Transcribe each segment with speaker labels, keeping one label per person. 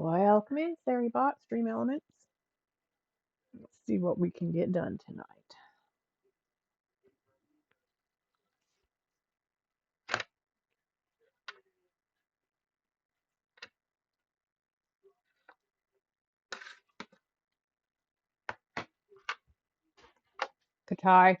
Speaker 1: Welcome in, Bot, Stream Elements. Let's see what we can get done tonight. Katai.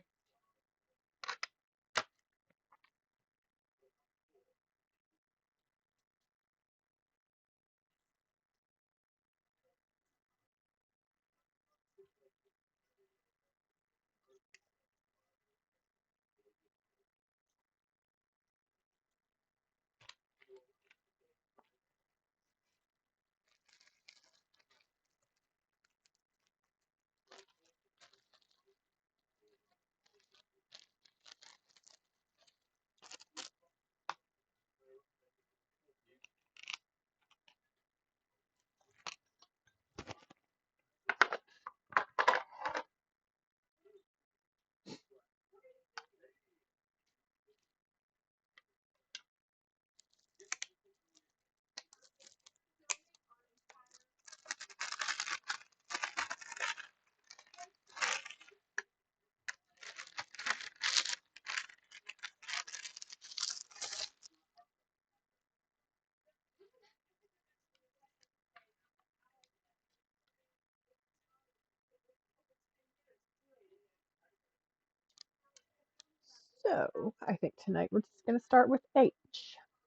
Speaker 1: So I think tonight we're just going to start with H.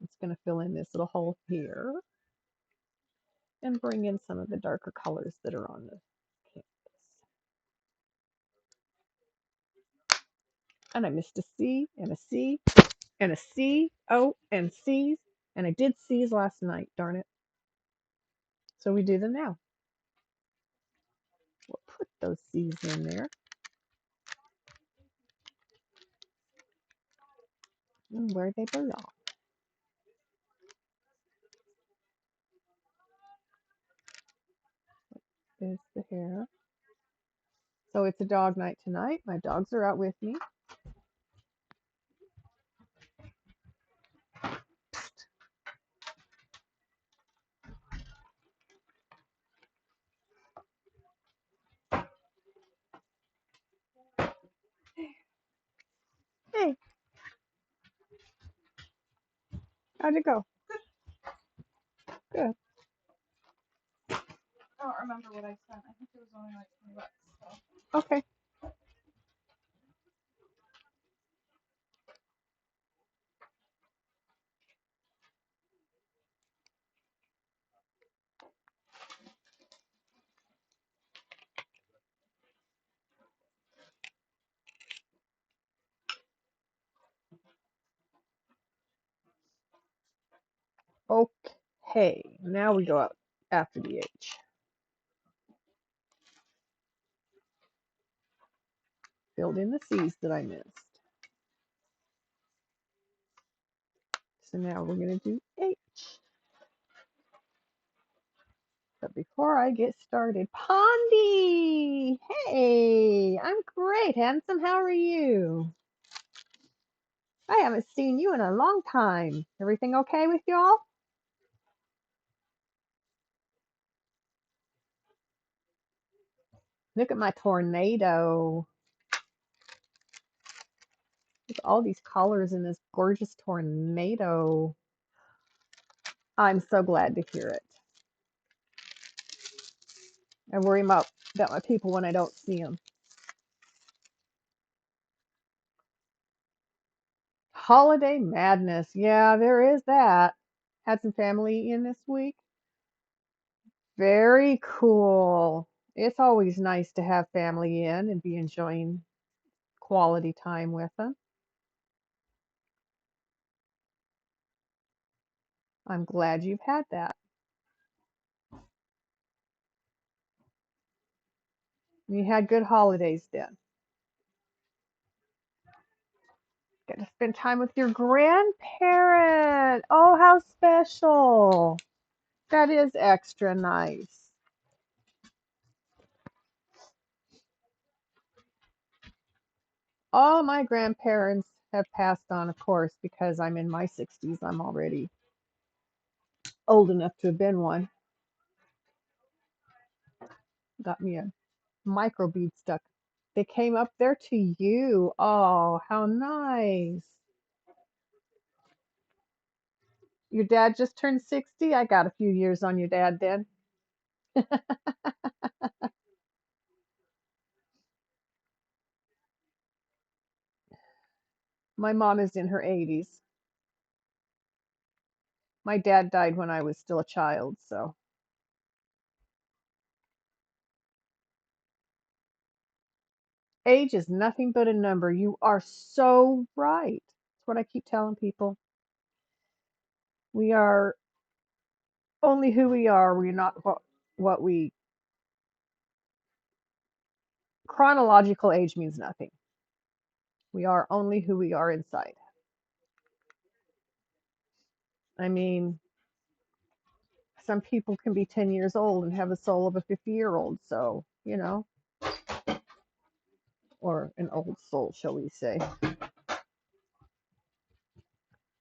Speaker 1: It's going to fill in this little hole here and bring in some of the darker colors that are on the canvas. And I missed a C and a C and a C, O, and C's. And I did C's last night, darn it. So we do them now. We'll put those C's in there. And where they belong. Is the hair. So it's a dog night tonight. My dogs are out with me. Hey, how'd it go? Good.
Speaker 2: I don't remember what I spent. I think it was only like $20. So.
Speaker 1: Okay. Okay. Now we go out after the H. Filled in the C's that I missed. So now we're going to do H. But before I get started, Pondy! Hey, I'm great, handsome. How are you? I haven't seen you in a long time. Everything okay with y'all? Look at my tornado. Look at all these colors in this gorgeous tornado. I'm so glad to hear it. I worry about my people when I don't see them. Holiday madness. Yeah, there is that. Had some family in this week. Very cool. It's always nice to have family in and be enjoying quality time with them. I'm glad you've had that. You had good holidays then. Get to spend time with your grandparent. Oh, how special. That is extra nice. All my grandparents have passed on, of course, because I'm in my 60s. I'm already old enough to have been one. Got me a microbead stuck. They came up there to you. Oh, how nice. Your dad just turned 60? I got a few years on your dad then. My mom is in her 80s. My dad died when I was still a child, so age is nothing but a number. You are so right. That's what I keep telling people. We are only who we are. We're not what we chronological age means nothing. We are only who we are inside. I mean, some people can be 10 years old and have the soul of a 50-year-old, so, or an old soul, shall we say.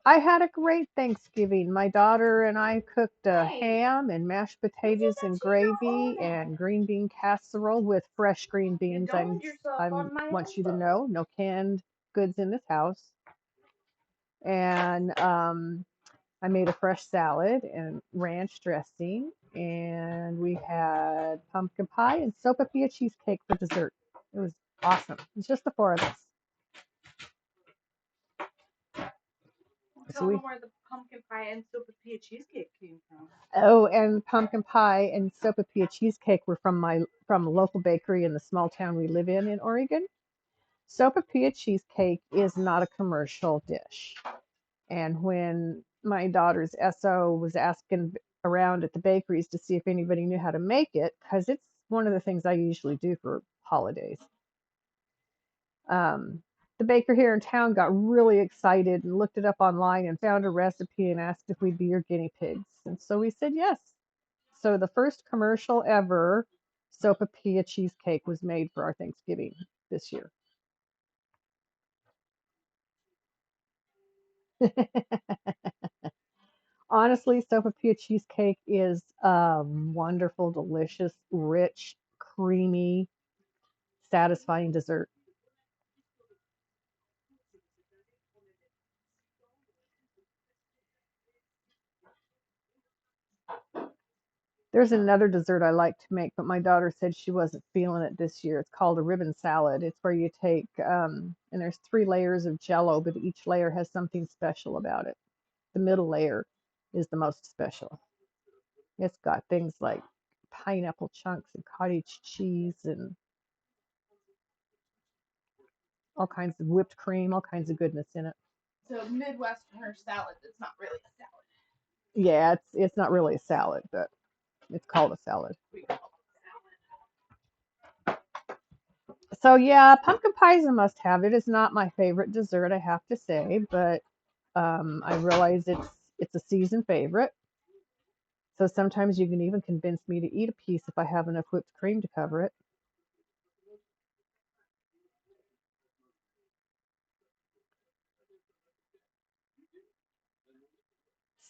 Speaker 1: I had a great Thanksgiving. My daughter and I cooked a ham and mashed potatoes and gravy and green bean casserole with fresh green beans. I want you to know, no canned goods in this house. And I made a fresh salad and ranch dressing. And we had pumpkin pie and sopapilla cheesecake for dessert. It was awesome. It's just the four of us.
Speaker 2: Tell them where the pumpkin pie and sopapilla cheesecake came from.
Speaker 1: Oh, and pumpkin pie and sopapilla cheesecake were from a local bakery in the small town we live in Oregon. Sopapilla cheesecake is not a commercial dish. And when my daughter's SO was asking around at the bakeries to see if anybody knew how to make it, because it's one of the things I usually do for holidays. The baker here in town got really excited and looked it up online and found a recipe and asked if we'd be your guinea pigs. And so we said yes. So the first commercial ever sopapilla cheesecake was made for our Thanksgiving this year. Honestly, sopapilla cheesecake is wonderful, delicious, rich, creamy, satisfying dessert. There's another dessert I like to make, but my daughter said she wasn't feeling it this year. It's called a ribbon salad. It's where you take, and there's 3 layers of jello, but each layer has something special about it. The middle layer is the most special. It's got things like pineapple chunks and cottage cheese and all kinds of whipped cream, all kinds of goodness in it.
Speaker 2: So Midwesterner salad that's not really a salad.
Speaker 1: Yeah, it's not really a salad, but it's called a salad. So yeah, pumpkin pie is a must-have. It is not my favorite dessert, I have to say, but I realize it's a season favorite. So sometimes you can even convince me to eat a piece if I have enough whipped cream to cover it.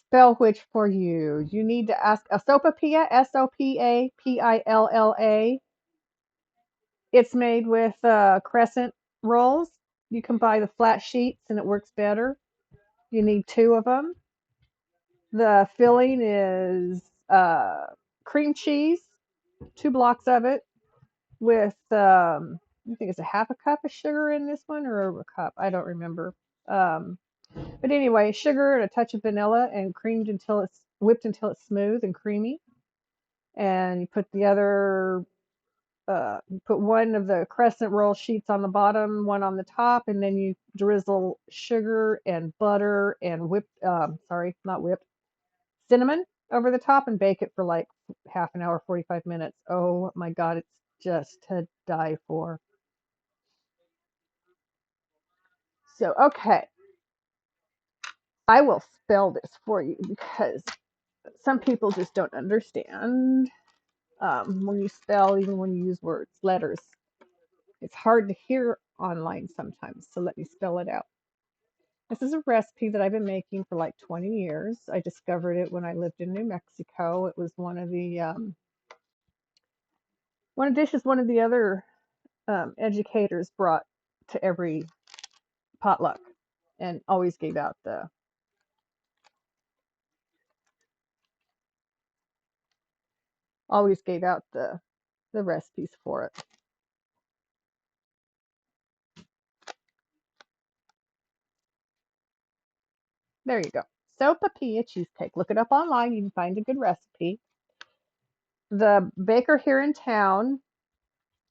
Speaker 1: Spell which for you? You need to ask Sopapilla, Sopapilla. It's made with crescent rolls. You can buy the flat sheets and it works better. You need 2 of them. The filling is cream cheese, 2 blocks of it, with I think it's a half a cup of sugar in this one or a cup. I don't remember. Um, but anyway, sugar and a touch of vanilla and creamed until it's whipped until it's smooth and creamy. And you put the other you put one of the crescent roll sheets on the bottom, one on the top, and then you drizzle sugar and butter and sorry, not whipped, cinnamon over the top and bake it for like half an hour, 45 minutes. Oh my God, it's just to die for. So, okay, I will spell this for you because some people just don't understand when you spell, even when you use words, letters. It's hard to hear online sometimes, so let me spell it out. This is a recipe that I've been making for like 20 years. I discovered it when I lived in New Mexico. It was one of the One of the dishes one of the other educators brought to every potluck and always gave out the recipes for it. There you go. Sopapilla cheesecake. Look it up online. You can find a good recipe. The baker here in town,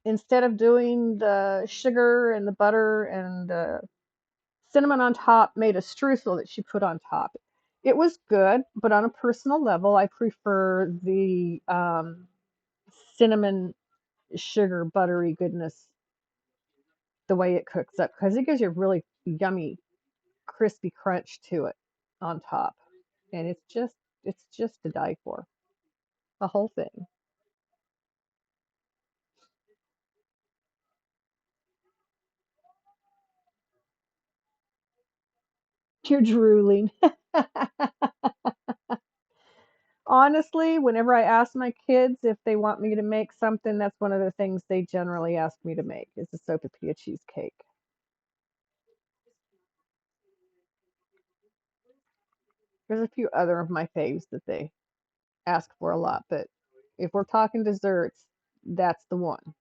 Speaker 1: instead of doing the sugar and the butter and the cinnamon on top, made a streusel that she put on top. It was good, but on a personal level, I prefer the cinnamon sugar buttery goodness the way it cooks up because it gives you a really yummy crispy crunch to it on top, and it's just to die for, the whole thing. You're drooling. Honestly, whenever I ask my kids if they want me to make something, that's one of the things they generally ask me to make is a sopapilla cheesecake. There's a few other of my faves that they ask for a lot, but if we're talking desserts, that's the one.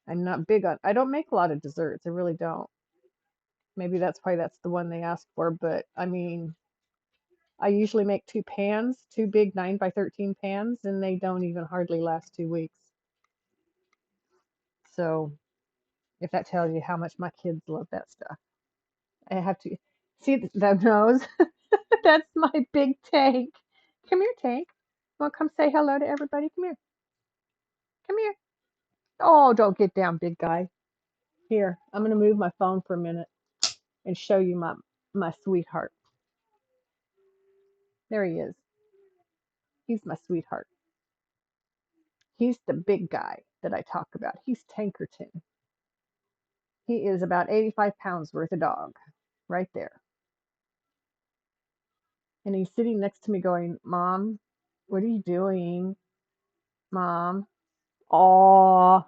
Speaker 1: I'm not big on, I don't make a lot of desserts. I really don't. Maybe that's why that's the one they ask for, but I mean, I usually make two pans, two big 9 by 13 pans, and they don't even hardly last 2 weeks. So, if that tells you how much my kids love that stuff, I have to see the nose. That's my big Tank. Come here, Tank. Want to come say hello to everybody? Come here. Come here. Oh, don't get down, big guy. Here, I'm going to move my phone for a minute and show you my sweetheart. There he is. He's my sweetheart. He's the big guy that I talk about. He's Tankerton. He is about 85 pounds worth of dog right there. And he's sitting next to me going, Mom, what are you doing? Mom. Aw,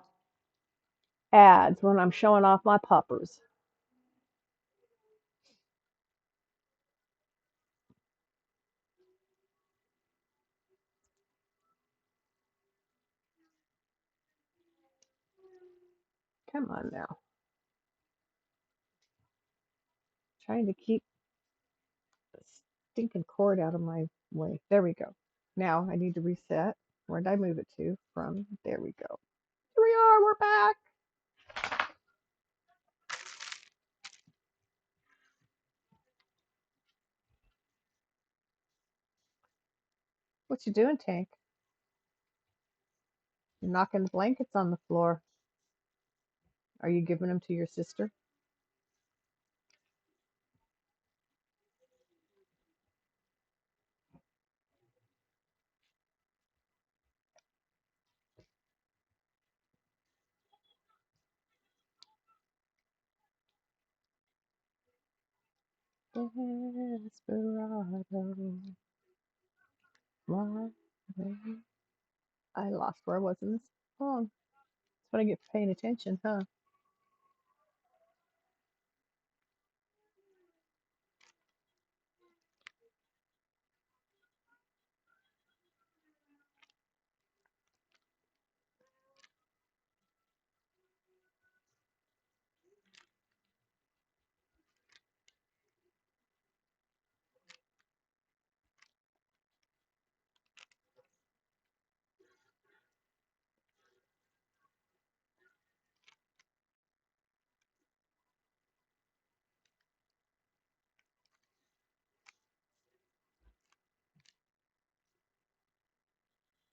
Speaker 1: ads when I'm showing off my puppers. Come on now. Trying to keep the stinking cord out of my way. There we go. Now I need to reset. Where did I move it to? From there we go. Here we are. We're back. What you doing, Tank? You're knocking the blankets on the floor. Are you giving them to your sister? Desperado. Why? I lost where I was in this song. That's what I get for paying attention, huh?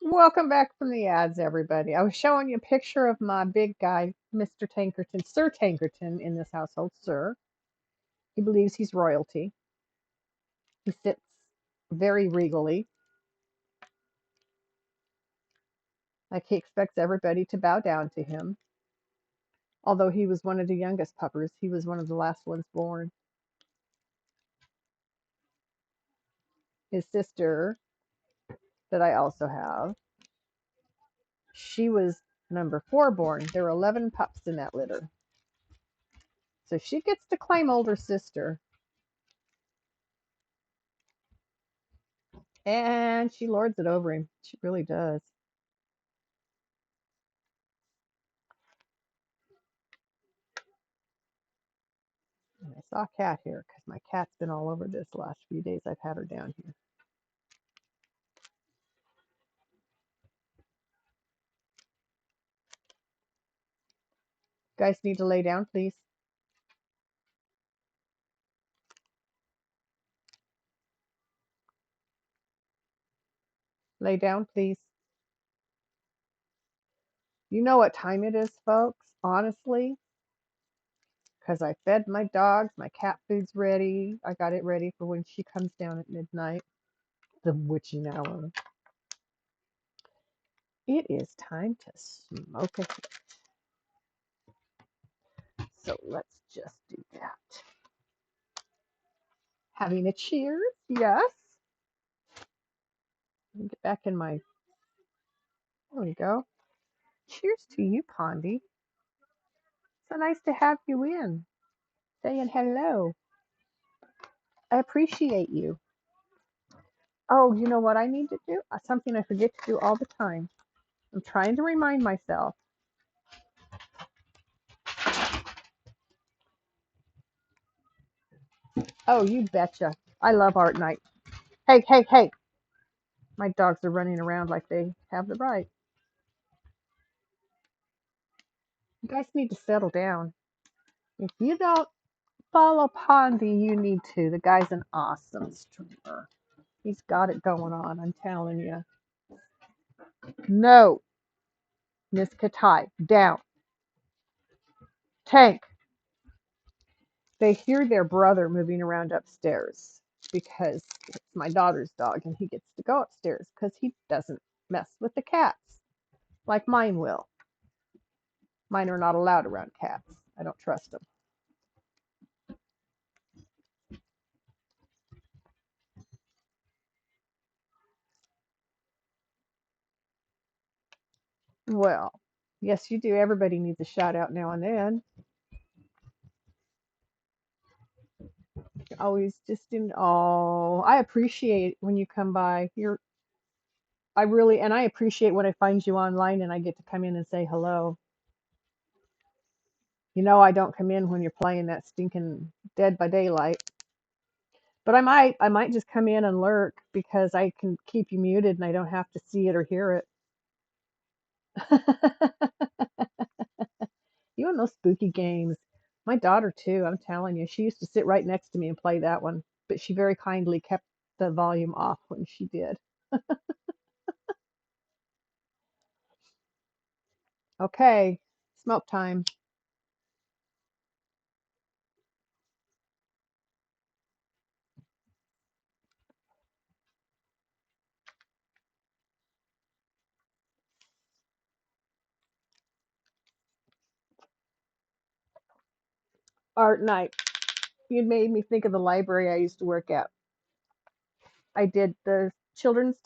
Speaker 1: Welcome back from the ads, everybody. I was showing you a picture of my big guy, Mr. Tankerton, Sir Tankerton in this household, Sir. He believes he's royalty. He sits very regally, like he expects everybody to bow down to him. Although he was one of the youngest puppers, he was one of the last ones born. His sister, that I also have, She was number 4 born. There were 11 pups in that litter. So she gets to claim older sister. And she lords it over him. She really does. And I saw a cat here because my cat's been all over this last few days. I've had her down here. Guys need to lay down, please. Lay down, please. You know what time it is, folks? Honestly, because I fed my dogs. My cat food's ready. I got it ready for when she comes down at midnight, the witching hour. It is time to smoke a hit. So let's just do that. Having a cheers, yes. Let me get back in my. There we go. Cheers to you, Pondy. So nice to have you in. Saying hello. I appreciate you. Oh, you know what I need to do? Something I forget to do all the time. I'm trying to remind myself. Oh, you betcha. I love art night. Hey, hey, hey. My dogs are running around like they have the right. You guys need to settle down. If you don't follow Pondy, you need to. The guy's an awesome streamer. He's got it going on, I'm telling you. No, Miss Katai, down. Tank. They hear their brother moving around upstairs because it's my daughter's dog and he gets to go upstairs because he doesn't mess with the cats like mine will. Mine are not allowed around cats. I don't trust them. Well, yes, you do. Everybody needs a shout out now and then. Always just in. Oh, I appreciate when you come by. I really, and I appreciate when I find you online and I get to come in and say hello. You know, I don't come in when you're playing that stinking Dead by Daylight. But I might just come in and lurk because I can keep you muted and I don't have to see it or hear it. You and those spooky games. My daughter too, I'm telling you, she used to sit right next to me and play that one, but she very kindly kept the volume off when she did. Okay, smoke time. Art night. You made me think of the library I used to work at. I did the children's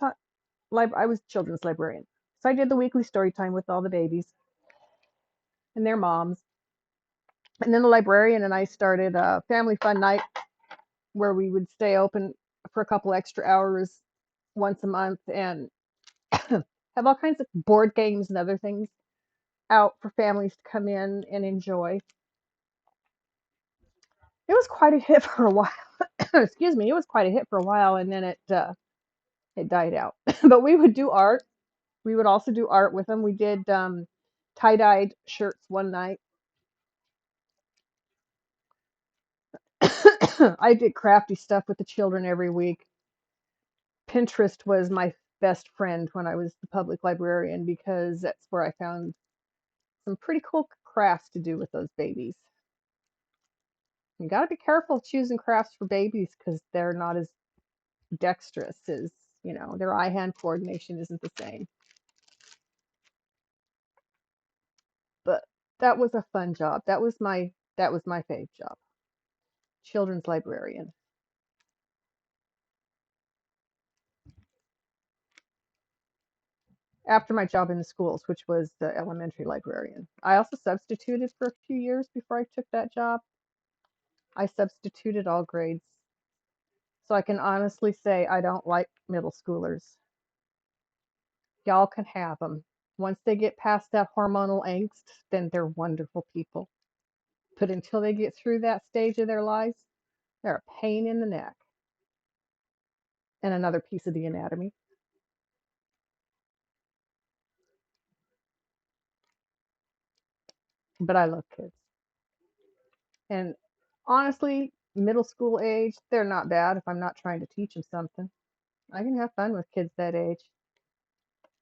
Speaker 1: library. I was children's librarian. So I did the weekly story time with all the babies and their moms. And then the librarian and I started a family fun night where we would stay open for a couple extra hours once a month and have all kinds of board games and other things out for families to come in and enjoy. It was quite a hit for a while. Excuse me, it was quite a hit for a while, and then it died out. But we would do art. We would also do art with them. We did tie-dyed shirts one night. I did crafty stuff with the children every week. Pinterest was my best friend when I was the public librarian because that's where I found some pretty cool crafts to do with those babies. You got to be careful choosing crafts for babies because they're not as dexterous as, their eye-hand coordination isn't the same. But that was a fun job. That was my fave job. Children's librarian. after my job in the schools, which was the elementary librarian. I also substituted for a few years before I took that job. I substituted all grades. So I can honestly say I don't like middle schoolers. Y'all can have them. Once they get past that hormonal angst, then they're wonderful people. But until they get through that stage of their lives, they're a pain in the neck and another piece of the anatomy. But I love kids. And honestly, middle school age, they're not bad if I'm not trying to teach them something. I can have fun with kids that age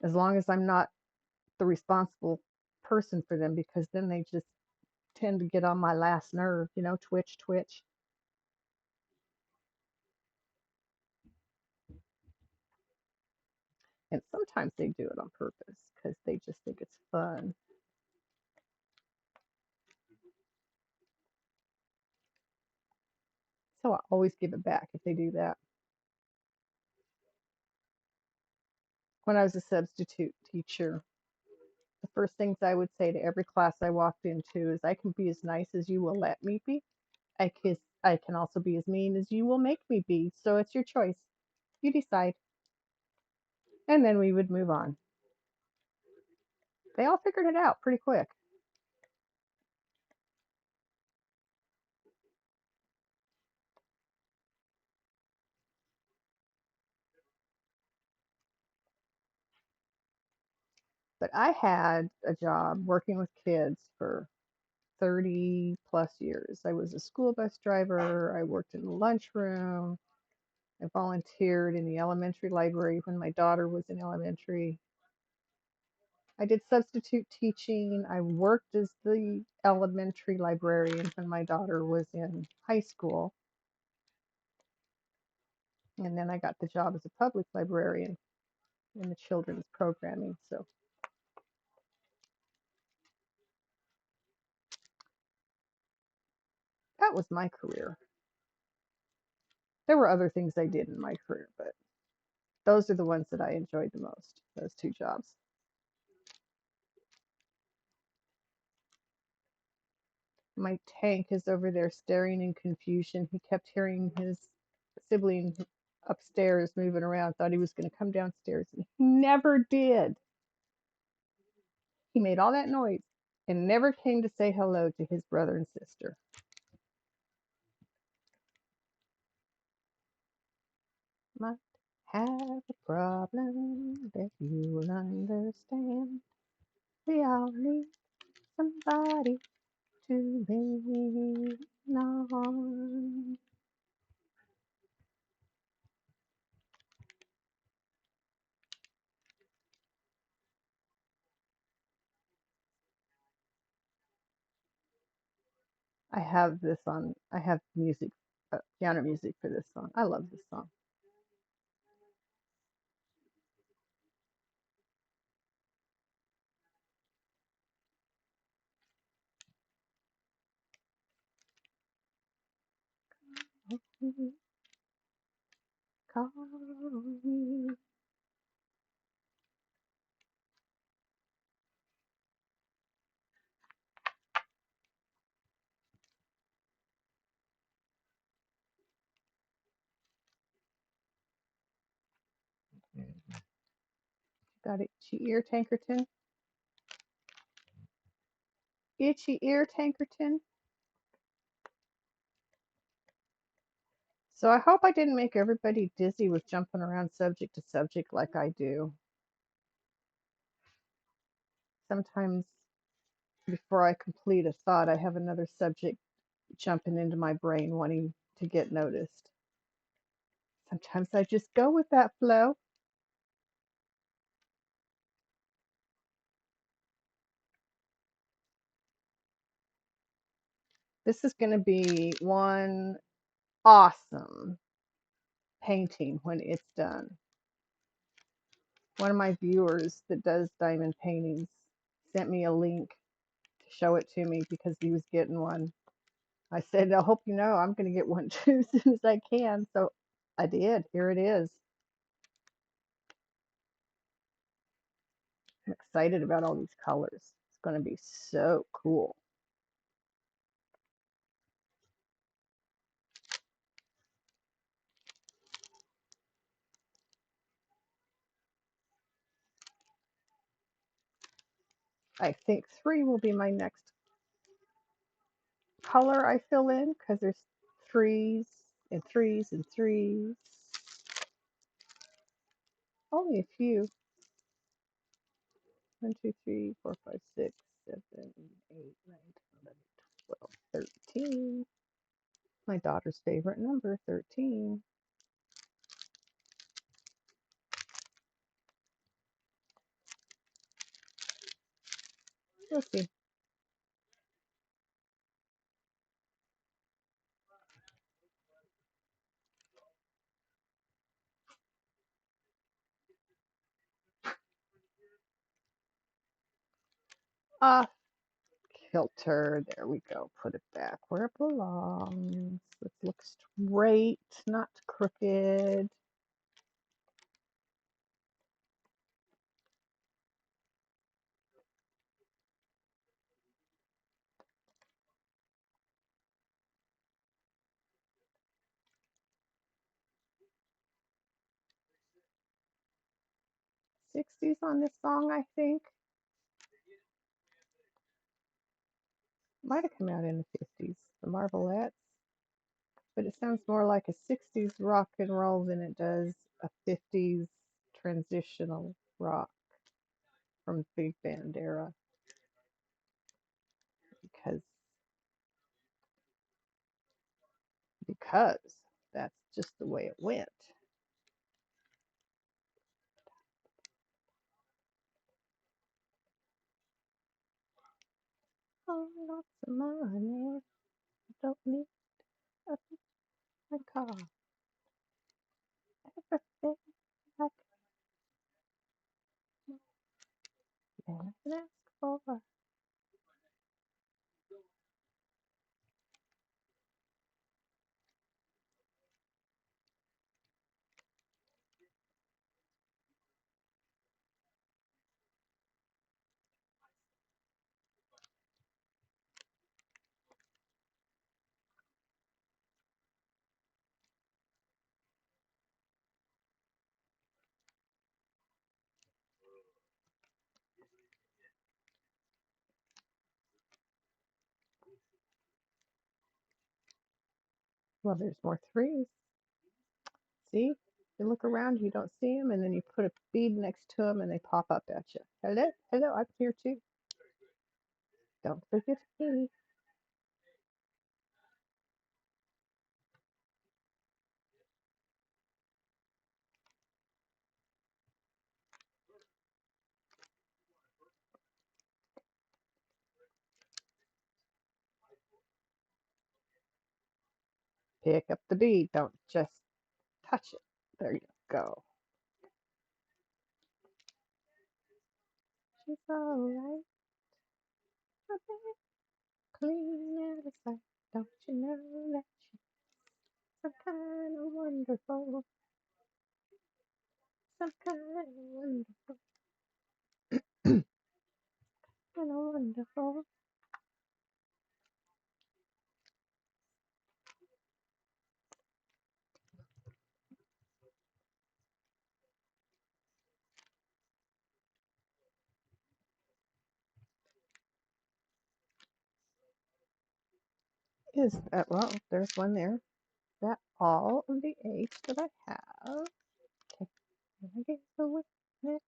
Speaker 1: as long as I'm not the responsible person for them, because then they just tend to get on my last nerve, twitch, twitch. And sometimes they do it on purpose because they just think it's fun. So I always give it back if they do that. When I was a substitute teacher, the first things I would say to every class I walked into is, I can be as nice as you will let me be. I can also be as mean as you will make me be. So it's your choice. You decide. And then we would move on. They all figured it out pretty quick. But I had a job working with kids for 30 plus years. I was a school bus driver. I worked in the lunchroom. I volunteered in the elementary library when my daughter was in elementary. I did substitute teaching. I worked as the elementary librarian when my daughter was in high school. And then I got the job as a public librarian in the children's programming. So that was my career. There were other things I did in my career, but those are the ones that I enjoyed the most, those two jobs. My tank is over there staring in confusion. He kept hearing his sibling upstairs moving around, thought he was going to come downstairs, and he never did. He made all that noise and never came to say hello to his brother and sister. Might have a problem that you'll understand. We all need somebody to lean on. I have this on. I have music, piano music for this song. I love this song. Call me. Got itchy ear, Tankerton? Itchy ear, Tankerton? So I hope I didn't make everybody dizzy with jumping around subject to subject like I do. Sometimes before I complete a thought, I have another subject jumping into my brain wanting to get noticed. Sometimes I just go with that flow. This is going to be one awesome painting when it's done. One of my viewers that does diamond paintings sent me a link to show it to me because he was getting one. I said, I hope you know I'm going to get one too as soon as I can. So I did. Here it is. I'm excited about all these colors. It's going to be so cool. I think 3 will be my next color I fill in because there's 3s and 3s and 3s. Only a few. 1, 2, 3, 4, 5, 6, 7, 8, 9, 10, 11, 12, 13. My daughter's favorite number, 13. Let's see. Ah, kilter. There we go. Put it back where it belongs. Let's look straight, not crooked. '60s on this song, I think. Might have come out in the '50s, the Marvelettes. But it sounds more like a '60s rock and roll than it does a '50s transitional rock from big band era because because that's just the way it went. Oh, lots of money. Don't need a car. Everything I can ask for. Well, there's more 3s. See? You look around, you don't see them, and then you put a bead next to them, and they pop up at you. Hello, hello, I'm here too. Don't forget me. Pick up the bead. Don't just touch it. There you go. She's alright. Clean out of sight. Don't you know that she's some kind of wonderful, some kind of wonderful, kind of wonderful. Is that, well, there's one there. That all of the 8s that I have. Okay, can I get the witness?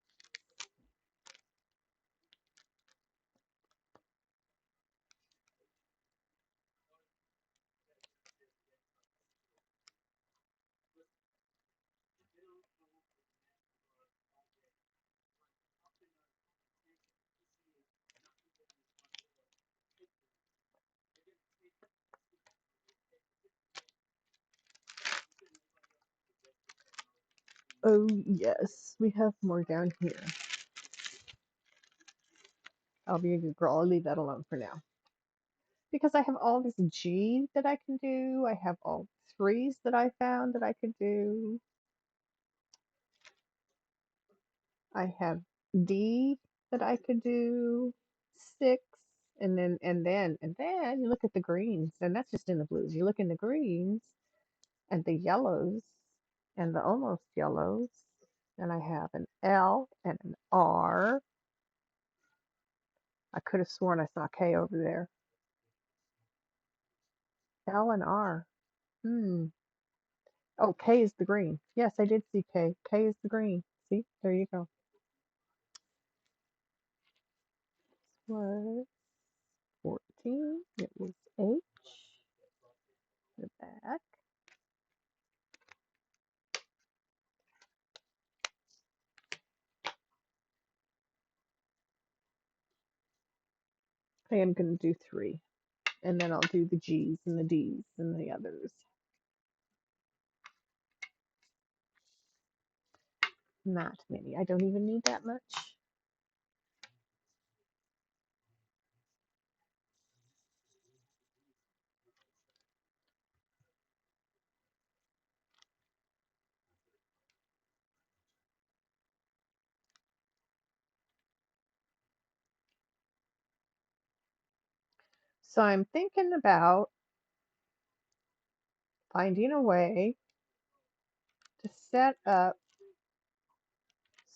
Speaker 1: Oh, yes, we have more down here. I'll be a good girl. I'll leave that alone for now. Because I have all this G that I can do. I have all 3s that I found that I could do. I have D that I could do 6, and then you look at the greens, and that's just in the blues. You look in the greens and the yellows and the almost yellows, and I have an L and an R. I could have sworn I saw K over there. L and R. Hmm. Oh, K is the green. Yes, I did see K. K is the green. See, there you go. Was 14. It was H. The back. I am going to do 3, and then I'll do the G's and the D's and the others. Not many. I don't even need that much. So I'm thinking about finding a way to set up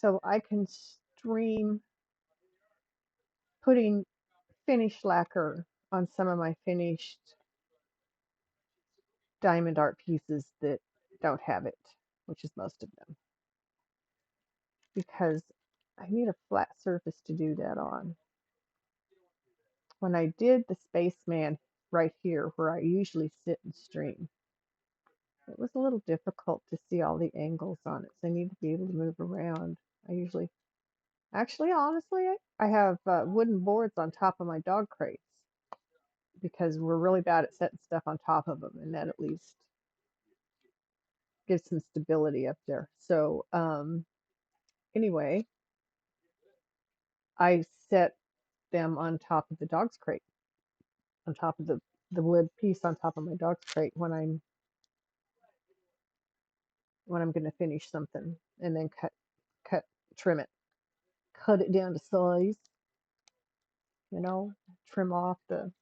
Speaker 1: so I can stream putting finish lacquer on some of my finished diamond art pieces that don't have it, which is most of them, because I need a flat surface to do that on. When I did the spaceman right here where I usually sit and stream, it was a little difficult to see all the angles on it, so I need to be able to move around. I usually, actually, honestly, I have wooden boards on top of my dog crates because we're really bad at setting stuff on top of them, and that at least gives some stability up there. So anyway, I set them on top of the dog's crate, on top of the wood piece on top of my dog's crate when I'm going to finish something, and then cut, trim it, cut it down to size, you know, trim off the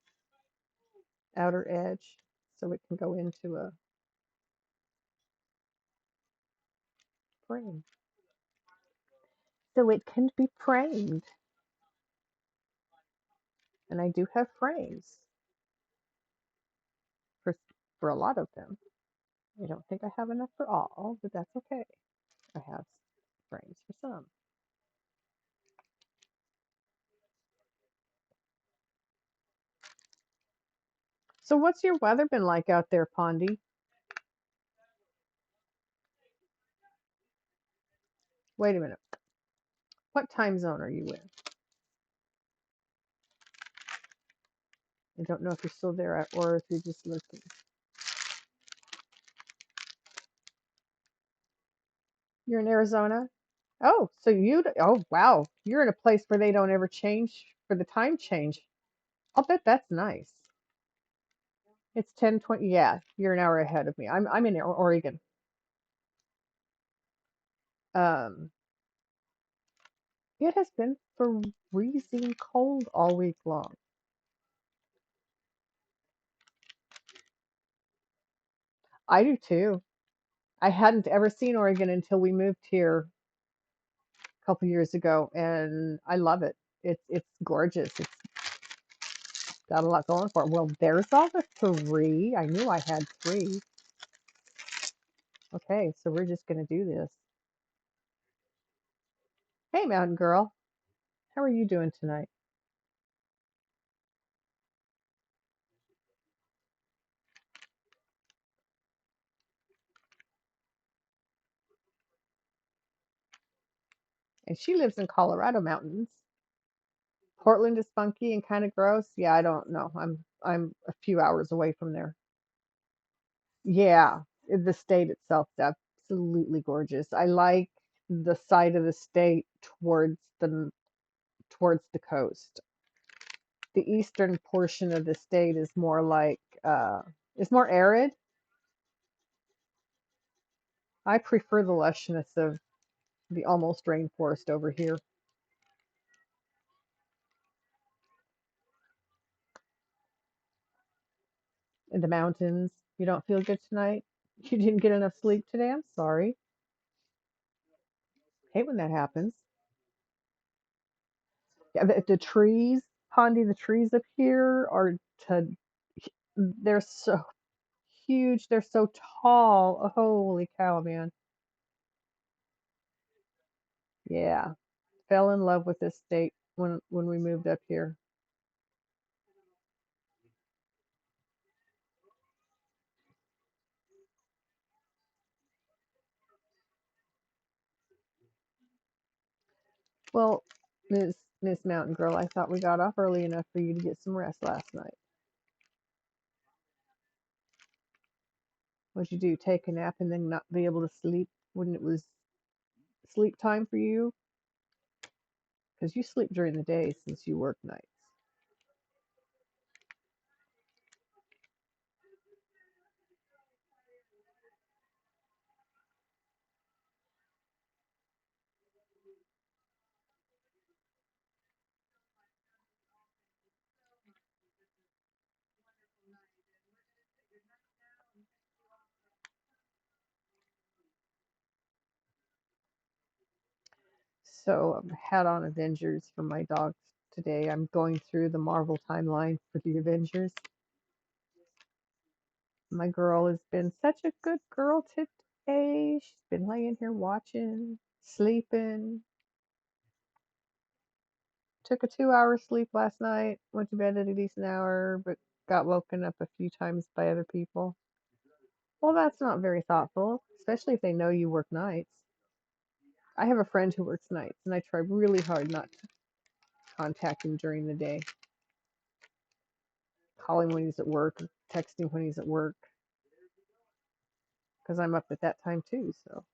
Speaker 1: outer edge so it can go into a frame. So it can be framed, and I do have frames for for a lot of them. I don't think I have enough for all, but that's okay. I have frames for some. So what's your weather been like out there, Pondy? Wait a minute. What time zone are you in? I don't know if you're still there or if you're just looking. You're in Arizona? Oh, so oh wow, you're in a place where they don't ever change for the time change. I'll bet that's nice. It's 10:20. Yeah, you're an hour ahead of me. I'm in Oregon. Um, it has been freezing cold all week long. I do too. I hadn't ever seen Oregon until we moved here a couple years ago, and I love it. It's gorgeous. It's got a lot going for it. Well, there's all the 3. I knew I had 3. Okay, so we're just gonna do this. Hey, Mountain Girl, how are you doing tonight? And she lives in Colorado mountains. Portland is funky and kind of gross. Yeah, I don't know. I'm a few hours away from there. Yeah, the state itself is absolutely gorgeous. I like the side of the state towards the coast. The eastern portion of the state is more like it's more arid. I prefer the lushness of the almost rainforest over here. in the mountains. You don't feel good tonight? You didn't get enough sleep today? I'm sorry. Hate when that happens. Yeah, the trees, Pondy, the trees up here are to, they're so huge. They're so tall. Oh, holy cow, man. Yeah. Fell in love with this state when we moved up here. Well, Miss Mountain Girl, I thought we got off early enough for you to get some rest last night. What'd you do? Take a nap and then not be able to sleep when it was sleep time for you? Because you sleep during the day since you work nights. So I had on Avengers for my dogs today. I'm going through the Marvel timeline for the Avengers. My girl has been such a good girl today. She's been laying here watching, sleeping. Took a 2 hour sleep last night. Went to bed at a decent hour, but got woken up a few times by other people. Well, that's not very thoughtful, especially if they know you work nights. I have a friend who works nights, and I try really hard not to contact him during the day. Call him when he's at work, or text him when he's at work, because I'm up at that time too. So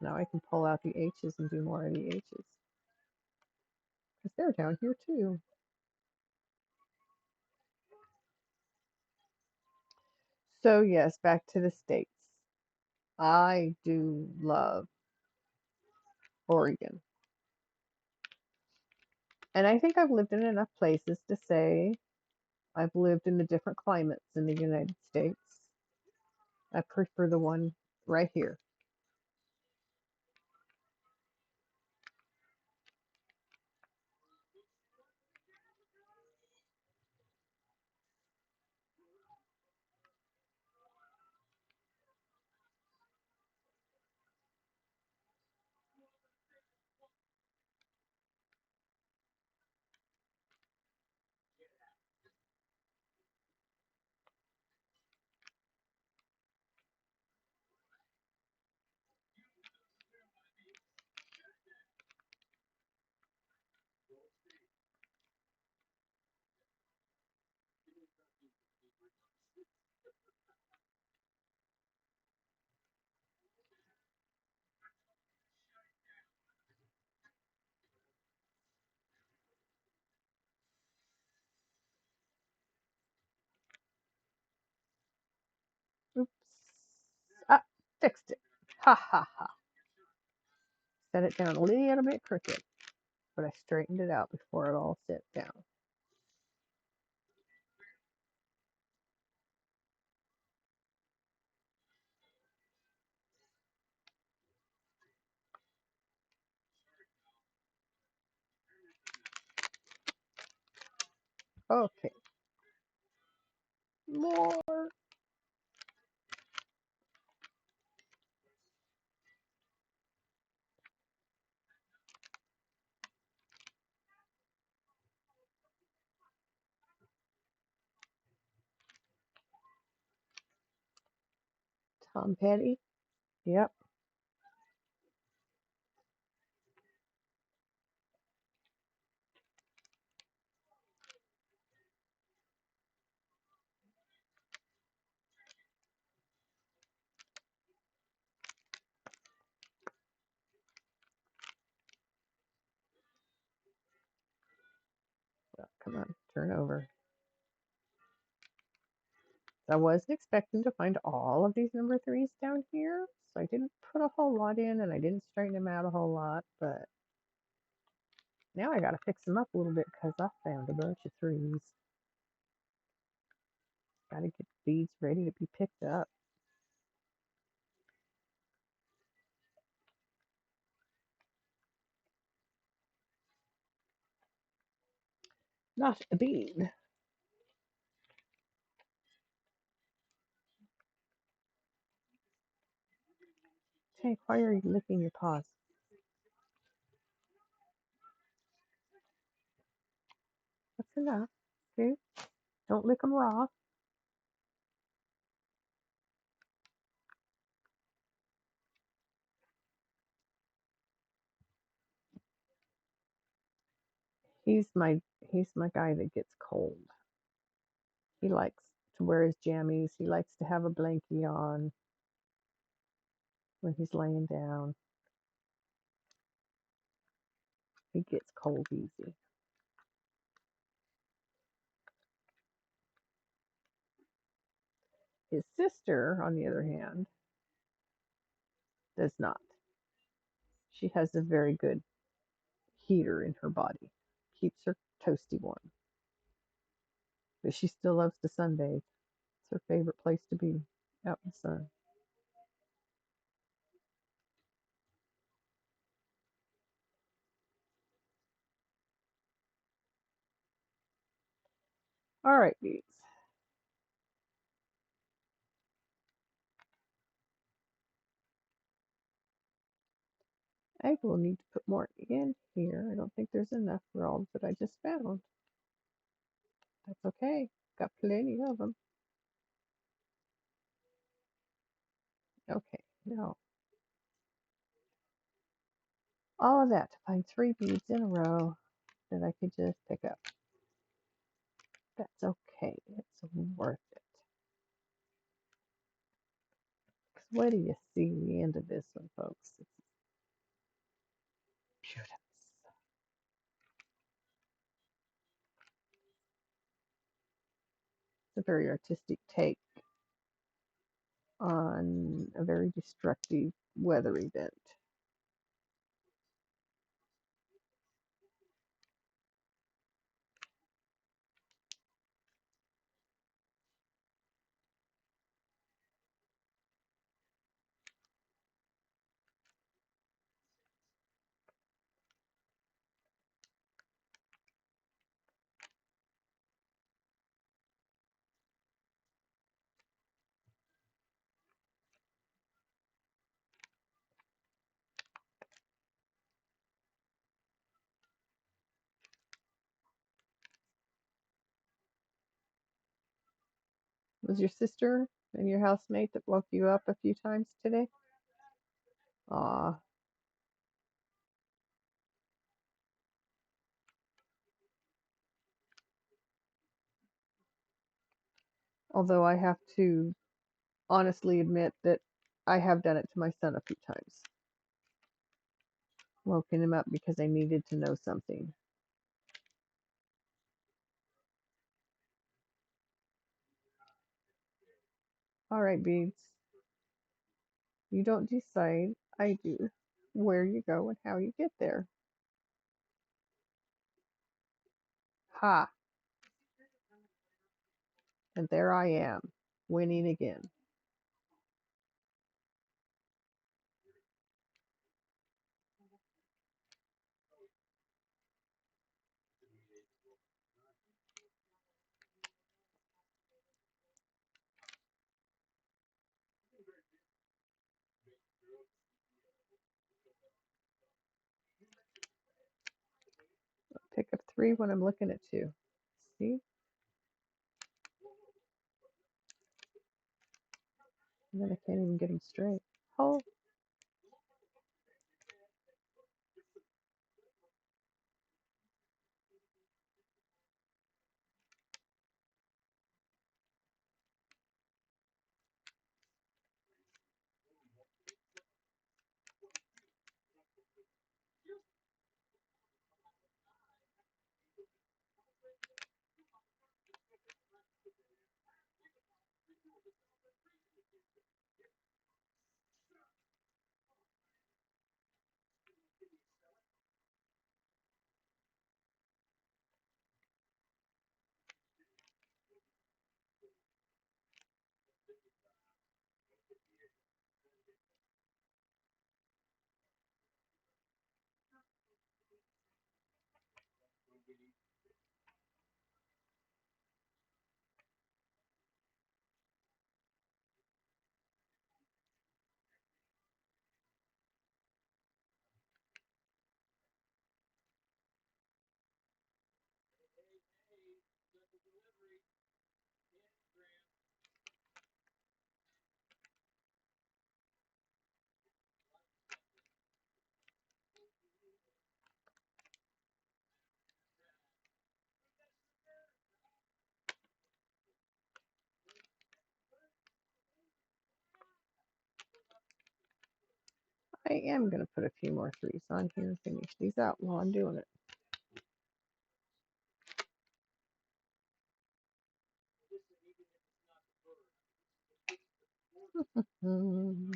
Speaker 1: now I can pull out the H's and do more of the H's, because they're down here too. So yes, back to the States. I do love Oregon. And I think I've lived in enough places to say I've lived in the different climates in the United States. I prefer the one right here. Oops. Ah, fixed it. Ha ha ha. Set it down a little bit crooked, but I straightened it out before it all set down. Okay. More. Tom Petty. Yep. Well, come on, turn over. I wasn't expecting to find all of these number threes down here, so I didn't put a whole lot in and I didn't straighten them out a whole lot, but Now I gotta fix them up a little bit because I found a bunch of threes. Gotta get the beads ready to be picked up. Not a bead. Tank, why are you licking your paws? That's enough. Okay? Don't lick them raw. He's my he's my guy that gets cold. He likes to wear his jammies. He likes to have a blankie on when he's laying down. He gets cold easy. His sister, on the other hand, does not. She has a very good heater in her body. Keeps her toasty warm. But she still loves to sunbathe. It's her favorite place to be, out in the sun. All right, bees. I will need to put more in here. I don't think there's enough for all that I just found. That's okay. Got plenty of them. Okay, now all of that to find 3 beads in a row that I could just pick up. That's okay. It's worth it. 'Cause what do you see the end of this one, folks? It's beautiful. It's a very artistic take on a very destructive weather event. Was your sister and your housemate that woke you up a few times today? Aw. Although I have to honestly admit that I have done it to my son a few times. Woken him up because I needed to know something. All right, beads. You don't decide, I do, where you go and how you get there. Ha! And there I am, winning again. Pick up 3 when I'm looking at 2. See? And then I can't even get them straight. Oh, I am going to put a few more threes on here and finish these out while I'm doing it. Mm,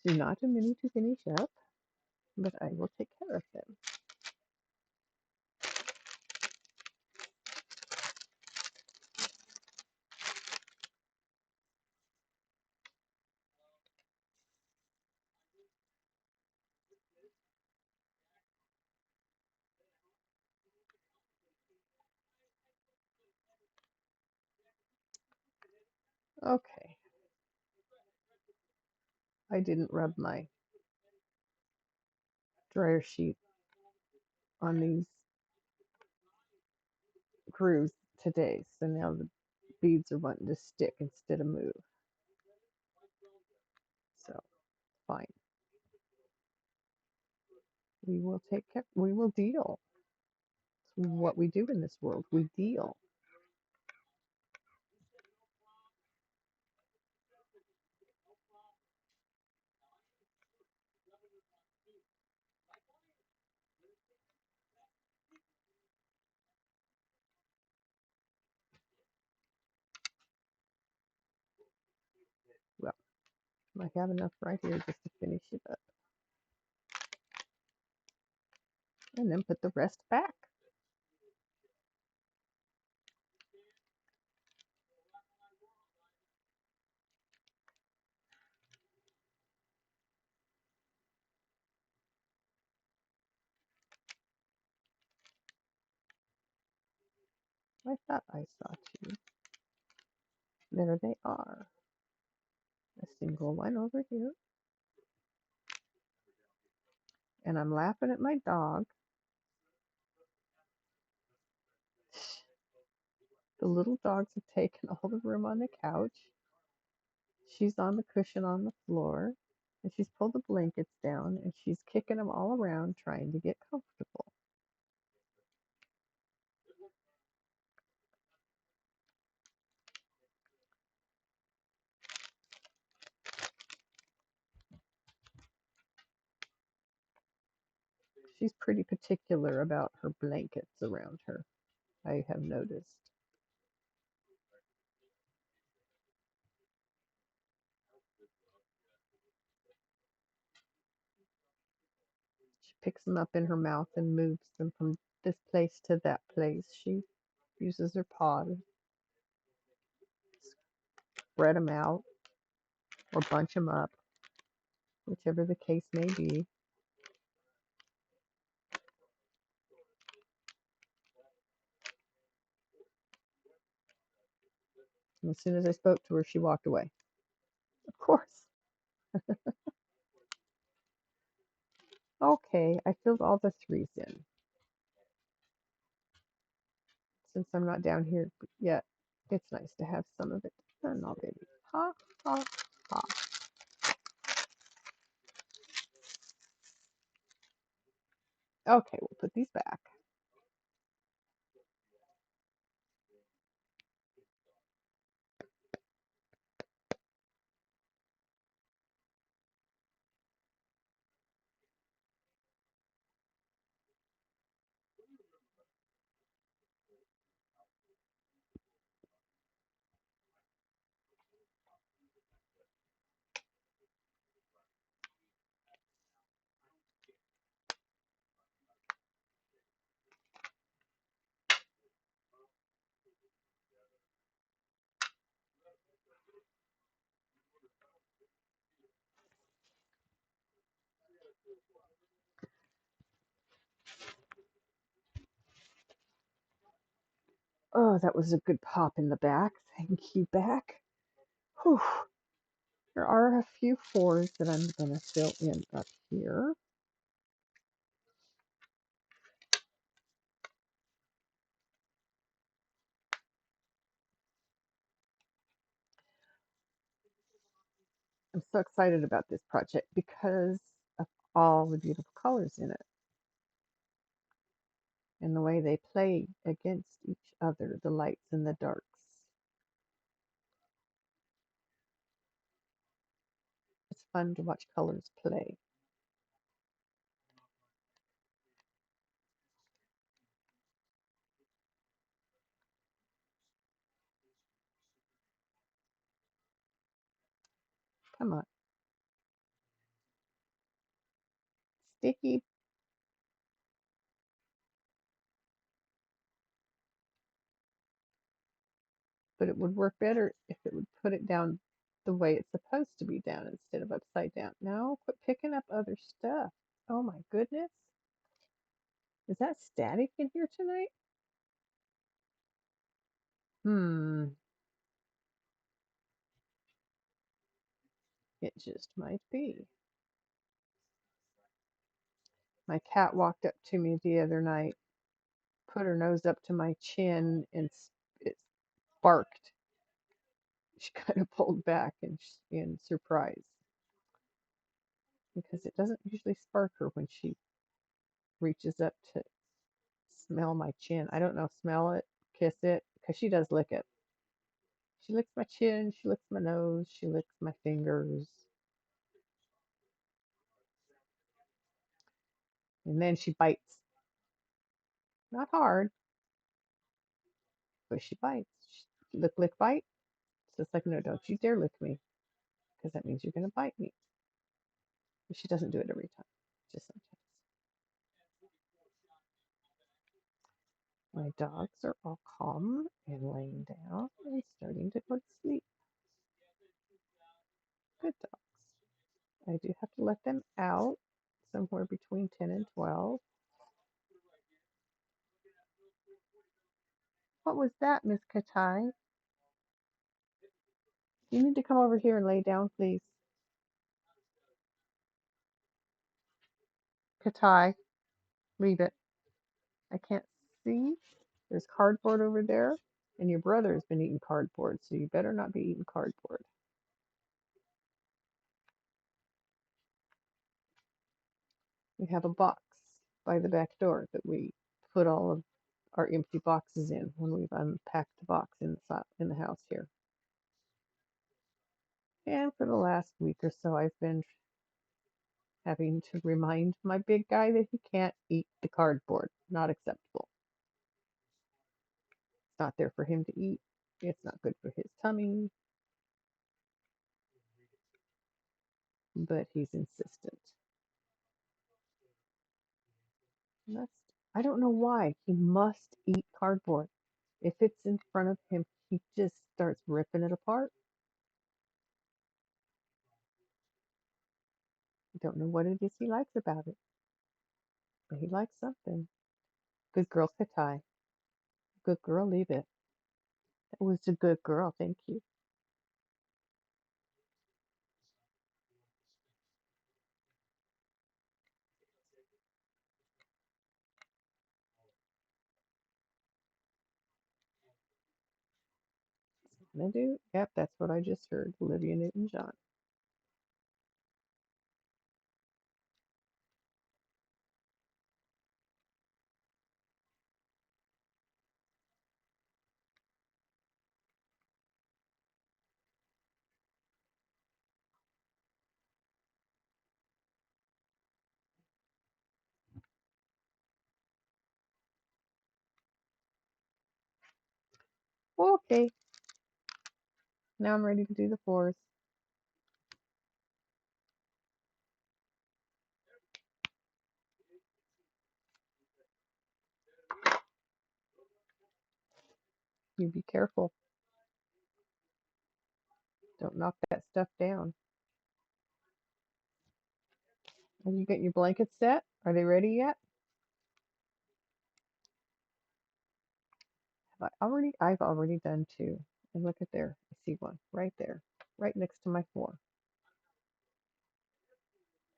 Speaker 1: so not too many to finish up, but I will take care of them. Okay, I didn't rub my dryer sheet on these grooves today, so now the beads are wanting to stick instead of move. So, fine. We will take care, we will deal. It's what we do in this world. We deal. Well, I have enough right here just to finish it up. And then put the rest back. I thought I saw two. There they are. A single one over here. And I'm laughing at my dog. The little dogs have taken all the room on the couch. She's on the cushion on the floor. And she's pulled the blankets down and she's kicking them all around trying to get comfortable. She's pretty particular about her blankets around her, I have noticed. She picks them up in her mouth and moves them from this place to that place. She uses her paw to spread them out or bunch them up, whichever the case may be. And as soon as I spoke to her, she walked away. Of course. Okay, I filled all the threes in. Since I'm not down here yet, it's nice to have some of it done already. Ha, ha, ha. Okay, we'll put these back. Oh, that was a good pop in the back. Thank you, back. Whew. There are a few fours that I'm going to fill in up here. I'm so excited about this project because of all the beautiful colors in it and the way they play against each other, the lights and the darks. fun to watch colors play. Come on. Sticky, but it would work better if it would put it down the way it's supposed to be down instead of upside down. No, quit picking up other stuff. Oh my goodness. Is that static in here tonight? It just might be. My cat walked up to me the other night, put her nose up to my chin, and it barked. She kind of pulled back in surprise because it doesn't usually spark her when she reaches up to smell my chin. I don't know, smell it, kiss it, because she does lick it. She licks my chin, she licks my nose, she licks my fingers, and then she bites. Not hard, but she bites. Lick, lick, bite. So it's like, no, don't you dare lick me, because that means you're going to bite me. But she doesn't do it every time, just sometimes. My dogs are all calm and laying down and starting to go to sleep. Good dogs. I do have to let them out somewhere between 10 and 12. What was that, Miss Katai? You need to come over here and lay down, please. Katai, leave it. I can't see. There's cardboard over there, and your brother has been eating cardboard, so you better not be eating cardboard. We have a box by the back door that we put all of our empty boxes in when we've unpacked the box in the house here. And for the last week or so, I've been having to remind my big guy that he can't eat the cardboard. Not acceptable. It's not there for him to eat. It's not good for his tummy. But he's insistent. Must. I don't know why. He must eat cardboard. If it's in front of him, he just starts ripping it apart. I don't know what it is he likes about it, but he likes something. Good girl, Katai. Good girl, leave it. That was a good girl, thank you. Gonna do? Yep, that's what I just heard. Olivia Newton-John. Okay, now I'm ready to do the fours. You be careful. Don't knock that stuff down. Are you getting your blankets set? Are they ready yet? I've already done two. And look at there. I see one right there, right next to my four.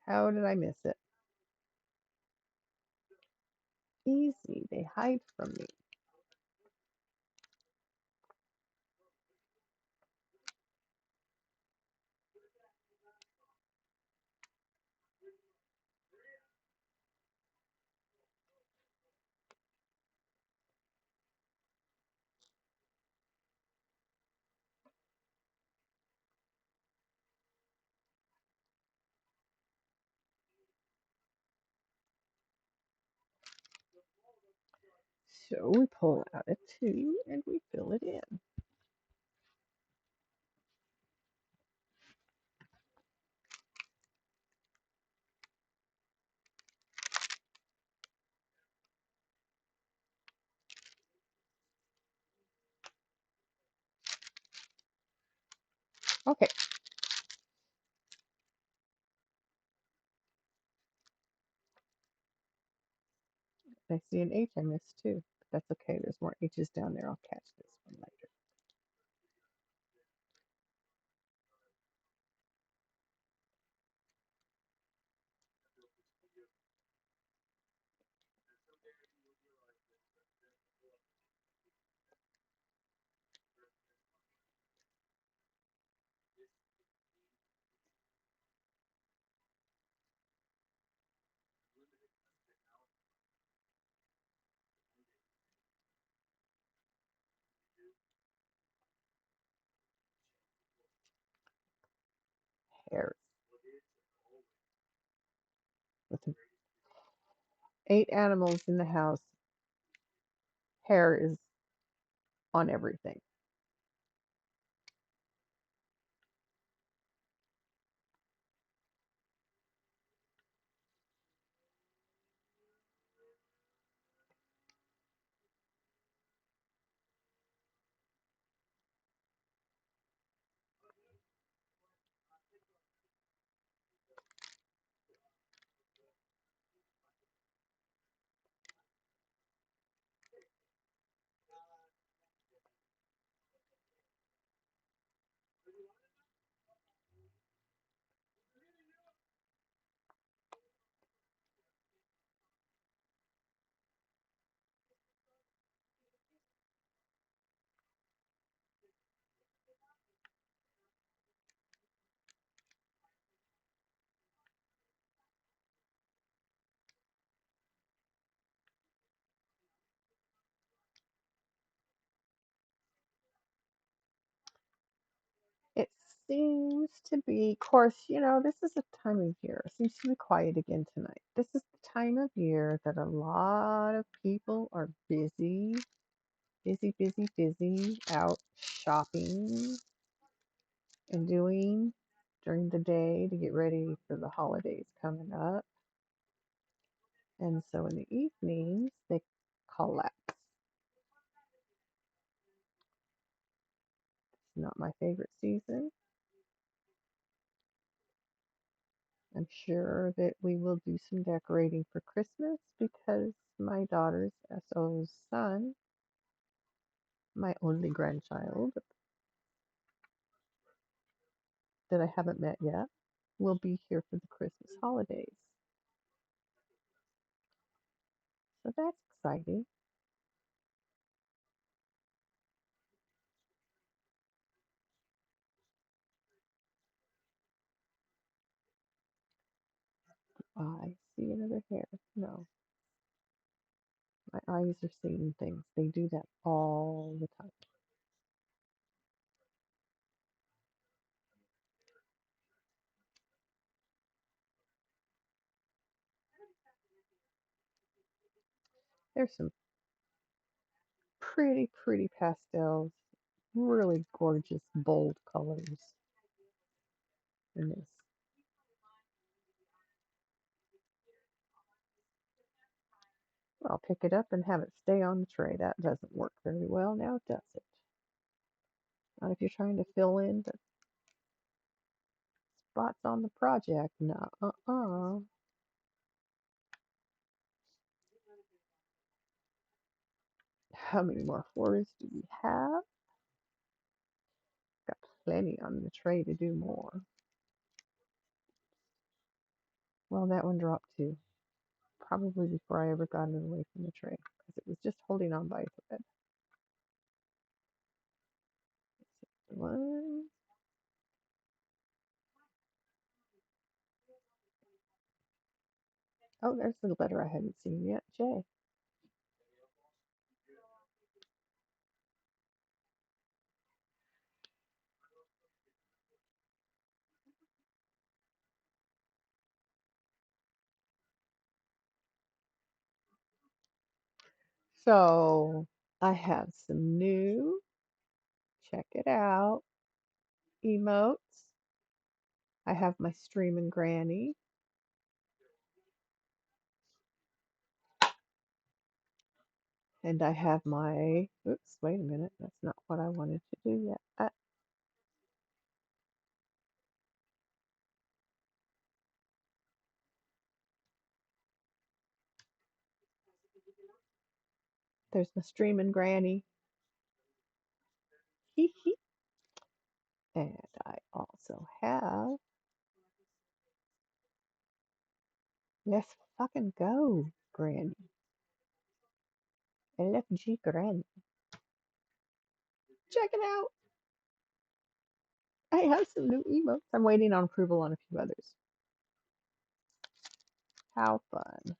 Speaker 1: How did I miss it? Easy. They hide from me. So we pull out a 2 and we fill it in. Okay, I see an H I missed too. But that's okay. There's more H's down there. I'll catch this one later. Hair. With 8 animals in the house, hair is on everything. It seems to be, of course, this is a time of year. It seems to be quiet again tonight. This is the time of year that a lot of people are busy, busy, busy, busy out shopping and doing during the day to get ready for the holidays coming up. And so in the evenings, they collapse. It's not my favorite season. I'm sure that we will do some decorating for Christmas because my daughter's SO's son, my only grandchild that I haven't met yet, will be here for the Christmas holidays. So that's exciting. I see another hair. No, my eyes are seeing things. They do that all the time. There's some pretty, pretty pastels, really gorgeous, bold colors in this. I'll pick it up and have it stay on the tray. That doesn't work very well now, does it? Not if you're trying to fill in the spots on the project. No, How many more floors do we have? Got plenty on the tray to do more. Well, that one dropped too. Probably before I ever got it away from the tray because it was just holding on by a thread. One. Oh, there's the letter I hadn't seen yet. J. So I have some new, check it out, emotes. I have my streaming granny. And I have my, oops, wait a minute. That's not what I wanted to do yet. There's my streaming granny. Hee hee. And I also have, let's fucking go, granny. LFG granny. Check it out. I have some new emotes. I'm waiting on approval on a few others. How fun.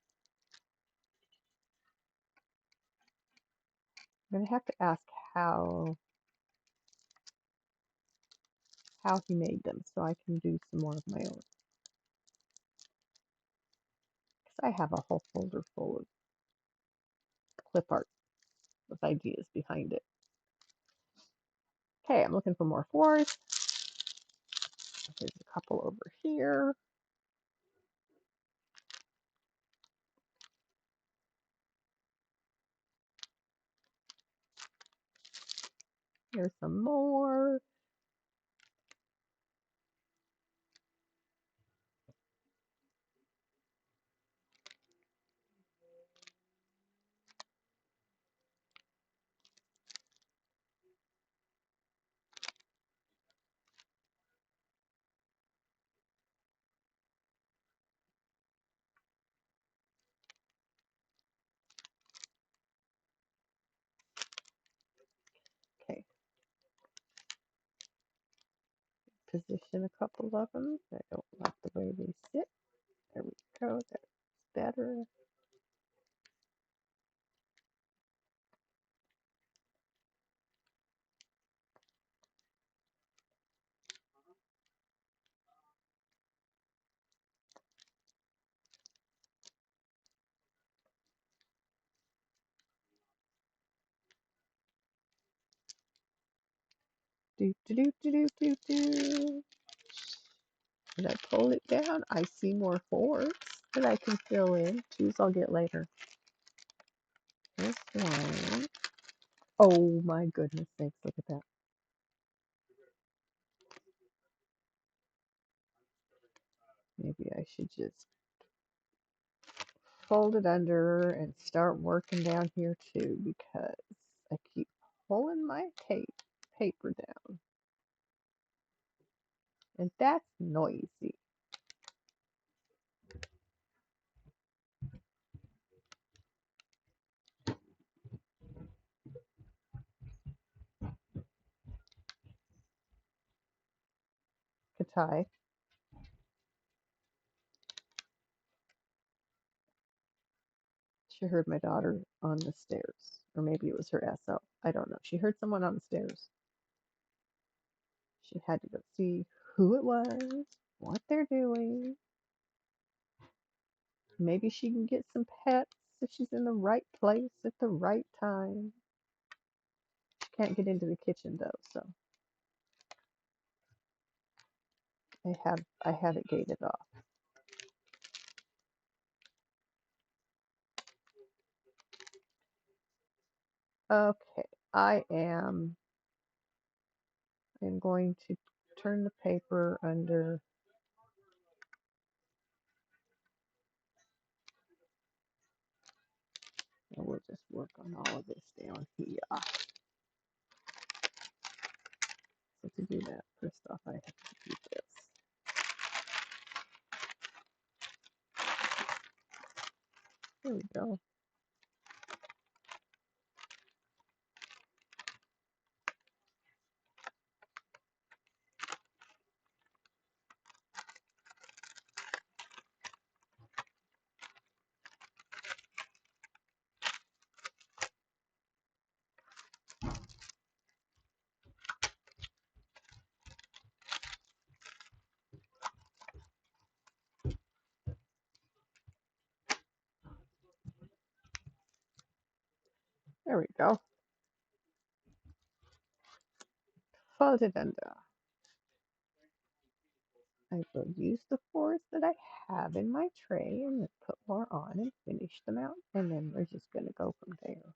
Speaker 1: I'm gonna have to ask how he made them so I can do some more of my own. Because I have a whole folder full of clip art with ideas behind it. Okay, I'm looking for more fours. There's a couple over here. Here's some more. Okay, position a couple of them. I don't like the way they sit. There we go. That's better. Do do do do do do do. Did I pull it down? I see more fours that I can fill in. Twos I'll get later. This one. Oh my goodness sakes, look at that. Maybe I should just fold it under and start working down here too because I keep pulling my paper down. And that's noisy. Katai. She heard my daughter on the stairs. Or maybe it was her SO. I don't know. She heard someone on the stairs. She had to go see who it was, what they're doing. Maybe she can get some pets if she's in the right place at the right time. She can't get into the kitchen though, so I have it gated off. Okay, I'm going to turn the paper under. And we'll just work on all of this down here. So to do that, first off, I have to do this. There we go. There we go. Photodenda. I will use the fours that I have in my tray and then put more on and finish them out. And then we're just going to go from there.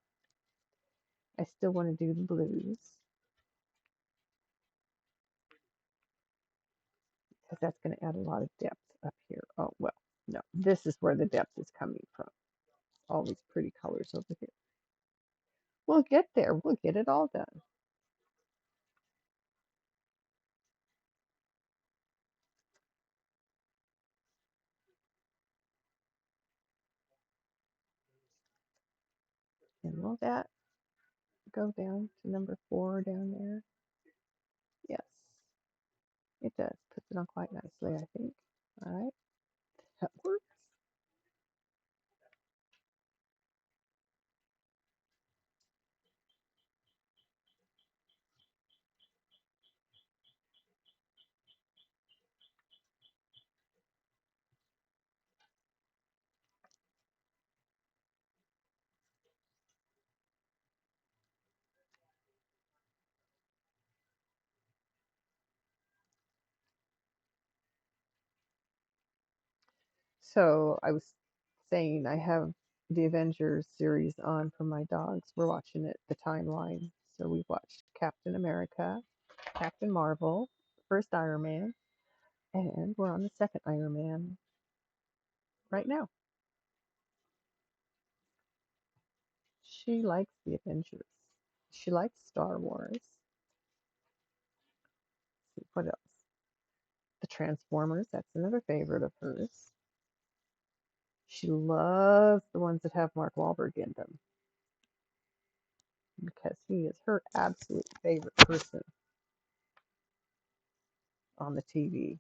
Speaker 1: I still want to do the blues because that's going to add a lot of depth up here. Oh, well, no, this is where the depth is coming from. All these pretty colors over here. We'll get there. We'll get it all done. And will that go down to number 4 down there? Yes, it does. Puts it on quite nicely, I think. All right, that works. So I was saying I have the Avengers series on for my dogs. We're watching it, the timeline. So we've watched Captain America, Captain Marvel, first Iron Man, and we're on the second Iron Man right now. She likes the Avengers. She likes Star Wars. Let's see, what else? The Transformers, that's another favorite of hers. She loves the ones that have Mark Wahlberg in them because he is her absolute favorite person on the TV.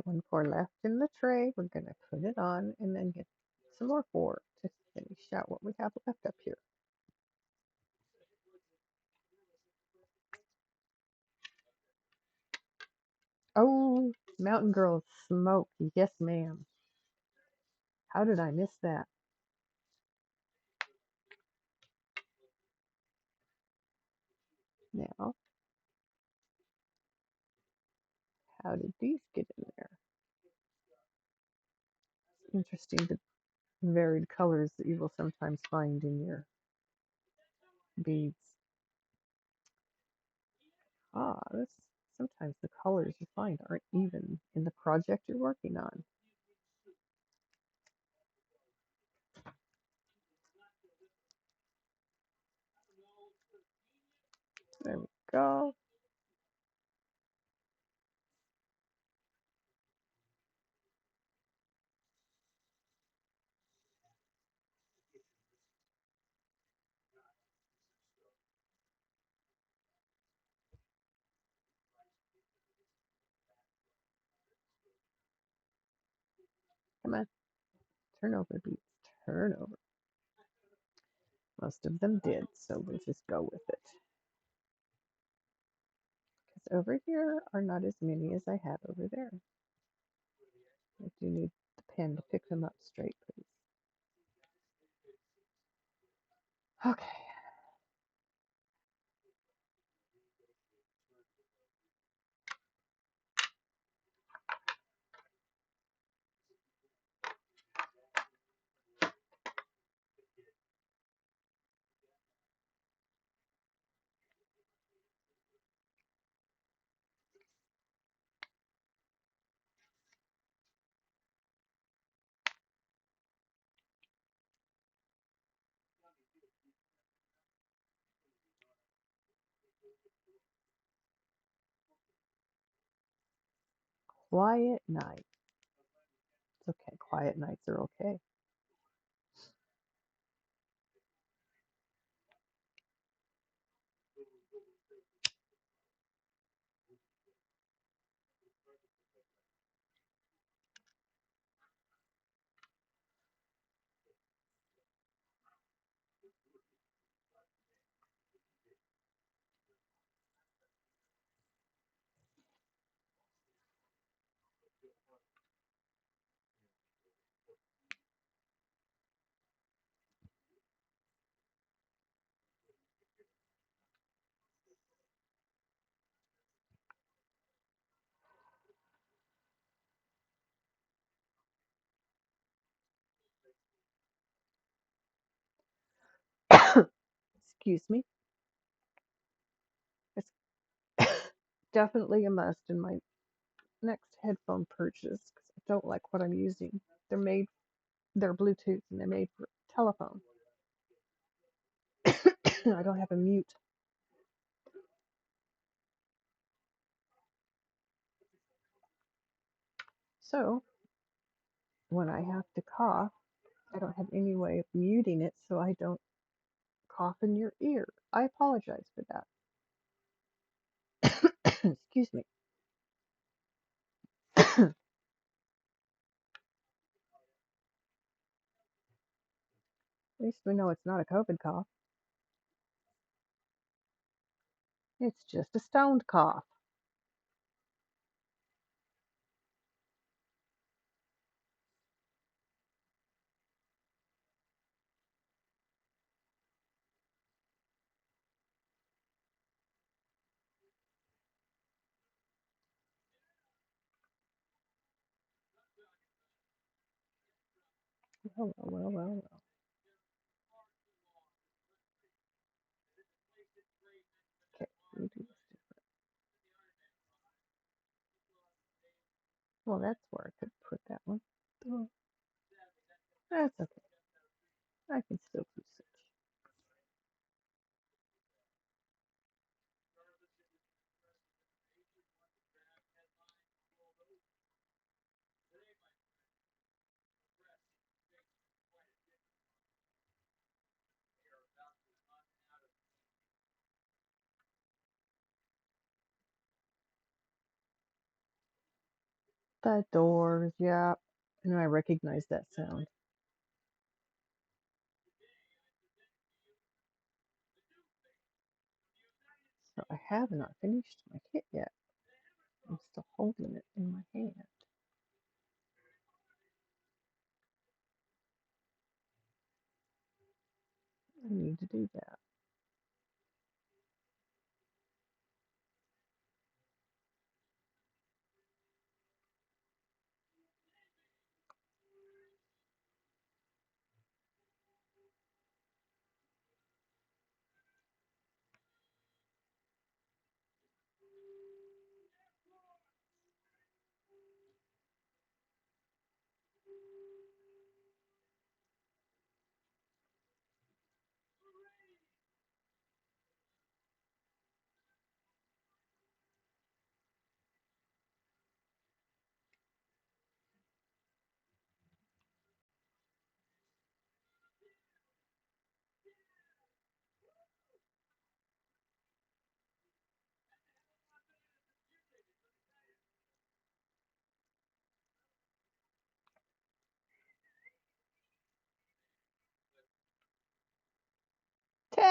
Speaker 1: One four left in the tray. We're going to put it on and then get some more four to finish out what we have left up here. Oh, Mountain Girl smoke. Yes, ma'am. How did I miss that? Now, how did these get in there? Interesting, the varied colors that you will sometimes find in your beads. Sometimes the colors you find aren't even in the project you're working on. There we go. Come on, turn over, beets. Turn over. Most of them did, so we'll just go with it. Because over here are not as many as I have over there. I do need the pen to pick them up straight, please. Okay. Quiet night. It's okay. Quiet nights are okay. Excuse me. It's definitely a must in my next headphone purchase because I don't like what I'm using. They're Bluetooth and they're made for telephone. I don't have a mute. So when I have to cough, I don't have any way of muting it so I don't cough in your ear. I apologize for that. Excuse me. At least we know it's not a COVID cough. It's just a stoned cough. Well, well, well, well, well. Okay, we do this. Well, that's where I could put that one. Oh, that's okay. I can still use it. The doors, yeah. And I recognize that sound. So I have not finished my kit yet. I'm still holding it in my hand. I need to do that.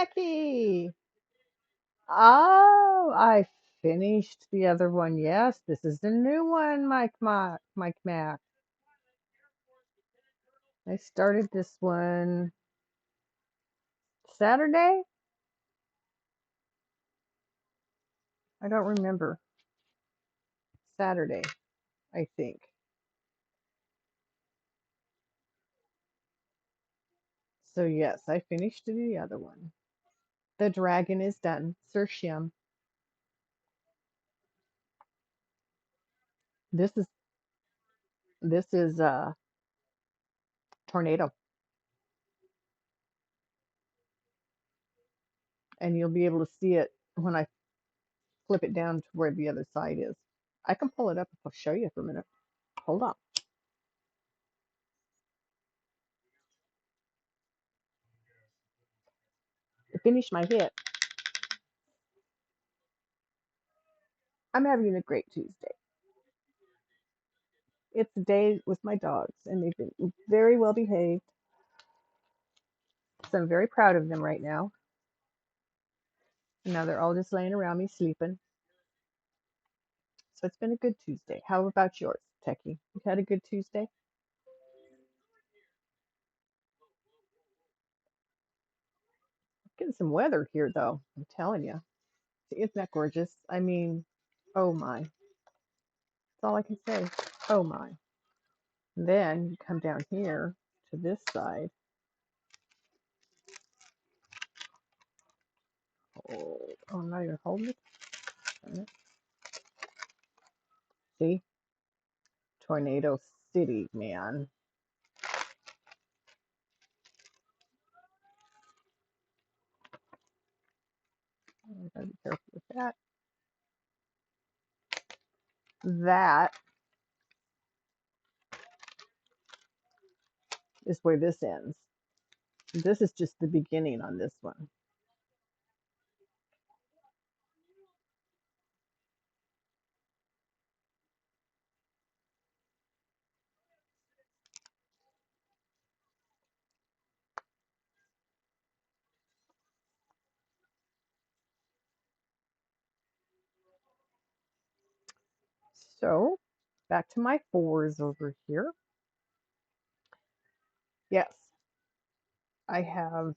Speaker 1: Jackie. Oh, I finished the other one. Yes, this is the new one, Mike Mac. I started this one Saturday. I don't remember. Saturday, I think. So yes, I finished the other one. The dragon is done. Sir Shim. This is this is tornado, and you'll be able to see it when I flip it down to where the other side is. I can pull it up if I'll show you for a minute. Hold on. I finished my hit. I'm having a great Tuesday. It's a day with my dogs, and they've been very well behaved. So I'm very proud of them right now. Now they're all just laying around me sleeping. So it's been a good Tuesday. How about yours, Techie? You had a good Tuesday? Getting some weather here, though. I'm telling you. Isn't that gorgeous? I mean, oh my. That's all I can say. Oh my. Then you come down here to this side. Oh, I'm not even holding it. See? Tornado City, man. I gotta be careful with that. That is where this ends. This is just the beginning on this one. So, back to my fours over here. Yes, I have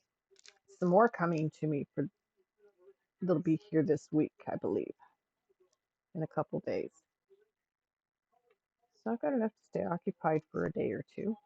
Speaker 1: some more coming to me for they'll be here this week, I believe, in a couple days. So I've got enough to stay occupied for a day or two.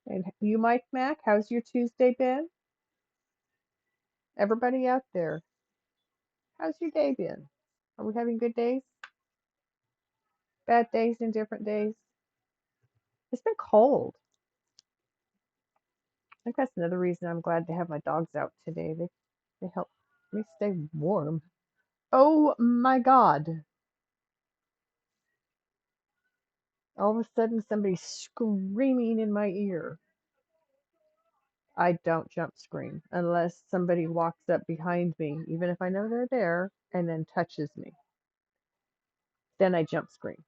Speaker 1: And you, Mike Mac, how's your Tuesday been? Everybody out there, how's your day been? Are we having good days? Bad days and different days? It's been cold. I think that's another reason I'm glad to have my dogs out today. They help me stay warm. Oh my God. All of a sudden somebody's screaming in my ear. I don't jump scream unless somebody walks up behind me, even if I know they're there, and then touches me. Then I jump scream.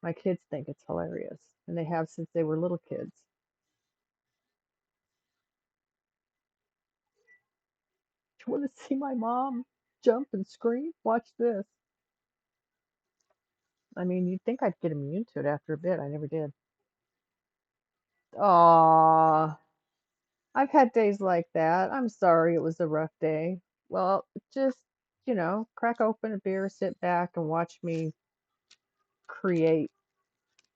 Speaker 1: My kids think it's hilarious, and they have since they were little kids. You want to see my mom jump and scream? Watch this. I mean, you'd think I'd get immune to it after a bit. I never did. Aww. I've had days like that. I'm sorry it was a rough day. Well, just, crack open a beer, sit back, and watch me create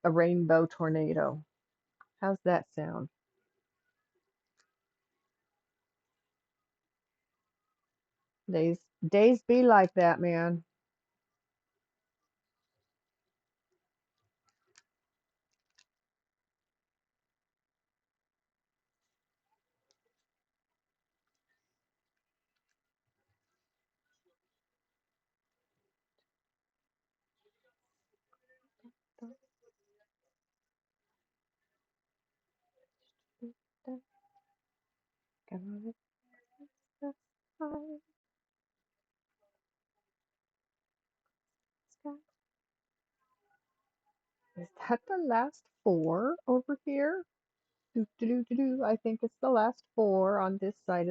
Speaker 1: a rainbow tornado. How's that sound? Days days be like that, man. Is that the last four over here? Do, do, do, do, do. I think it's the last four on this side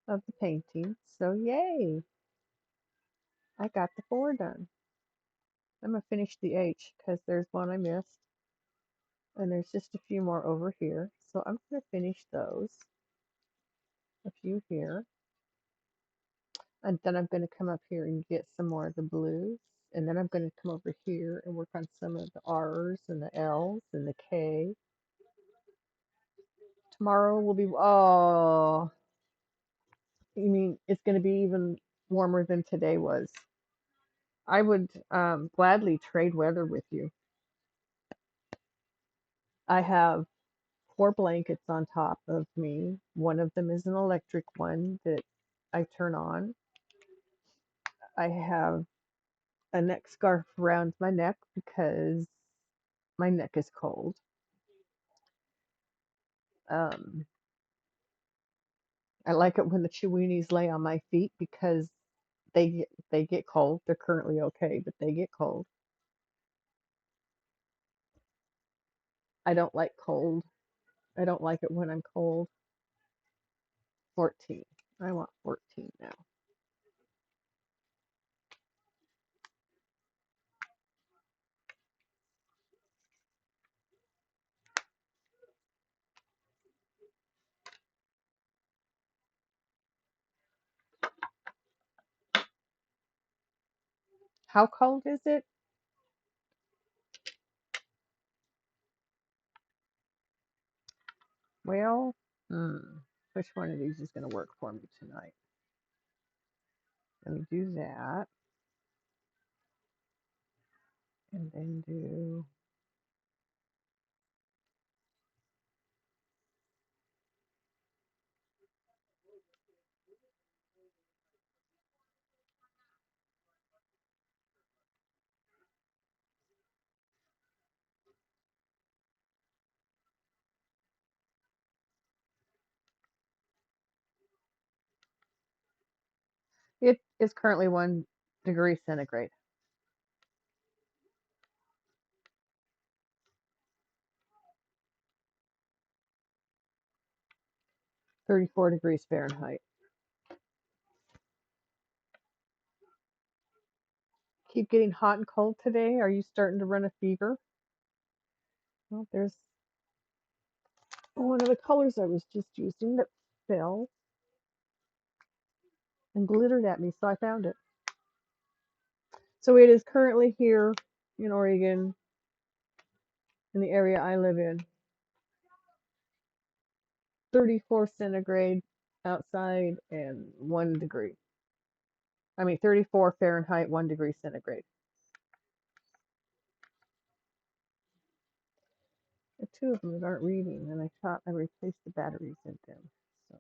Speaker 1: of the painting. So yay! I got the four done. I'm gonna finish the H because there's one I missed. And there's just a few more over here. So I'm gonna finish those. A few here. And then I'm gonna come up here and get some more of the blues. And then I'm gonna come over here and work on some of the R's and the L's and the K. Tomorrow will be, oh, you mean it's gonna be even warmer than today was. I would gladly trade weather with you. I have four blankets on top of me. One of them is an electric one that I turn on. I have a neck scarf around my neck because my neck is cold. Um, I like it when the Cheweenies lay on my feet because they get cold. They're currently okay, but they get cold. I don't like cold. I don't like it when I'm cold. 14. I want 14 now. How cold is it? Well, which one of these is going to work for me tonight? Let me do that. And then do, it is currently 1 degree centigrade. 34 degrees Fahrenheit. Keep getting hot and cold today. Are you starting to run a fever? Well, there's one of the colors I was just using that fell and glittered at me, so I found it. So it is currently here in Oregon, in the area I live in, 34 centigrade outside and 1 degree. I mean, 34 Fahrenheit, 1 degree centigrade. The two of them aren't reading, and I thought I replaced the batteries in them. So,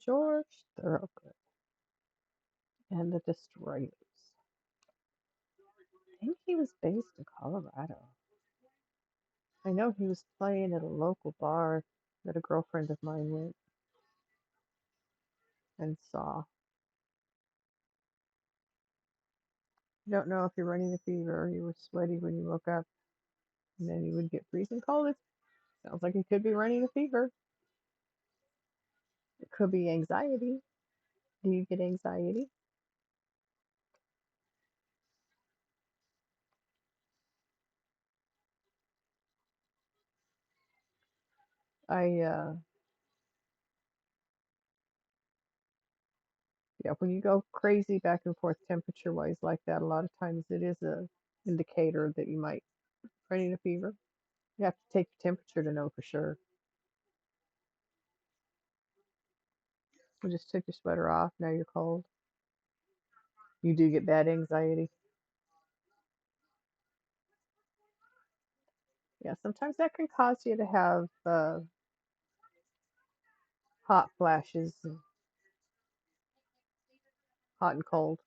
Speaker 1: George Thorogood and the Destroyers. I think he was based in Colorado. I know he was playing at a local bar that a girlfriend of mine went and saw. Don't know if you're running a fever or you were sweaty when you woke up and then you would get freezing cold. It sounds like you could be running a fever. It could be anxiety. Do you get anxiety? I Yeah, when you go crazy back and forth temperature wise like that, a lot of times it is a indicator that you might be running a fever. You have to take your temperature to know for sure. We just took your sweater off. Now you're cold. You do get bad anxiety. Yeah, sometimes that can cause you to have hot flashes, and hot and cold.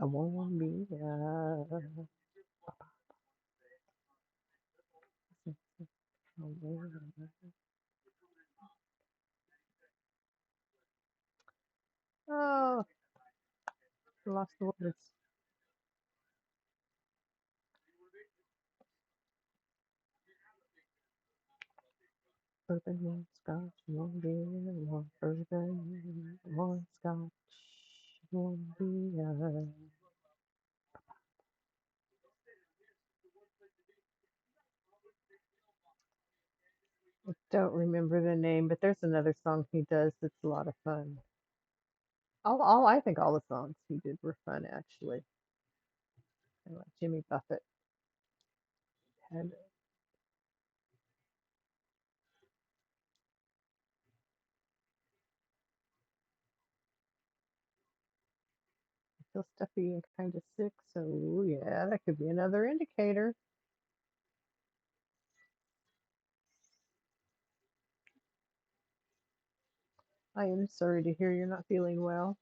Speaker 1: I won't be. Oh, I lost the words. Bourbon, one scotch, one beer, one bourbon, one scotch, one beer. I don't remember the name, but there's another song he does that's a lot of fun. I think all the songs he did were fun actually. And like Jimmy Buffett had feel stuffy and kind of sick, so yeah, that could be another indicator. I am sorry to hear you're not feeling well.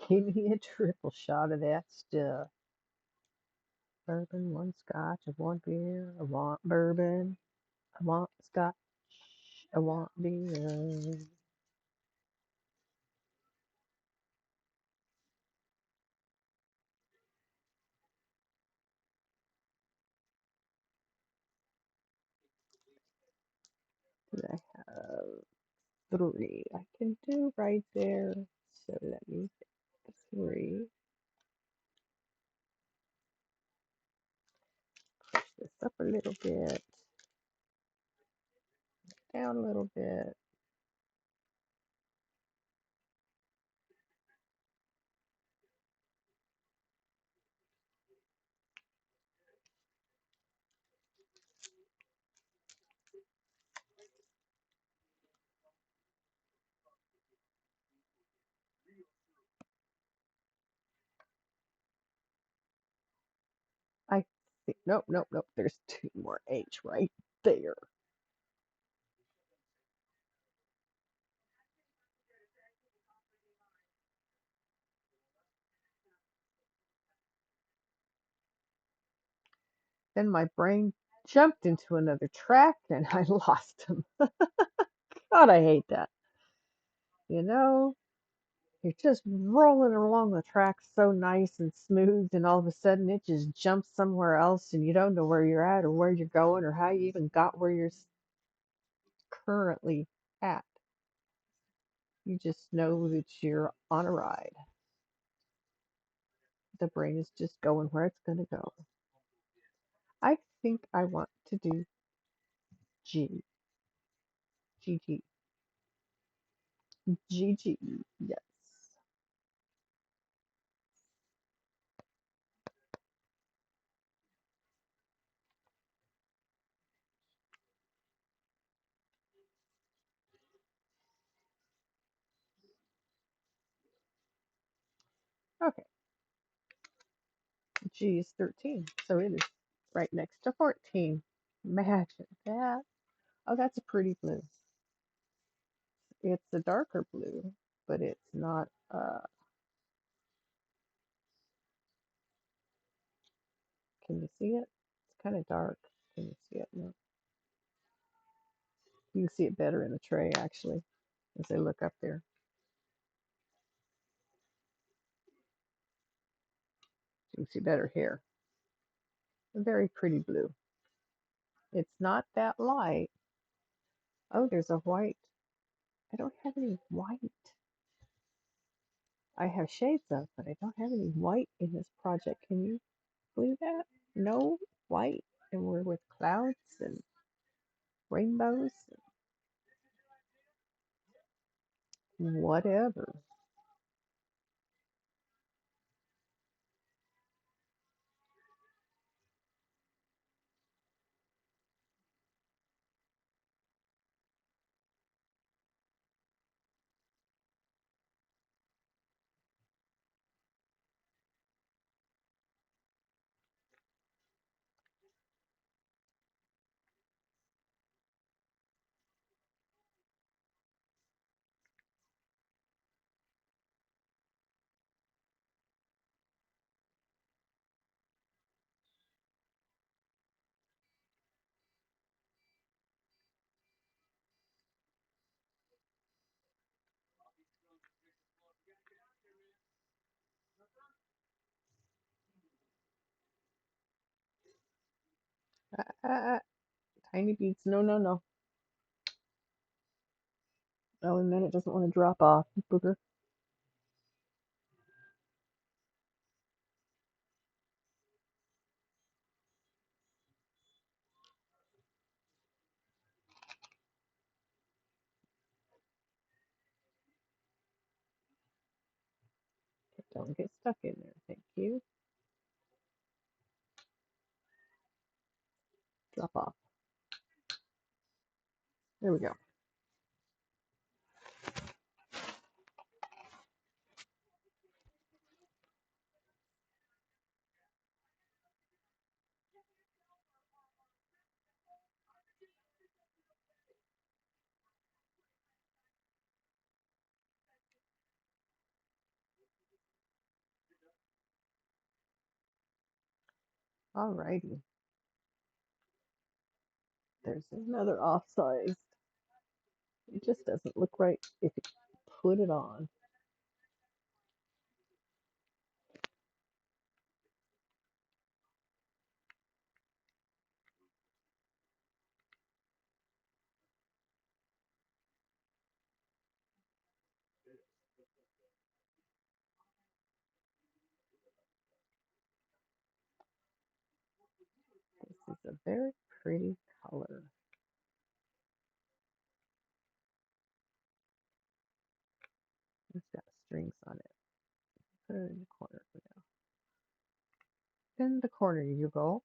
Speaker 1: Give me a triple shot of that stuff. Bourbon, one scotch, I want beer, I want bourbon, I want scotch, I want beer. Do I have three? I can do right there. So that means three. Push this up a little bit, down a little bit. I think, nope, nope, nope. There's two more H right there. Then my brain jumped into another track and I lost him. God, I hate that. You know, you're just rolling along the track so nice and smooth, and all of a sudden it just jumps somewhere else, and you don't know where you're at or where you're going or how you even got where you're currently at. You just know that you're on a ride. The brain is just going where it's going to go. I think I want to do G. G, G. G, G. Yes. Okay. G is 13, so it is right next to 14. Imagine that. Oh, that's a pretty blue. It's a darker blue, but it's not Can you see it? It's kind of dark. Can you see it? No. You can see it better in the tray, actually, as I look up there. You can see better here. A very pretty blue. It's not that light. Oh, there's a white. I don't have any white. I have shades of, but I don't have any white in this project. Can you believe that? No white. And we're with clouds and rainbows and whatever. Ah, tiny beads. No, no, no. Oh, and then it doesn't want to drop off. Booger. Don't get stuck in there. Thank you. Drop off. There we go. Alrighty. There's another off-size. It just doesn't look right if you put it on. This is a very pretty color. It's got strings on it. Put it in the corner for now. In the corner you go.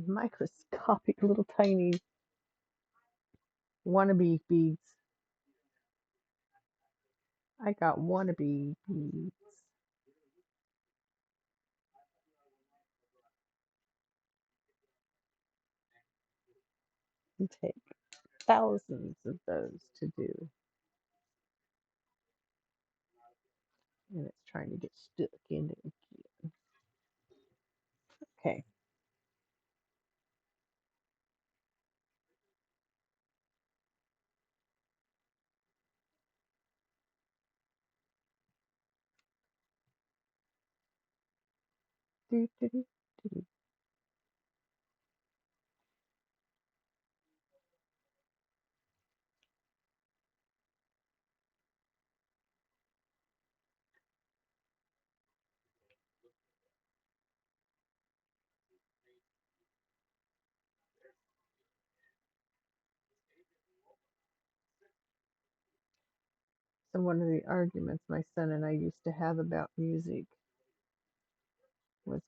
Speaker 1: Microscopic little tiny wannabe beads. I got wannabe beads. You take thousands of those to do. And it's trying to get stuck in it again. Okay. Do, do, do, do. So one of the arguments my son and I used to have about music was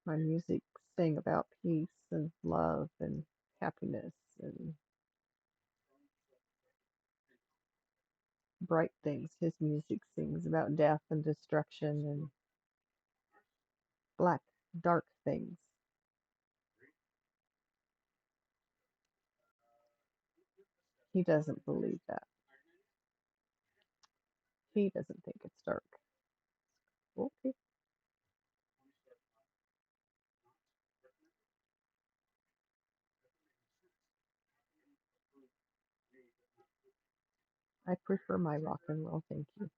Speaker 1: my music sang about peace and love and happiness and bright things. His music sings about death and destruction and black, dark things. He doesn't believe that. He doesn't think it's dark. Okay. I prefer my rock and roll, thank you.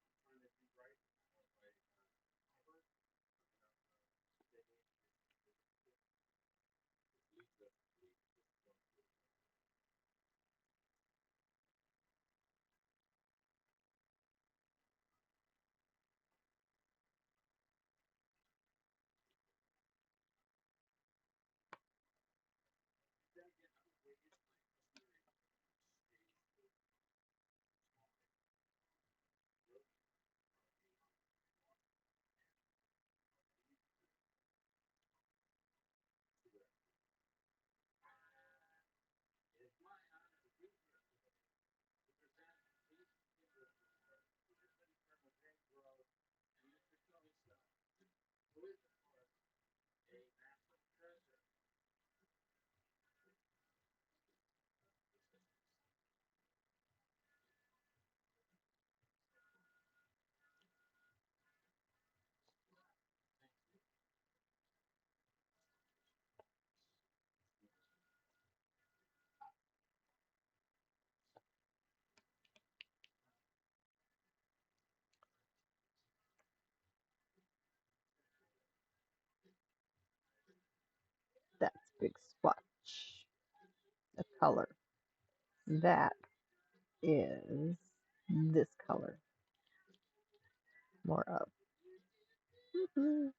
Speaker 1: That's big swatch. The color. That is this color. More of. Mhm.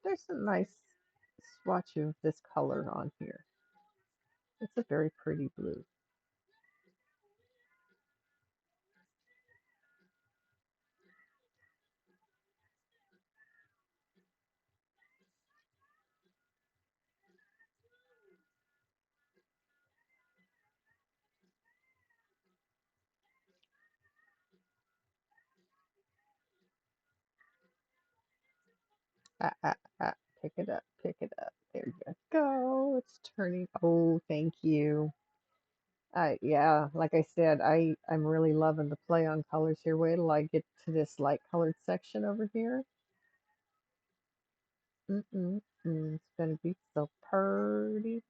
Speaker 1: There's some nice swatch of this color on here. It's a very pretty blue. Ah, ah, ah. Pick it up, pick it up. There you go. It's turning. Oh, thank you. Yeah, like I said, I'm really loving the play on colors here. Wait till I get to this light colored section over here. It's gonna be so pretty.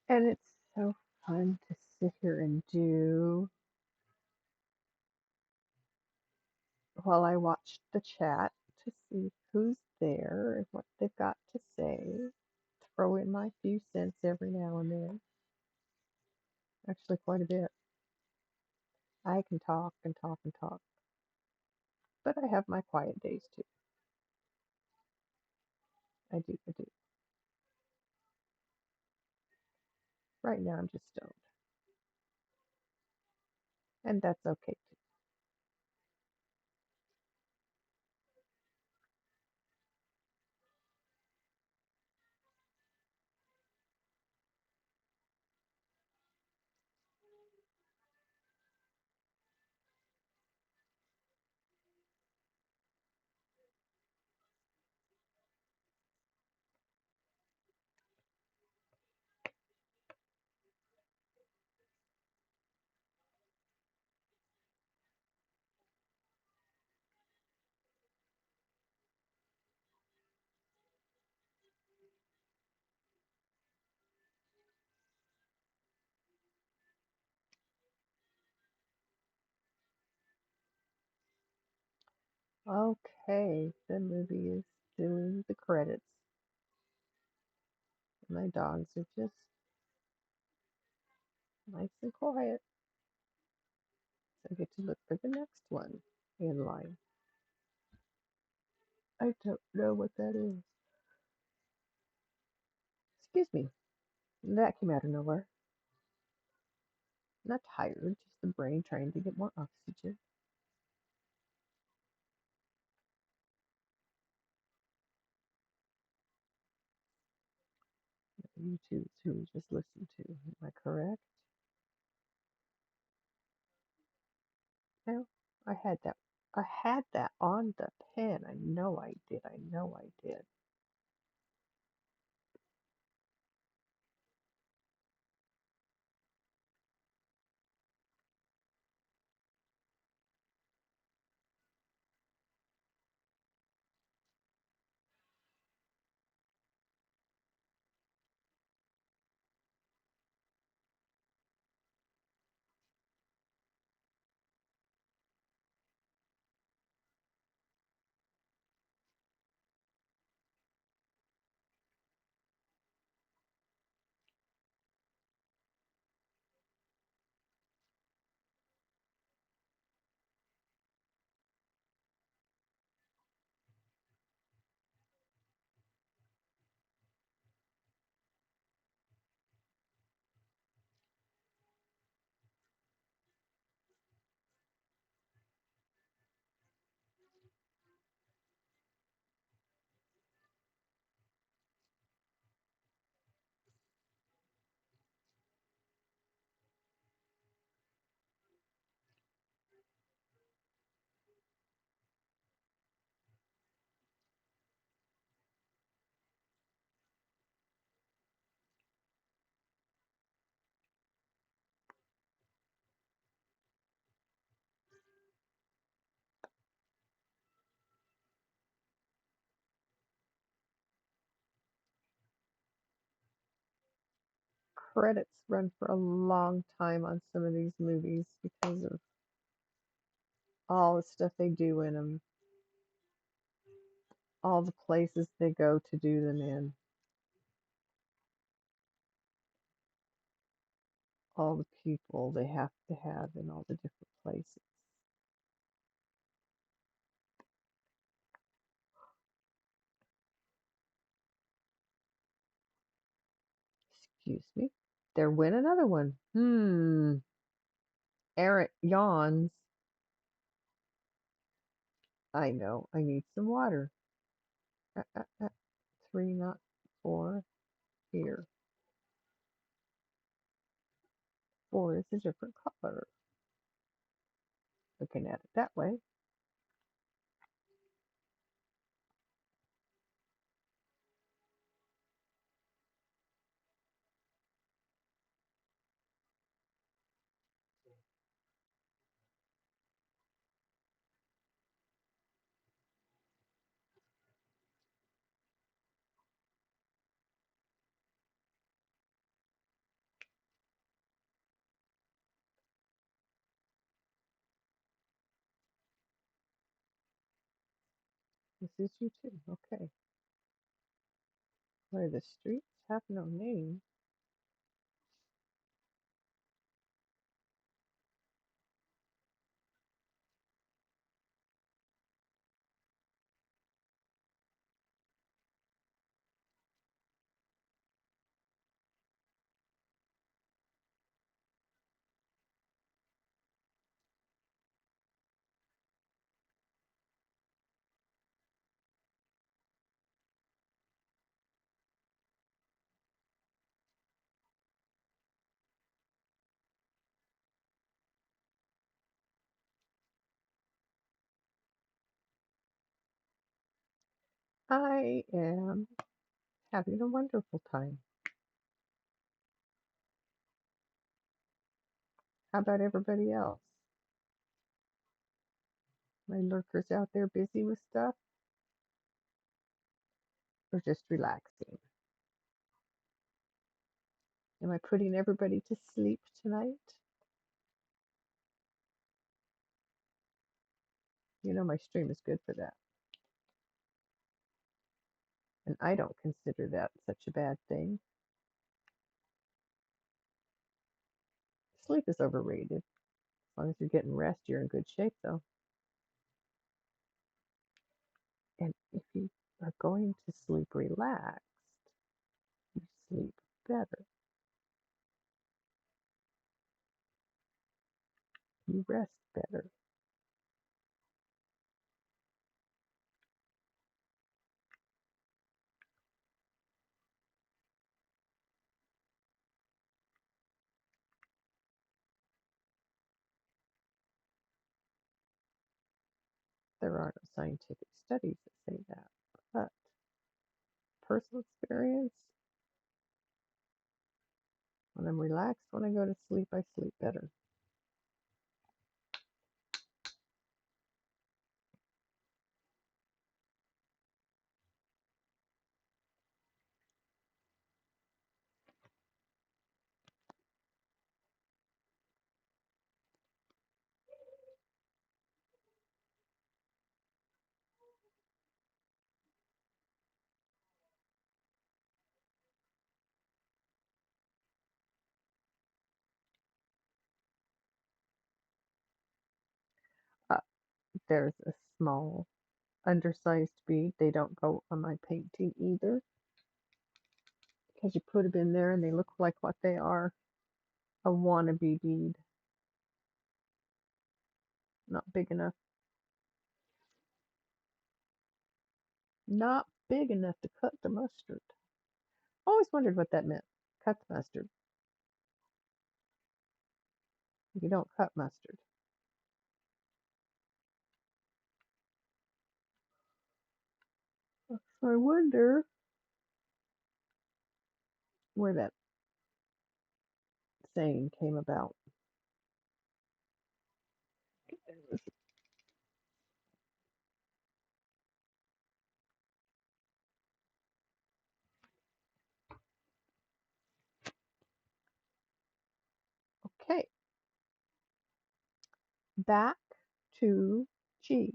Speaker 1: And it's so fun to sit here and do while I watch the chat to see who's there and what they've got to say. Throw in my few cents every now and then. Actually, quite a bit. I can talk and talk and talk, but I have my quiet days too. I do, I do. Right now, I'm just stoned, and that's okay too. Okay, the movie is doing the credits. My dogs are just nice and quiet. So I get to look for the next one in line. I don't know what that is. Excuse me. That came out of nowhere. Not tired, just the brain trying to get more oxygen. YouTube who we just listened to. Am I correct? No, I had that. I had that on the pen. I know I did. I know I did. Credits run for a long time on some of these movies because of all the stuff they do in them, all the places they go to do them in, all the people they have to have in all the different places. Excuse me. There went another one. Eric yawns. I know. I need some water. Uh, uh, uh, 3, not 4. Here. 4 is a different color. Looking at it that way. This is you too. Okay. Where the streets have no name. I am having a wonderful time. How about everybody else? My lurkers out there busy with stuff or just relaxing? Am I putting everybody to sleep tonight? You know, my stream is good for that. And I don't consider that such a bad thing. Sleep is overrated. As long as you're getting rest, you're in good shape, though. And if you are going to sleep relaxed, you sleep better. You rest better. There are no scientific studies that say that, but personal experience, when I'm relaxed, when I go to sleep, I sleep better. Uh, there's a small, undersized bead. They don't go on my painting either because you put them in there and they look like what they are, a wannabe bead. Not big enough. Not big enough to cut the mustard. Always wondered what that meant. Cut the mustard. You don't cut mustard. So I wonder where that saying came about. Okay, back to G.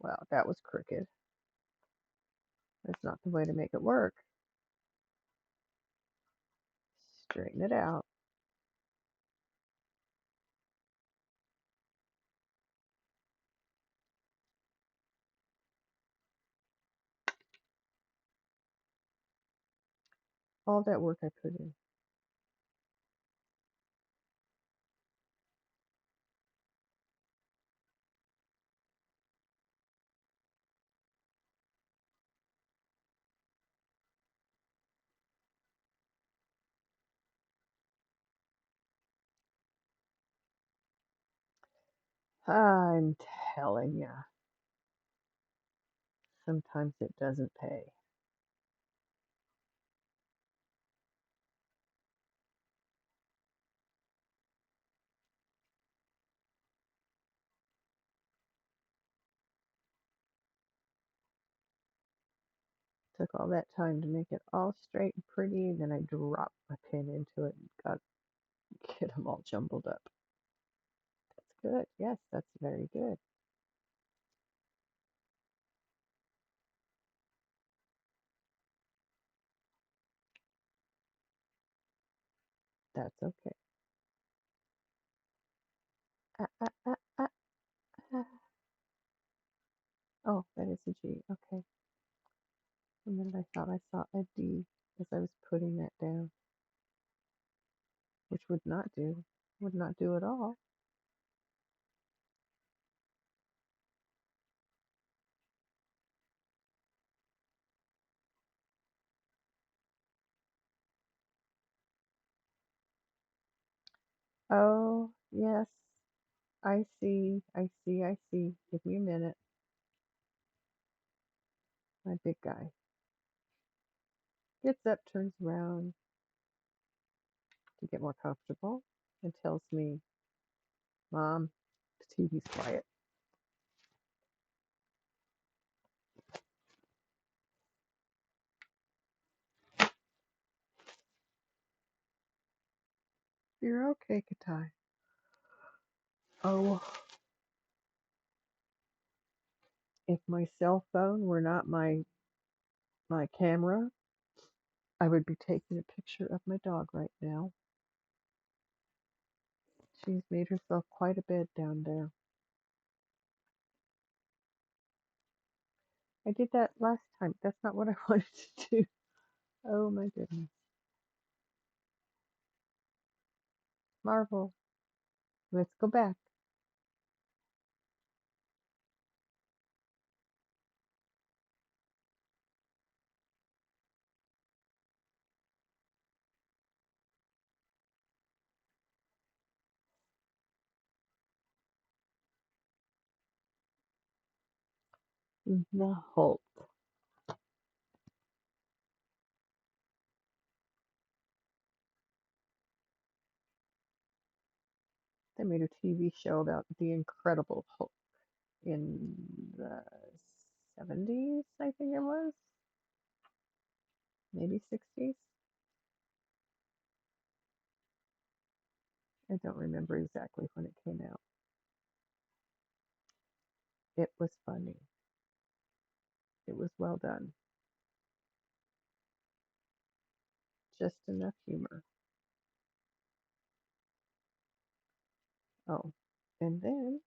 Speaker 1: Well, that was crooked. That's not the way to make it work. Straighten it out. All that work I put in. I'm telling you, sometimes it doesn't pay. Took all that time to make it all straight and pretty, and then I dropped my pin into it and got get them all jumbled up. That's good. Yes, that's very good. That's okay. Ah, ah, ah, ah, ah. Oh, that is a G. Okay. And then I thought I saw a D as I was putting that down, which would not do. Would not do at all. Oh, yes. I see, I see, I see. Give me a minute. My big guy gets up, turns around to get more comfortable, and tells me, Mom, the TV's quiet. You're okay, Katai. Oh, if my cell phone were not my camera, I would be taking a picture of my dog right now. She's made herself quite a bed down there. I did that last time. That's not what I wanted to do. Oh my goodness. Marvel. Let's go back. The Hulk. They made a TV show about the Incredible Hulk in the 70s, I think it was. Maybe 60s. I don't remember exactly when it came out. It was funny. It was well done. Just enough humor. Oh, and then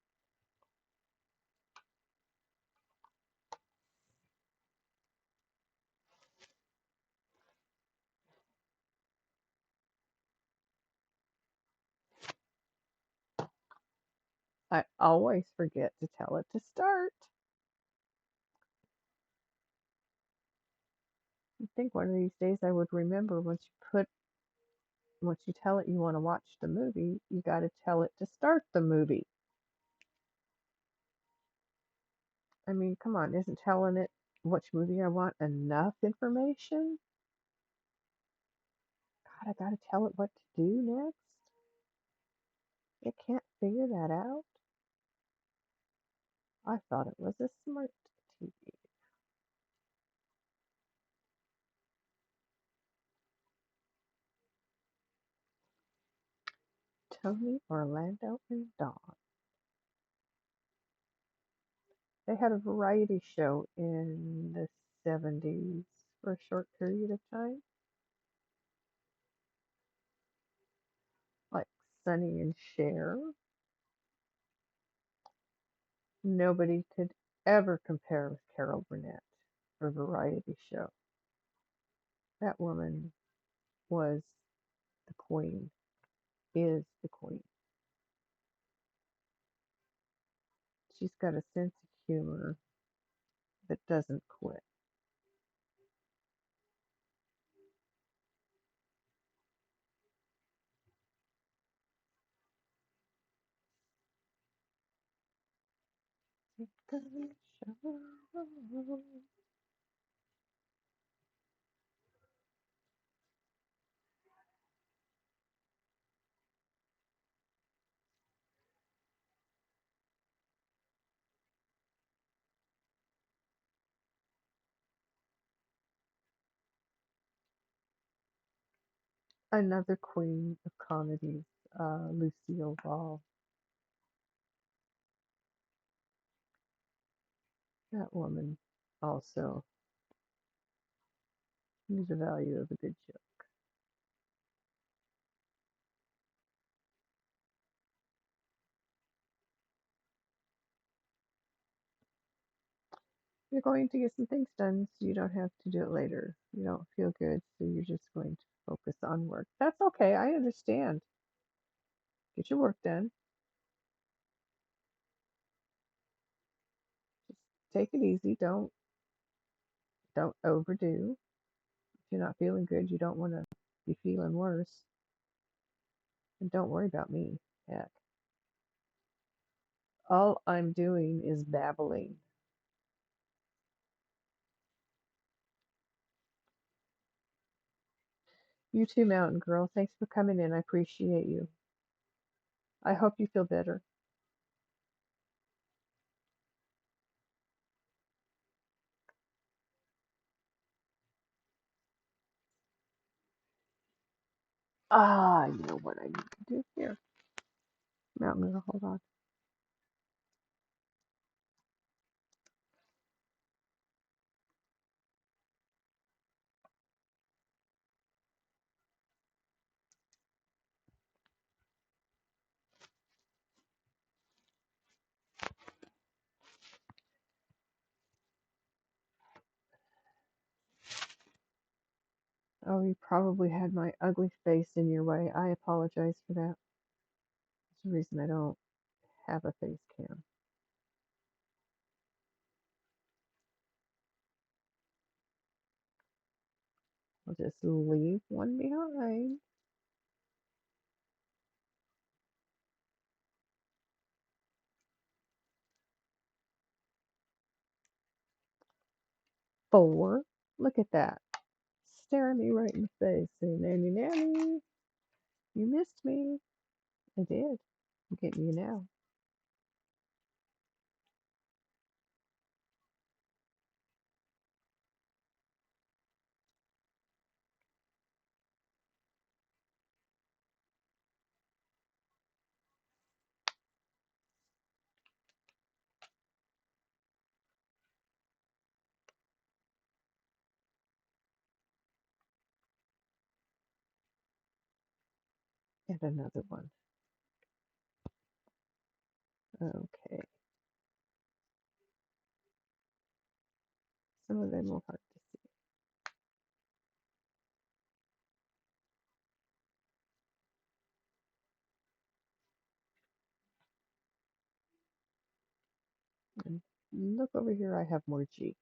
Speaker 1: I always forget to tell it to start. I think one of these days I would remember once you tell it you want to watch the movie, you got to tell it to start the movie. I mean, come on, isn't telling it which movie I want enough information? God, I got to tell it what to do next. It can't figure that out. I thought it was a smart TV. Tony, Orlando, and Dawn. They had a variety show in the 70s for a short period of time, like Sonny and Cher. Nobody could ever compare with Carol Burnett for a variety show. That woman was the queen, is the queen. She's got a sense of humor that doesn't quit. Another queen of comedies, Lucille Ball. That woman also knew the value of a good joke. You're going to get some things done so you don't have to do it later. You don't feel good, so you're just going to focus on work. That's okay. I understand. Get your work done. Just take it easy. Don't overdo. If you're not feeling good, you don't want to be feeling worse. And don't worry about me. Heck. All I'm doing is babbling. You too, Mountain Girl. Thanks for coming in. I appreciate you. I hope you feel better. Ah, you know what I need to do here. Mountain Girl, hold on. Oh, you probably had my ugly face in your way. I apologize for that. That's the reason I don't have a face cam. I'll just leave one behind. 4. Look at that. Staring me right in the face. Saying, Nanny, Nanny, you missed me. I did. I'm getting you now. And another one. Okay. Some of them are hard to see. And look over here. I have more G.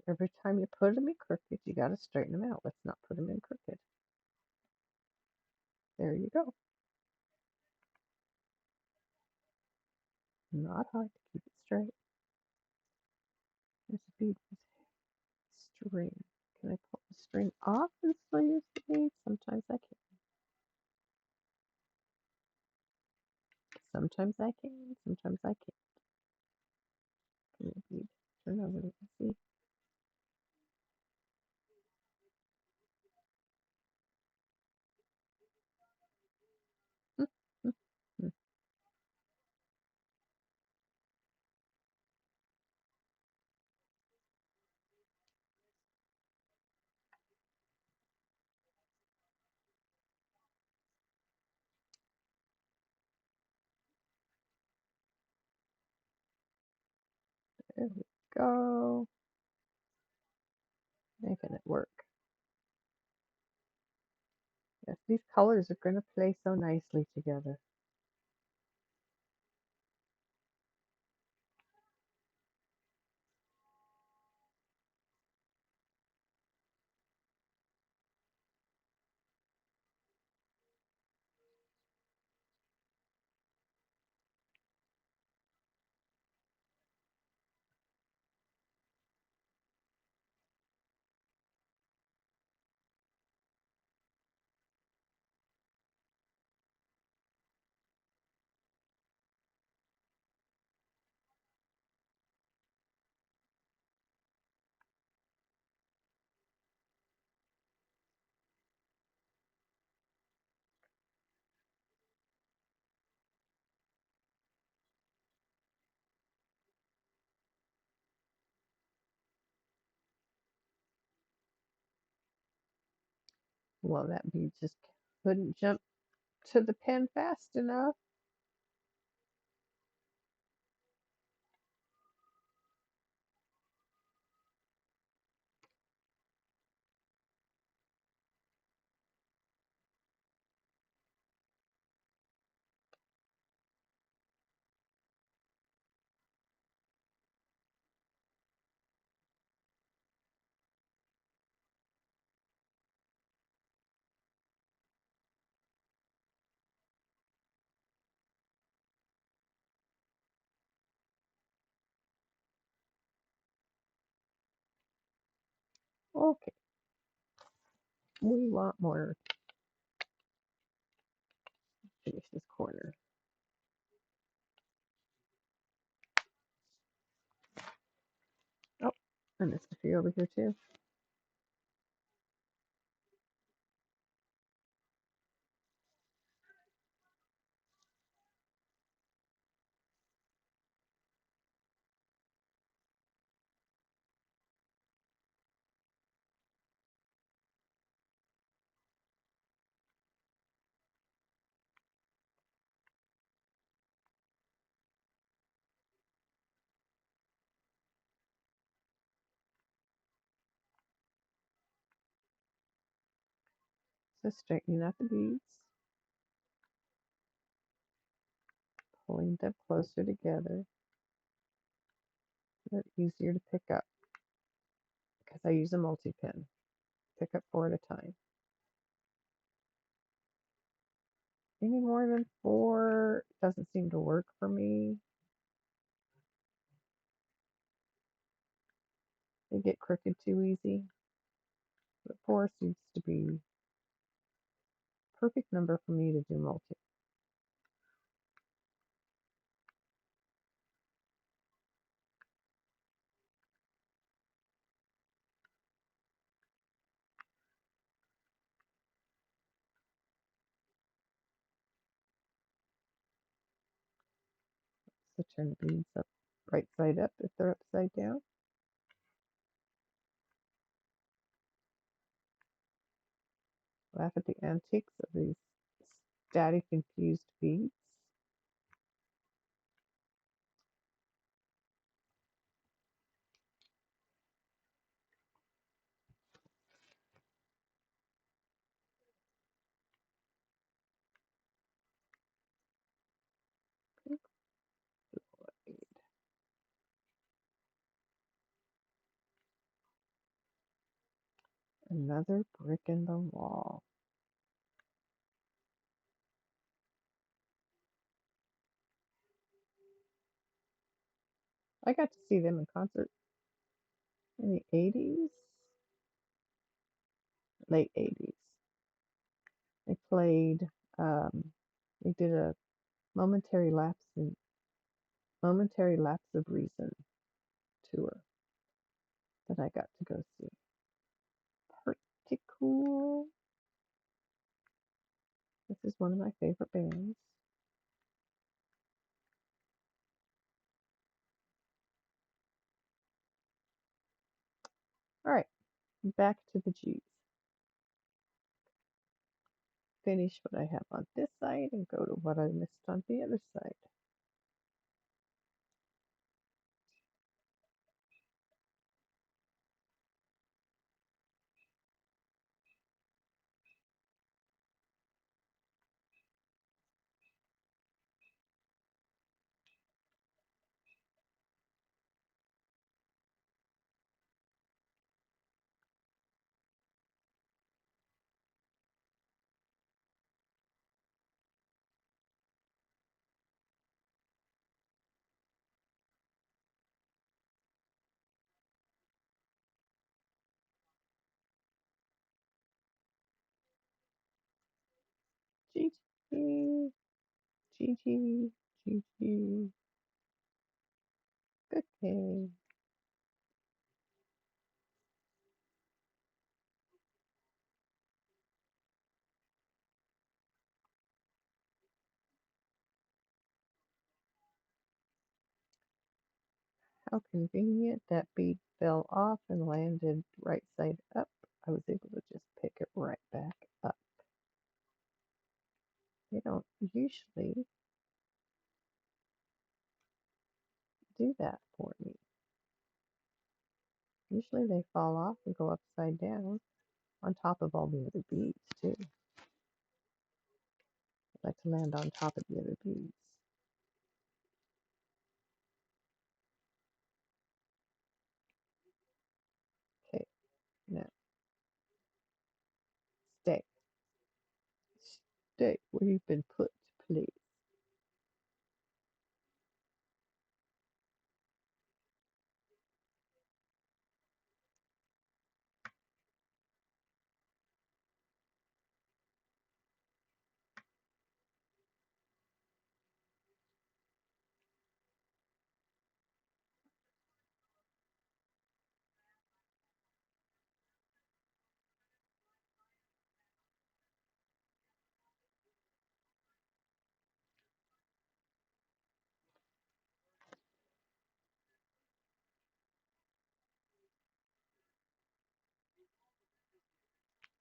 Speaker 1: Every time you put them in crooked, you got to straighten them out. Let's not put them in crooked. There you go. Not hard to keep it straight. There's a bead string. Can I pull the string off and still use the bead? Sometimes I can. Sometimes I can. Sometimes I can't. Can the bead turn over? Let me see. There we go. Making it work. Yes, these colors are going to play so nicely together. Well, that bee just couldn't jump to the pen fast enough. Okay, we want more. Finish this corner. Oh, I missed a few over here too. So straightening out the beads, pulling them closer together so they're easier to pick up because I use a multi-pin. Pick up 4 at a time. Any more than 4 doesn't seem to work for me. They get crooked too easy. But 4 seems to be perfect number for me to do multi. So turn the beads up, right side up if they're upside down. Laugh at the antics of these static infused beads. Another brick in the wall. I got to see them in concert in the 80s, late 80s. They played, um, they did a momentary lapse in momentary lapse of reason tour that I got to go see. Pretty cool. This is one of my favorite bands. All right, back to the G's. Finish what I have on this side and go to what I missed on the other side. G G G G G G. Okay. How convenient that bead fell off and landed right side up. I was able to just pick it right back up. They don't usually do that for me. Usually they fall off and go upside down on top of all the other beads too. I like to land on top of the other beads. Okay, now stay. Stay where you've been put, please.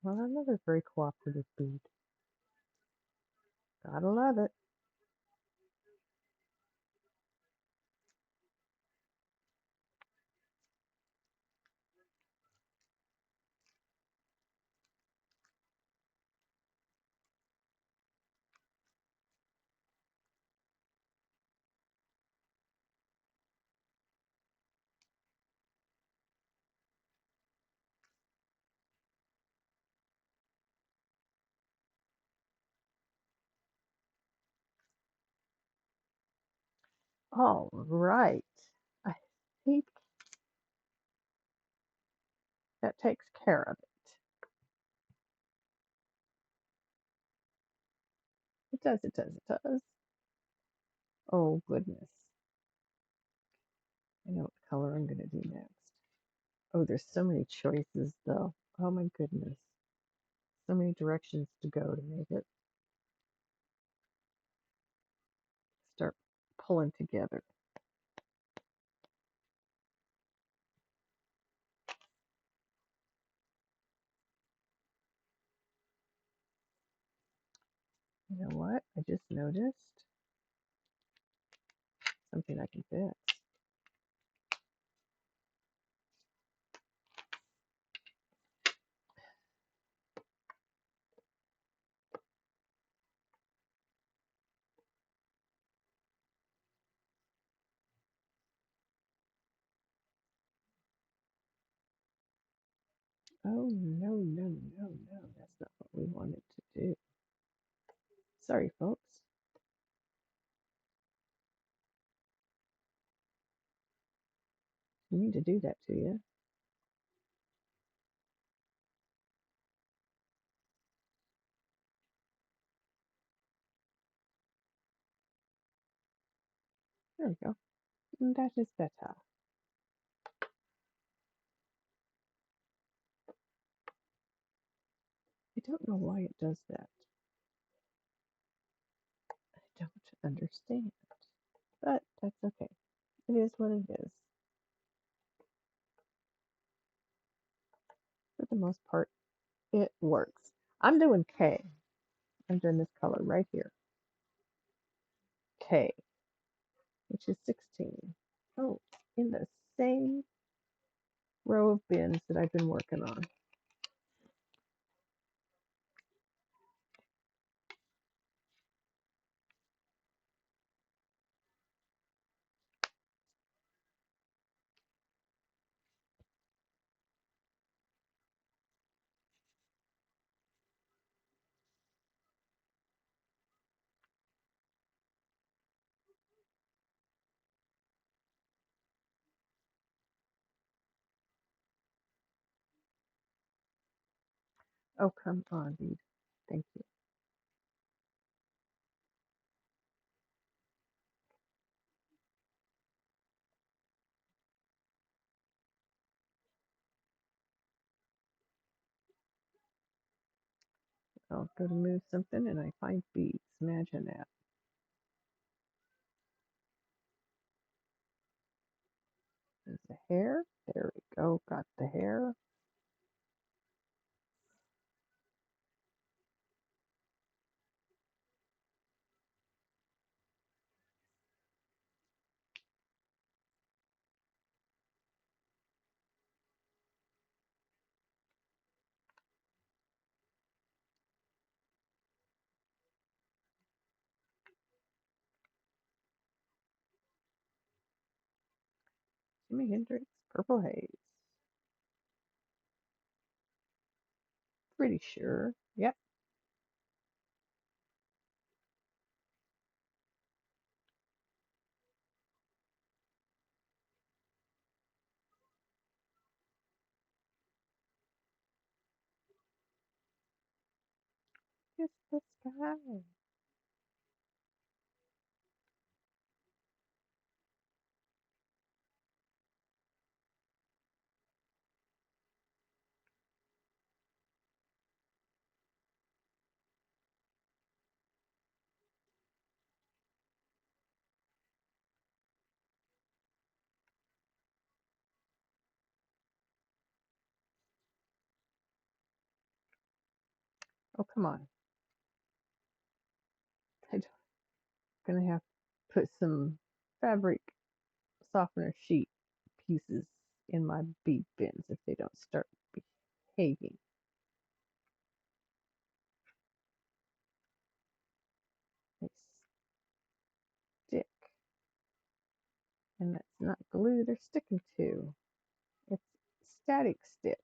Speaker 1: Well, another very cooperative bead. Gotta love it. All right. I think that takes care of it. It does, it does, it does. Oh, goodness. I know what color I'm going to do next. Oh, there's so many choices, though. Oh, my goodness. So many directions to go to make it start pulling together. You know what? I just noticed something I can fix. Oh, no, no, no, no. That's not what we wanted to do. Sorry, folks. I mean to do that to you. There we go. That is better. I don't know why it does that. I don't understand. But that's okay. It is what it is. For the most part, it works. I'm doing K. I'm doing this color right here. K, which is 16. Oh, in the same row of bins that I've been working on. Oh, come on, dude. Thank you. I'll go to move something and I find beads. Imagine that. There's the hair. There we go. Got the hair. Jimi Hendrix, Purple Haze. Pretty sure. Yep. Kiss the sky. Oh, come on. I'm gonna have to put some fabric softener sheet pieces in my bead bins if they don't start behaving. They stick. And that's not glue they're sticking to. It's static stick.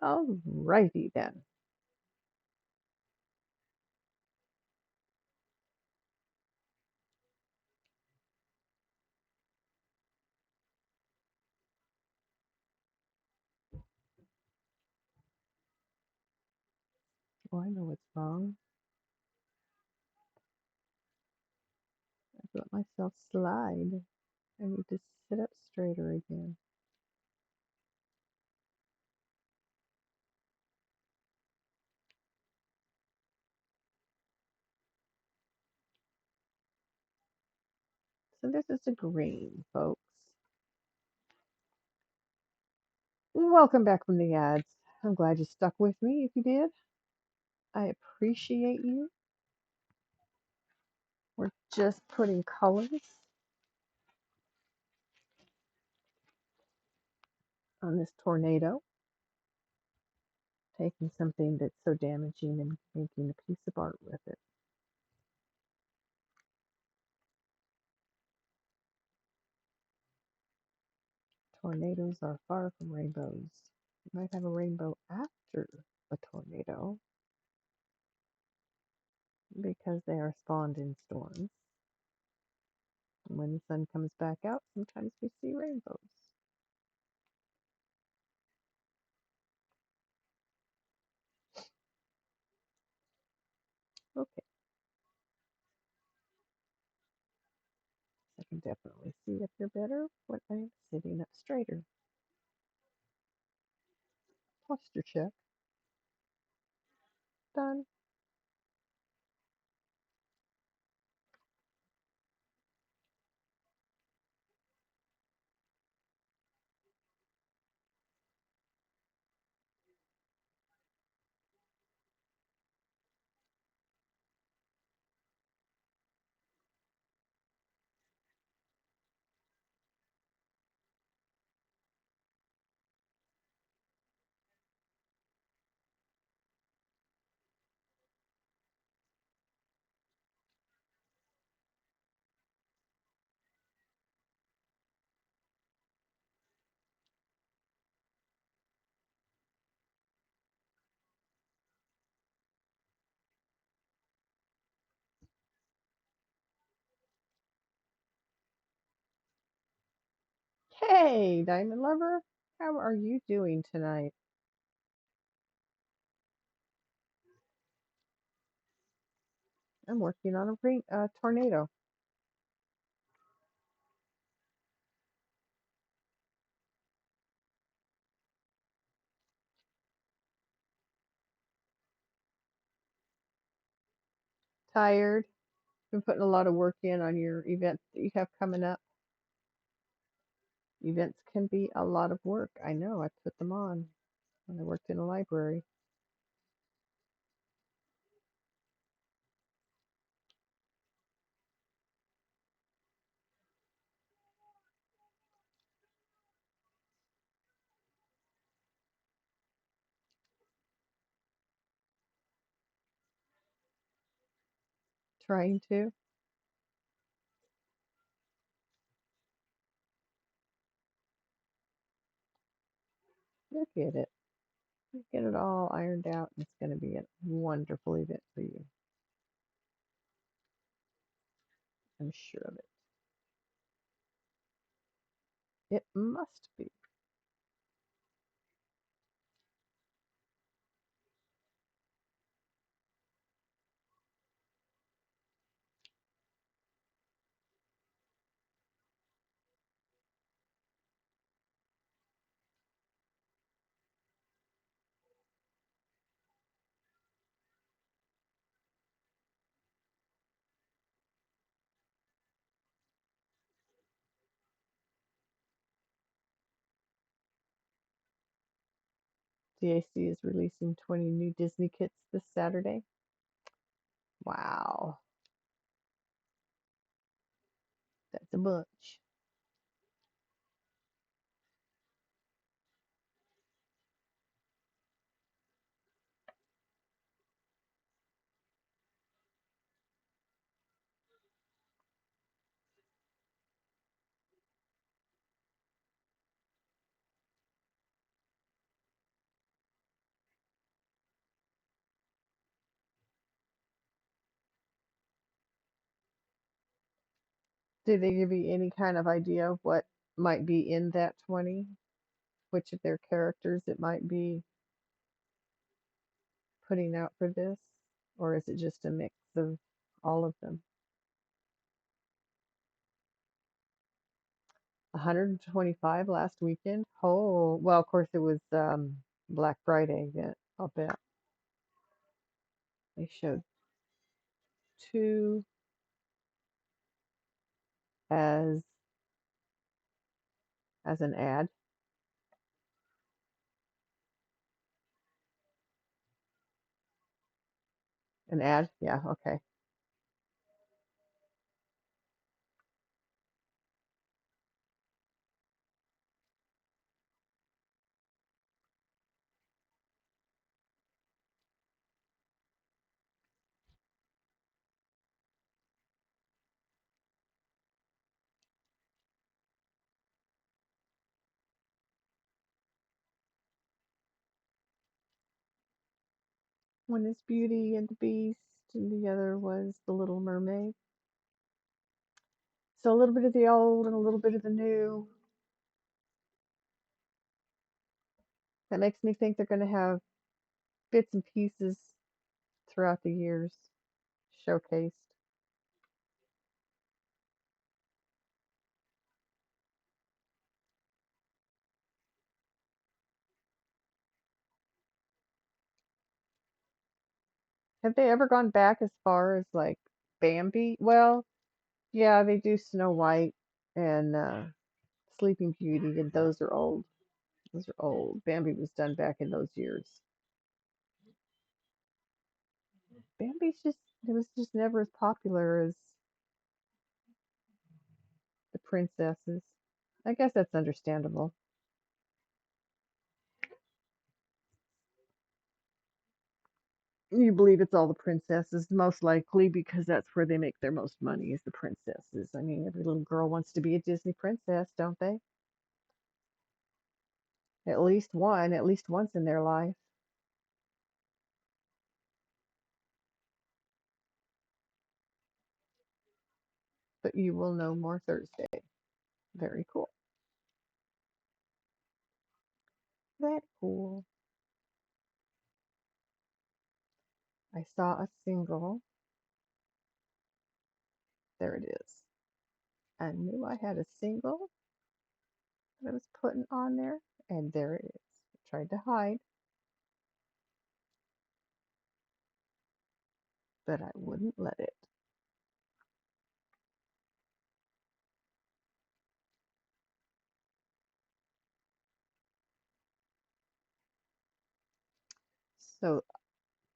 Speaker 1: Alrighty then. Oh, I know what's wrong. I've let myself slide. I need to sit up straighter again. So this is a green, folks. Welcome back from the ads. I'm glad you stuck with me if you did. I appreciate you. We're just putting colors on this tornado, taking something that's so damaging and making a piece of art with it. Tornadoes are far from rainbows. You might have a rainbow after a tornado because they are spawned in storms. And when the sun comes back out, sometimes we see rainbows. Okay, I can definitely see up here better when I'm sitting up straighter. Posture check. Done. Hey, Diamond Lover, how are you doing tonight? I'm working on a tornado. Tired? Been putting a lot of work in on your events that you have coming up. Events can be a lot of work. I know, I put them on when I worked in a library. trying to. Look at it. Get it all ironed out. It's going to be a wonderful event for you. I'm sure of it. It must be. DAC is releasing 20 new Disney kits this Saturday. Wow, that's a bunch. Did they give you any kind of idea of what might be in that 20? Which of their characters it might be putting out for this? Or is it just a mix of all of them? 125 last weekend? Oh, well, of course it was Black Friday event. I'll bet. They showed two as an ad. An ad? Yeah, okay. One is Beauty and the Beast, and the other was The Little Mermaid. So a little bit of the old and a little bit of the new. That makes me think they're going to have bits and pieces throughout the years showcased. Have they ever gone back as far as like Bambi? Well, yeah, they do Snow White and Sleeping Beauty, and those are old. Those are old. Bambi was done back in those years. Bambi's just, it was just never as popular as the princesses. I guess that's understandable. You believe it's all the princesses, most likely because that's where they make their most money is the princesses. I mean, every little girl wants to be a Disney princess, don't they? At least one, at least once in their life. But you will know more Thursday. Very cool. Very cool. I saw a single. There it is. I knew I had a single that I was putting on there, and there it is. I tried to hide, but I wouldn't let it. So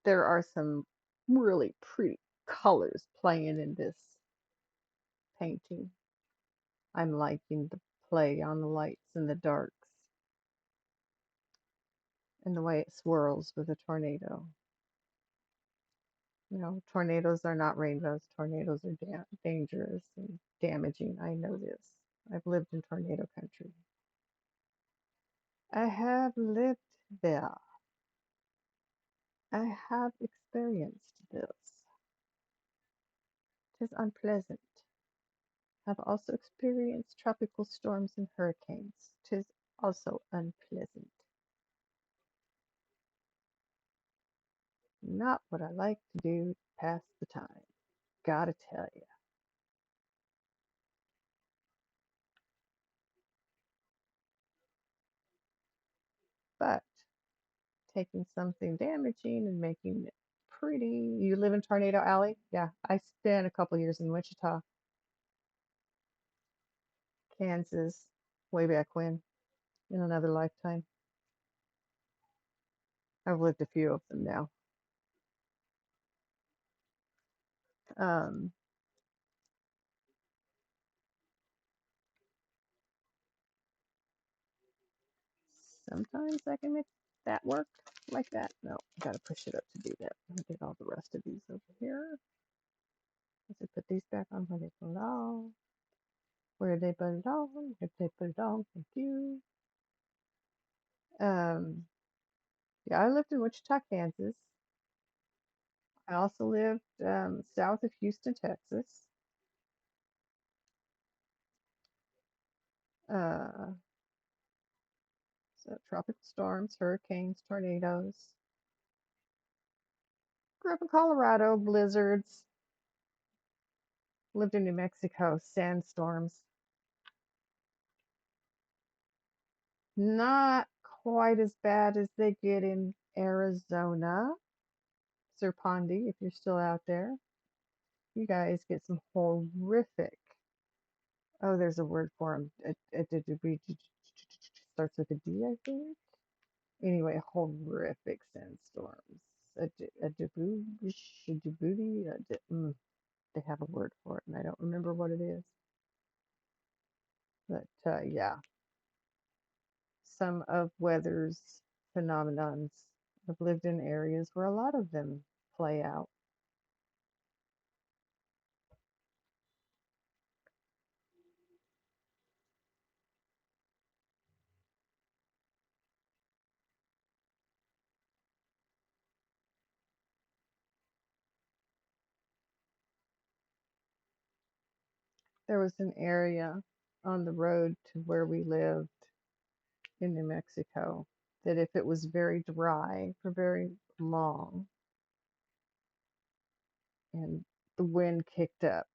Speaker 1: there are some really pretty colors playing in this painting. I'm liking the play on the lights and the darks and the way it swirls with a tornado. You know, tornadoes are not rainbows. Tornadoes are dangerous and damaging. I know this. I've lived in tornado country. I have lived there. I have experienced this. 'Tis unpleasant. Have also experienced tropical storms and hurricanes. 'Tis also unpleasant. Not what I like to do to pass the time. Gotta tell you. But taking something damaging and making it pretty. You live in Tornado Alley? Yeah, I spent a couple years in Wichita, Kansas, way back when, in another lifetime. I've lived a few of them now. Um, Sometimes I can make that work like that. No, gotta push it up to do that. Let me get all the rest of these over here. Let's put these back on where they belong. Where they belong. If they belong, thank you. Um, yeah, I lived in Wichita, Kansas. I also lived south of Houston, Texas. Uh, so tropical storms, hurricanes, tornadoes. Grew up in Colorado, blizzards. Lived in New Mexico, sandstorms. Not quite as bad as they get in Arizona. Sir Pondy, if you're still out there, you guys get some horrific. Oh, there's a word for them. Starts with a D, I think. Anyway, horrific sandstorms. A debooty. They have a word for it, and I don't remember what it is. But yeah, some of weather's phenomenons. I've lived in areas where a lot of them play out. There was an area on the road to where we lived in New Mexico that if it was very dry for very long and the wind kicked up,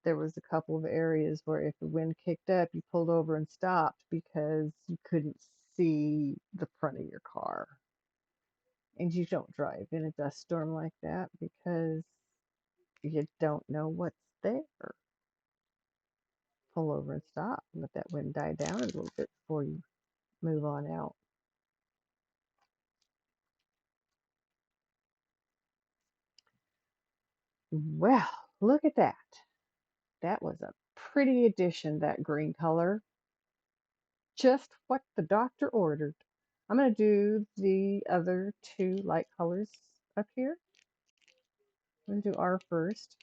Speaker 1: there was a couple of areas where if the wind kicked up, you pulled over and stopped because you couldn't see the front of your car. And you don't drive in a dust storm like that because you don't know what's there. Pull over and stop and let that wind die down a little bit before you move on out. Well, look at that. That was a pretty addition, that green color. Just what the doctor ordered. I'm going to do the other two light colors up here. I'm going to do R first.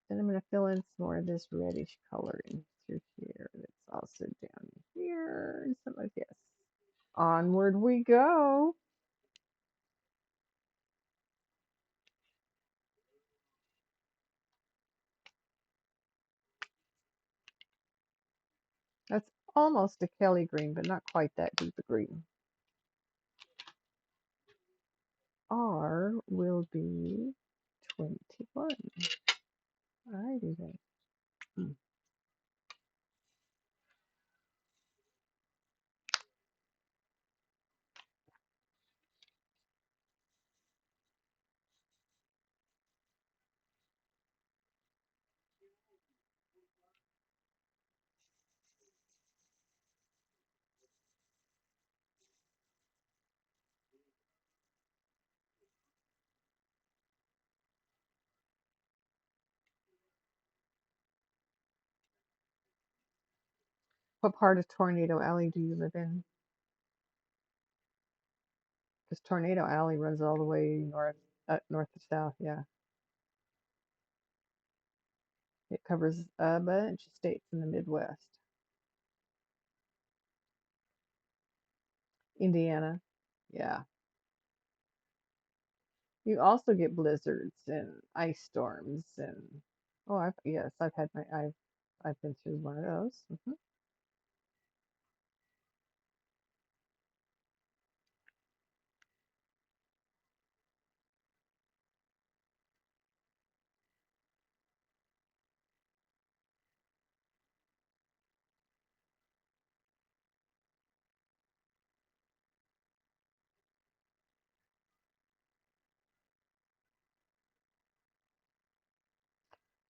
Speaker 1: Then I'm going to fill in some more of this reddish coloring through here. That's also down here and some of this. Onward we go. That's almost a Kelly green, but not quite that deep a green. R will be 21. Alrighty then. What part of Tornado Alley do you live in? Because Tornado Alley runs all the way north to south. Yeah, it covers a bunch of states in the Midwest. Indiana, yeah. You also get blizzards and ice storms and oh, I've been through one of those.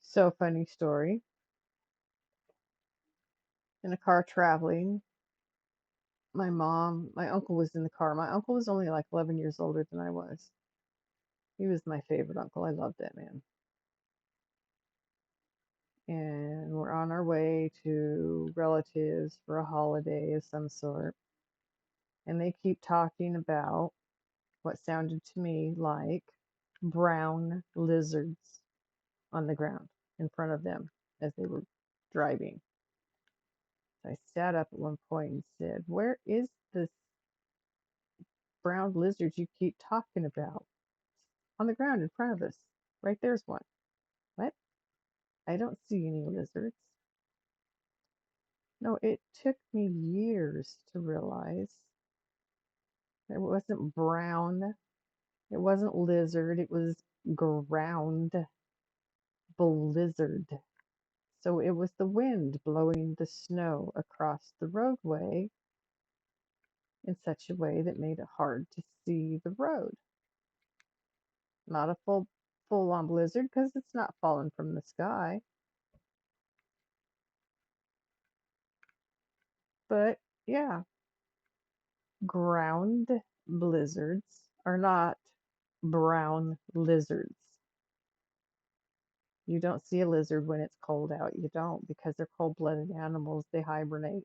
Speaker 1: So funny story. In a car traveling, my uncle was in the car. My uncle was only like 11 years older than I was. He was my favorite uncle. I loved that man. And we're on our way to relatives for a holiday of some sort. And they keep talking about what sounded to me like brown lizards on the ground in front of them as they were driving. So I sat up at one point and said, "Where is this brown lizard you keep talking about?" On the ground in front of us. Right there's one. What? I don't see any lizards. No, it took me years to realize it wasn't brown. It wasn't lizard. It was ground blizzard. So it was the wind blowing the snow across the roadway in such a way that made it hard to see the road. Not a full on blizzard because it's not falling from the sky, but yeah, ground blizzards are not brown lizards. You don't see a lizard when it's cold out. You don't because they're cold-blooded animals. They hibernate.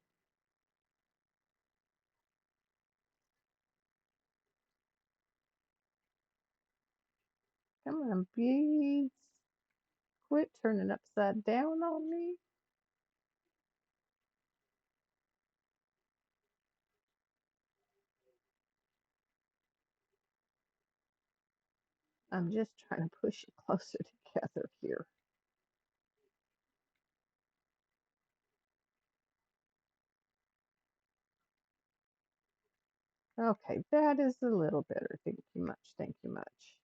Speaker 1: Come on, bees. Quit turning upside down on me. I'm just trying to push it closer together here. Okay, that is a little better. Thank you much. Thank you much.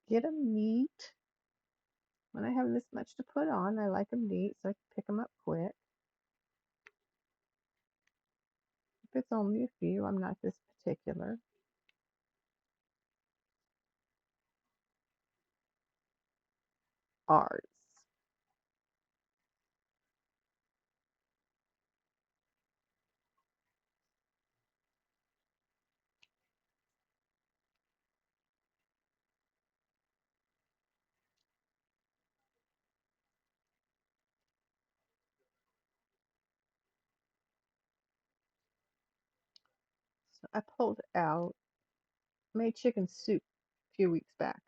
Speaker 1: Get them neat. When I have this much to put on, I like them neat so I can pick them up quick. If it's only a few, I'm not this particular. Ours. So I pulled out, made chicken soup a few weeks back,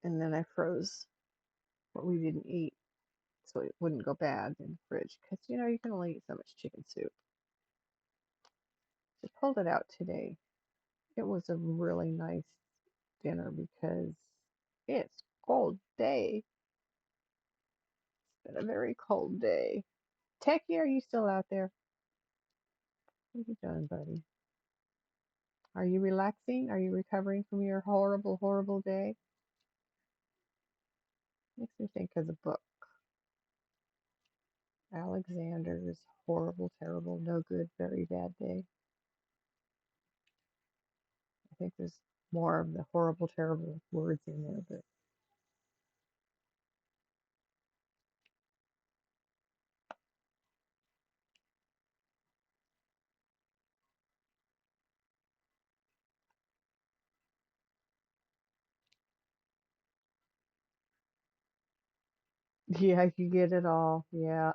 Speaker 1: and then I froze what we didn't eat so it wouldn't go bad in the fridge because you can only eat so much chicken soup. So I pulled it out today. It was a really nice dinner because it's cold day. It's been a very cold day. Techie, are you still out there? What are you doing, buddy? Are you relaxing? Are you recovering from your horrible, horrible day? Makes me think of the book, Alexander's Horrible, Terrible, No Good, Very Bad Day. I think there's more of the horrible, terrible words in there, but yeah, you get it all. Yeah.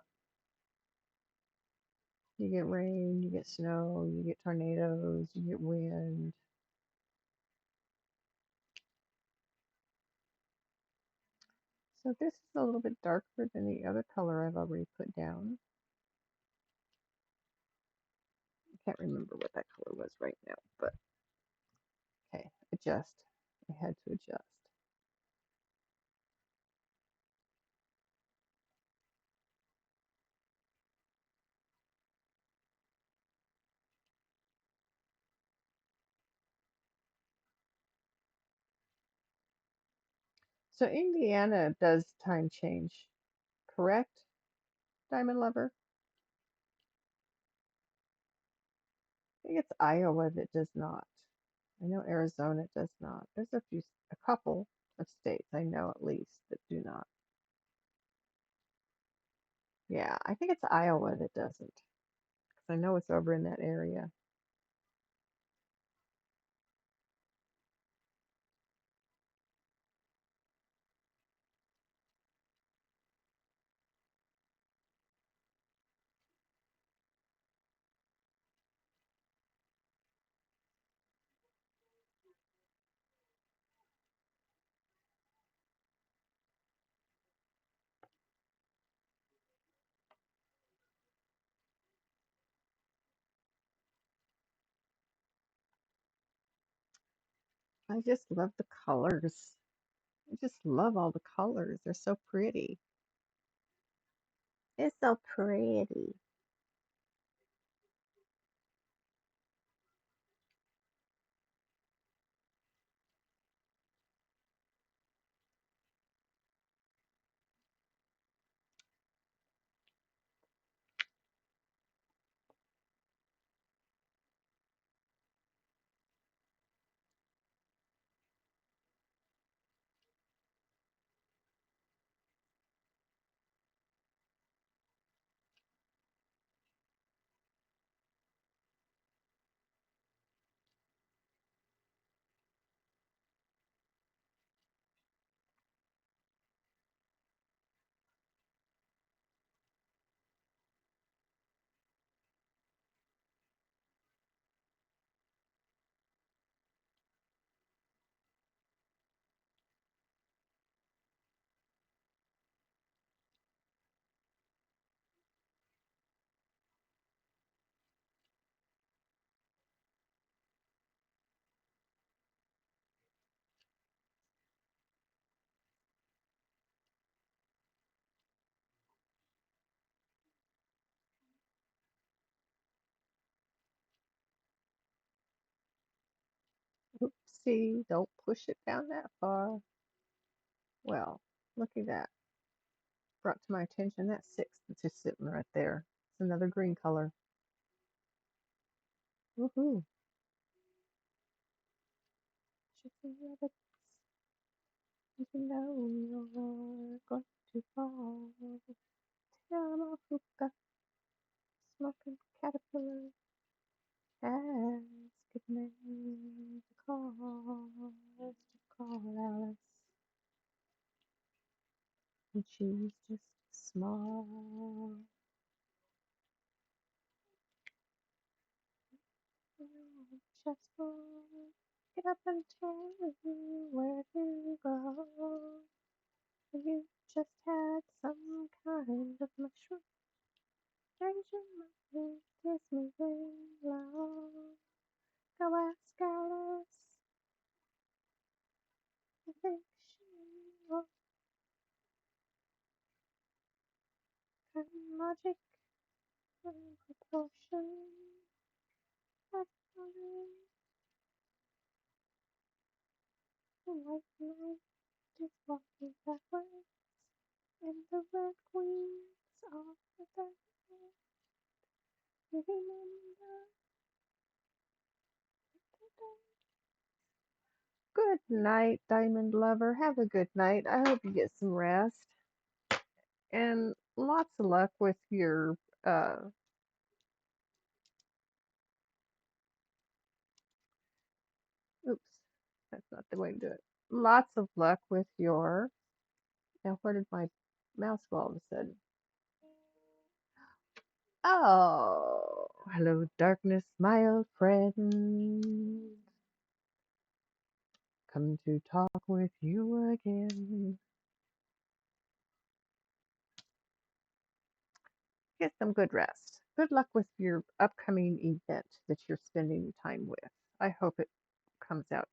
Speaker 1: You get rain, you get snow, you get tornadoes, you get wind. So this is a little bit darker than the other color I've already put down. I can't remember what that color was right now, but okay, adjust. I had to adjust. So Indiana does time change, correct, Diamond Lover? I think it's Iowa that does not. I know Arizona does not. There's a couple of states I know at least that do not. Yeah, I think it's Iowa that doesn't, because I know it's over in that area. I just love the colors. I just love all the colors. They're so pretty. It's so pretty. Oopsie, don't push it down that far. Well, look at that. Brought to my attention that six that's just sitting right there. It's another green color. Woohoo. Chicken rabbits, you know you're going to fall. Tell hookah, smoking caterpillar. Ask good name to call Alice. And she's just small. Just get up and tell you where to go. You just had some kind of mushroom. Asian monkey kiss me real low. Go ask Alice. I think she will turn magic and proportion. That's the white knight is walking backwards. And the red wings of the devil. Remember good night, Diamond Lover. Have a good night. I hope you get some rest. And lots of luck with your, uh, oops, that's not the way to do it. Lots of luck with your, now where did my mouse go all of a sudden? Oh, hello, darkness, my old friend. Come to talk with you again. Get some good rest. Good luck with your upcoming event that you're spending time with. I hope it comes out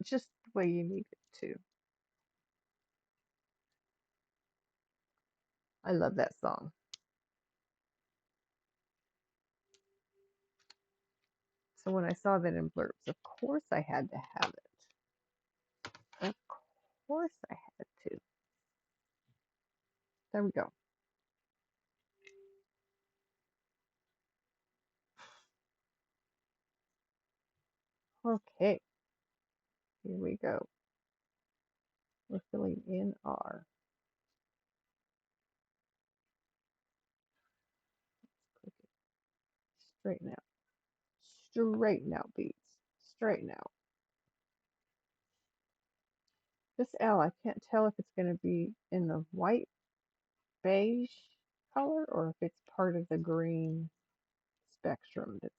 Speaker 1: just the way you need it to. I love that song. So when I saw that in blurbs, of course I had to have it. Of course I had to. There we go. Okay, here we go. We're filling in our straighten out. Straighten out beads. Straighten out. This L, I can't tell if it's going to be in the white beige color or if it's part of the green spectrum that's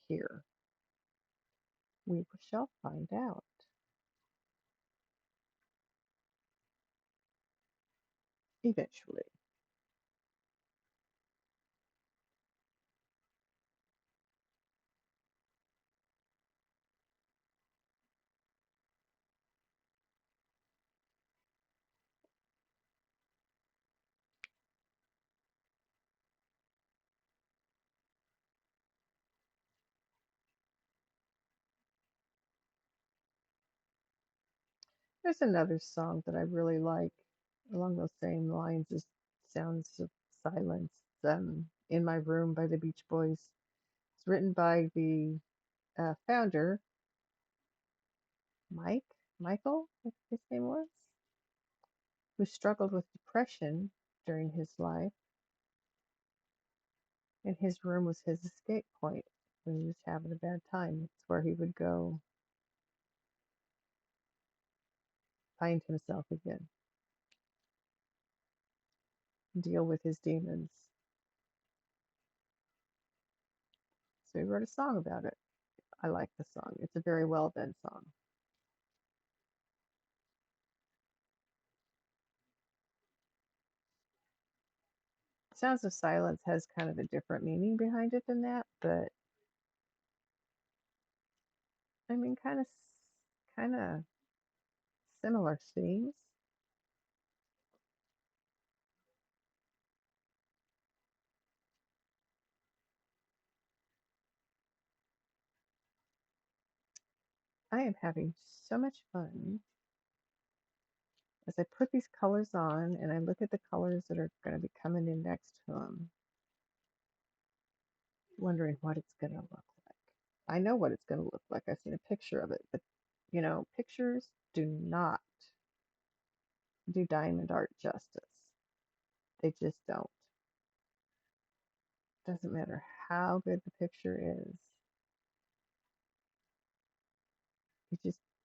Speaker 1: here. We shall find out. Eventually. There's another song that I really like along those same lines as Sounds of Silence, In My Room by the Beach Boys. It's written by the founder, Michael, I think his name was, who struggled with depression during his life, and his room was his escape point when he was having a bad time. It's where he would go find himself again, deal with his demons. So he wrote a song about it. I like the song. It's a very well done song. Sounds of Silence has kind of a different meaning behind it than that, but I mean, kind of similar themes. I am having so much fun as I put these colors on and I look at the colors that are going to be coming in next to them, wondering what it's going to look like. I know what it's going to look like. I've seen a picture of it, but pictures do not do diamond art justice. They just don't. Doesn't matter how good the picture is.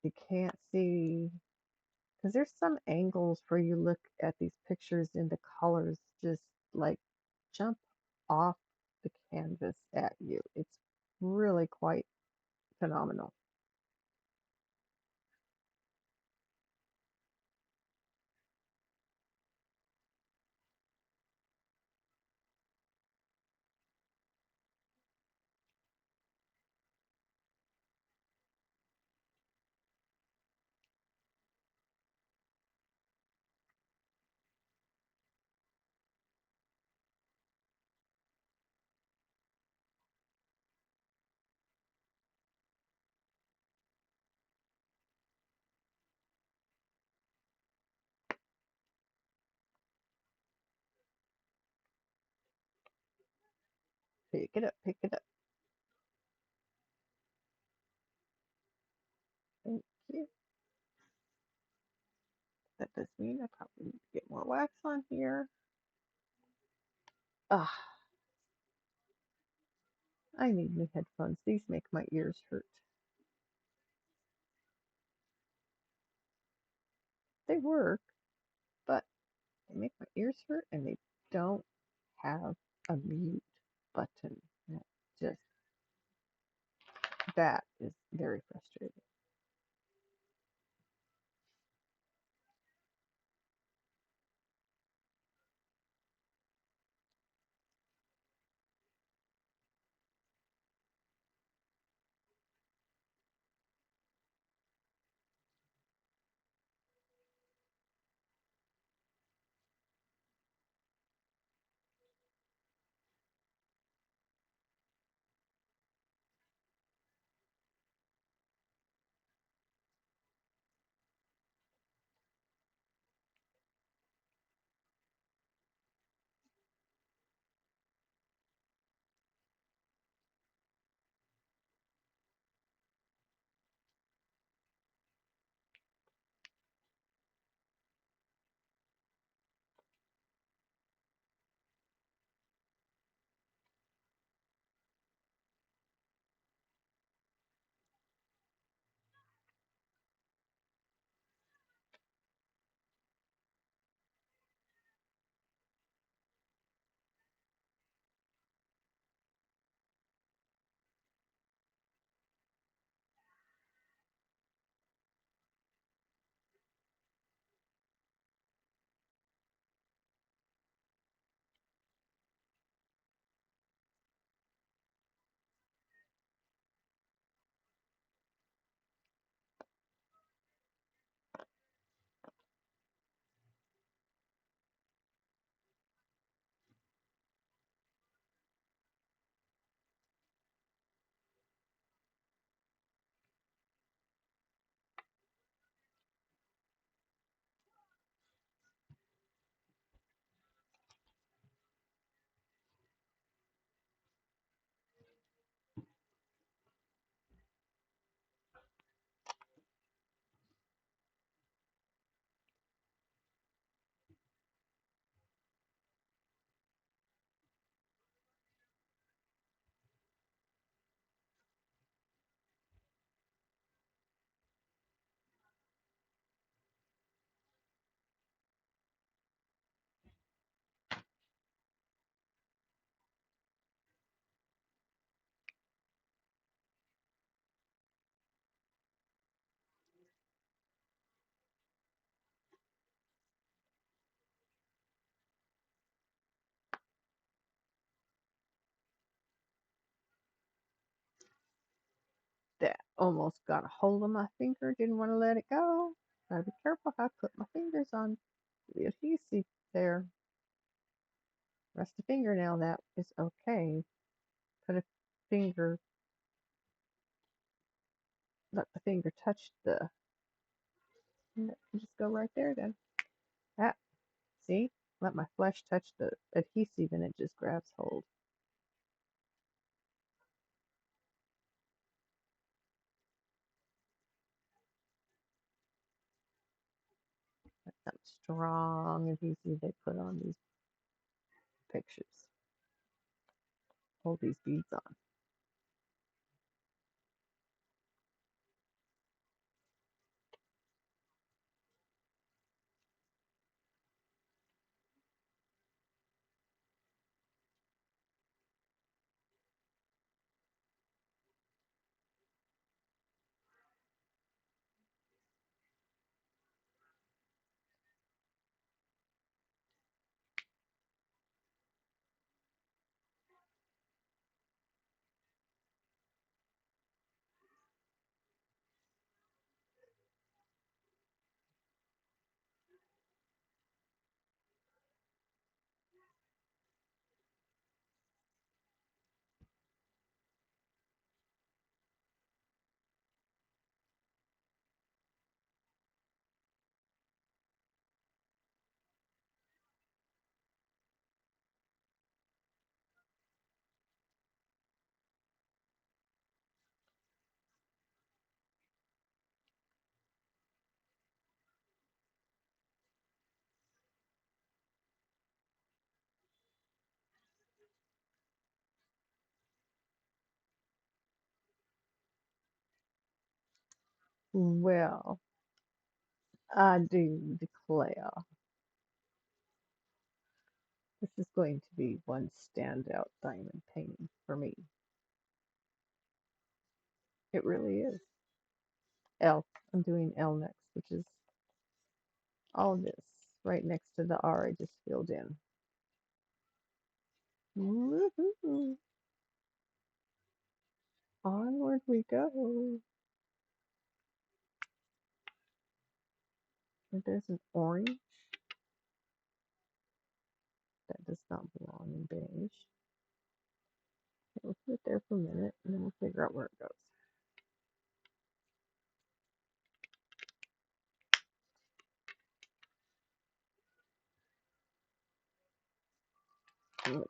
Speaker 1: You can't see because there's some angles where you look at these pictures and the colors just like jump off the canvas at you. It's really quite phenomenal. Pick it up, pick it up. Thank you. That does mean I probably need to get more wax on here. Ah, I need new headphones. These make my ears hurt. They work, but they make my ears hurt and they don't have a mute button. That just that is very frustrating. That almost got a hold of my finger. Didn't want to let it go. Gotta be careful how I put my fingers on the adhesive there. Rest the fingernail. That is okay. Put a finger. Let the finger touch the. Just go right there then. That. See? Let my flesh touch the adhesive and it just grabs hold. That's some strong adhesive they put on these pictures. Hold these beads on. Well, I do declare is going to be one standout diamond painting for me. It really is. L. I'm doing L next, which is all of this right next to the R I just filled in. Woohoo! Onward we go. And there's an orange that does not belong in beige. We'll put it there for a minute and then we'll figure out where it goes. Let's see.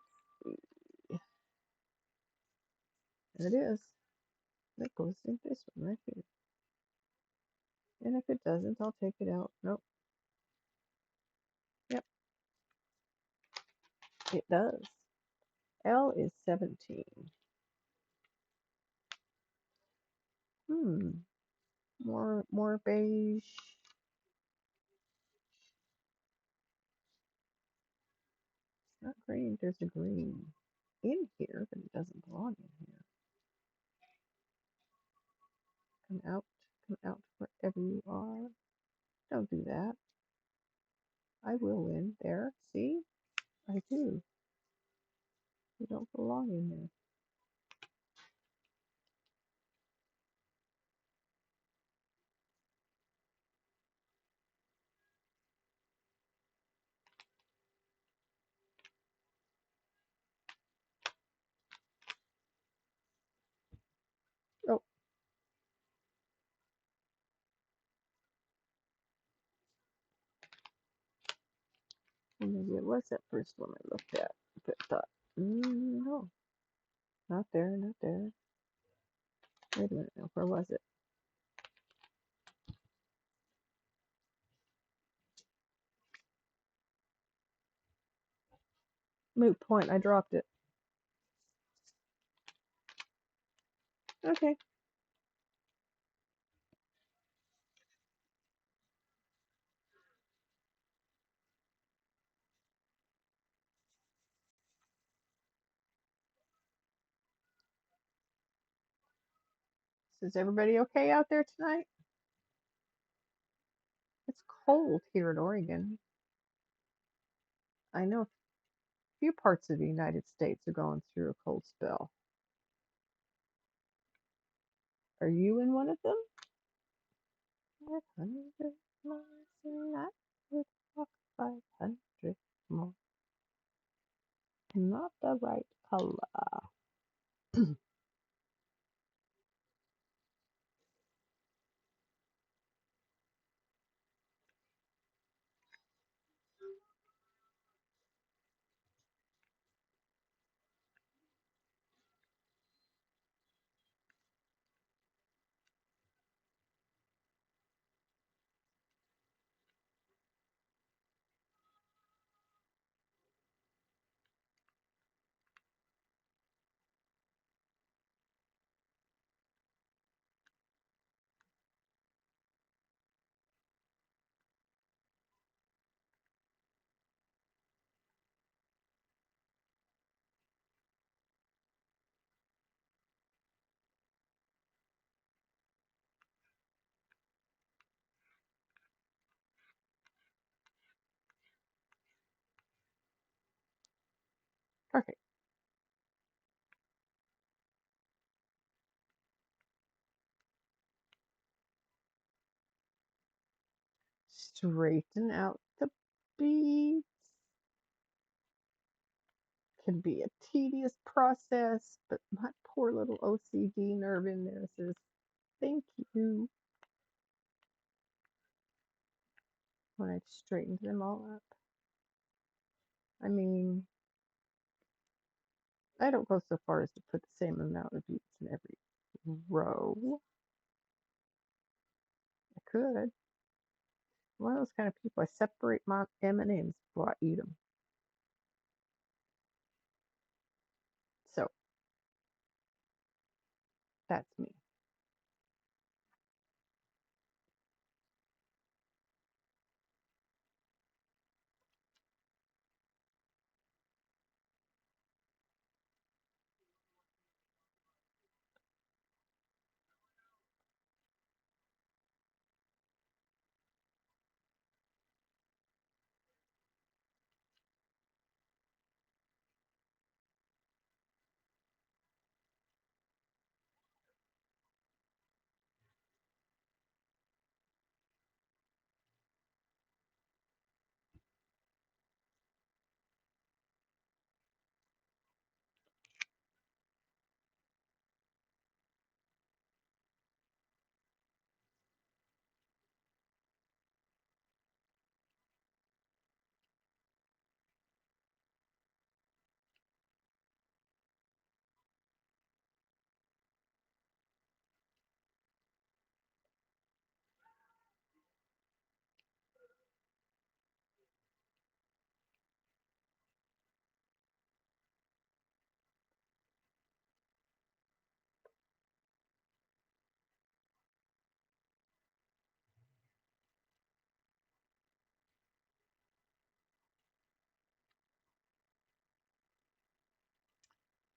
Speaker 1: And it is. That goes in this one right here. And if it doesn't, I'll take it out. Nope. Yep, it does. L is 17. Hmm. More beige. It's not green. There's a green in here, but it doesn't belong in here. Come out wherever you are. Don't do that. I will win. There. See? I do. You don't belong in there. Oh, maybe it was that first one I looked at. But thought, no, not there, not there. Wait a minute now. Where was it? Moot point. I dropped it. Okay. So is everybody okay out there tonight? It's cold here in Oregon. I know a few parts of the United States are going through a cold spell. Are you in one of them? 500 miles and I would walk 500 more. Not the right color. Perfect. Straighten out the beads. Can be a tedious process, but my poor little OCD nerve in there says, thank you. When I straightened them all up. I mean, I don't go so far as to put the same amount of beads in every row. I could. One of those kind of people. I separate my M&Ms before I eat them. So that's me.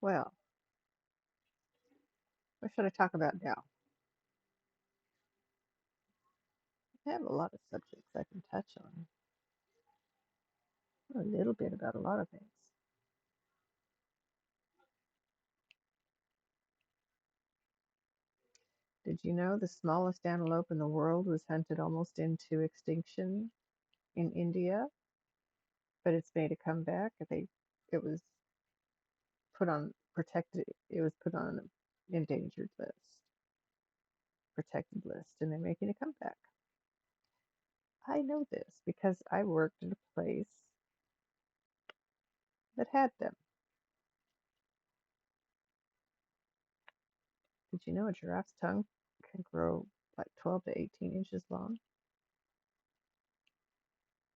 Speaker 1: Well, what should I talk about now? I have a lot of subjects I can touch on. A little bit about a lot of things. Did you know the smallest antelope in the world was hunted almost into extinction in India, but it's made a comeback? It was put on protected. It was put on an endangered list, protected list, and they're making a comeback. I know this because I worked at a place that had them. Did you know a giraffe's tongue can grow like 12 to 18 inches long?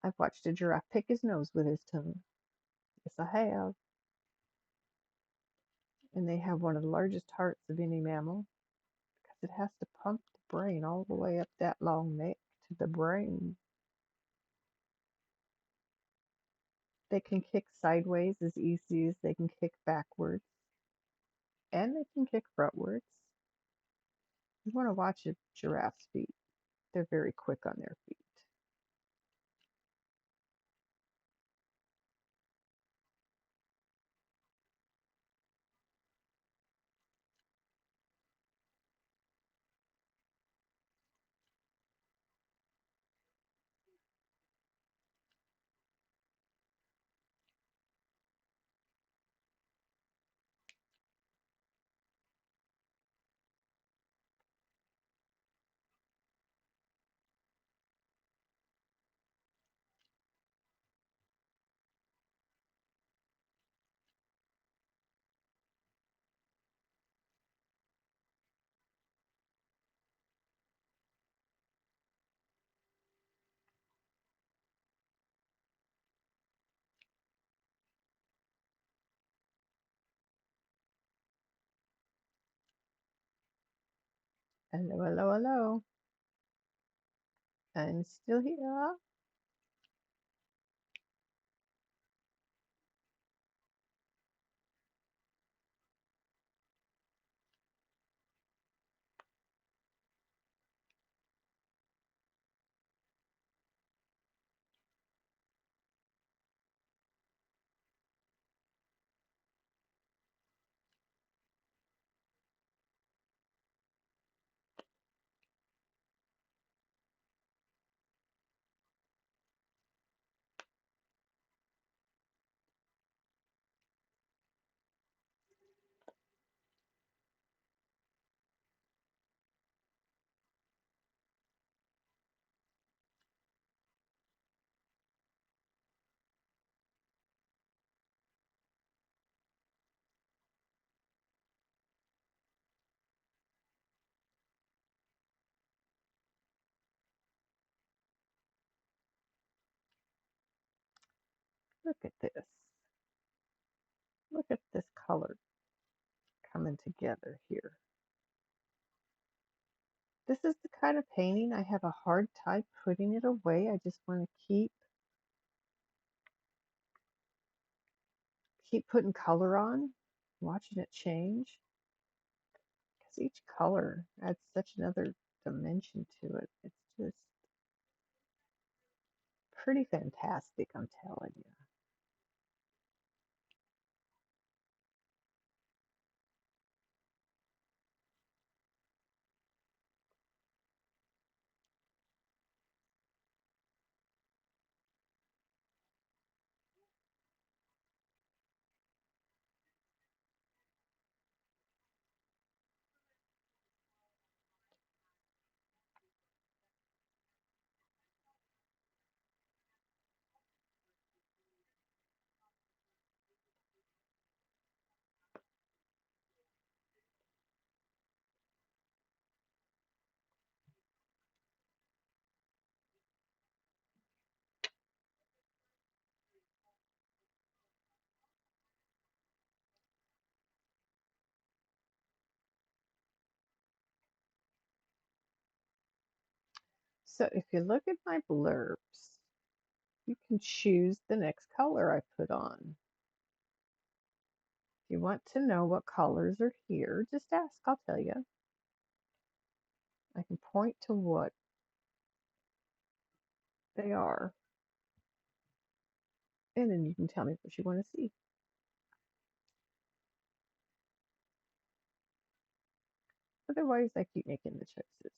Speaker 1: I've watched a giraffe pick his nose with his tongue. Yes, I have. And they have one of the largest hearts of any mammal because it has to pump the brain all the way up that long neck to the brain. They can kick sideways as easy as they can kick backwards, and they can kick frontwards. You want to watch a giraffe's feet. They're very quick on their feet. Hello, hello, hello. I'm still here. Look at this. Look at this color coming together here. This is the kind of painting I have a hard time putting it away. I just want to keep putting color on, watching it change. Because each color adds such another dimension to it. It's just pretty fantastic, I'm telling you. So if you look at my blurbs, you can choose the next color I put on. you want to know what colors are here, just ask. I'll tell you. I can point to what they are, and then you can tell me what you want to see. Otherwise, I keep making the choices.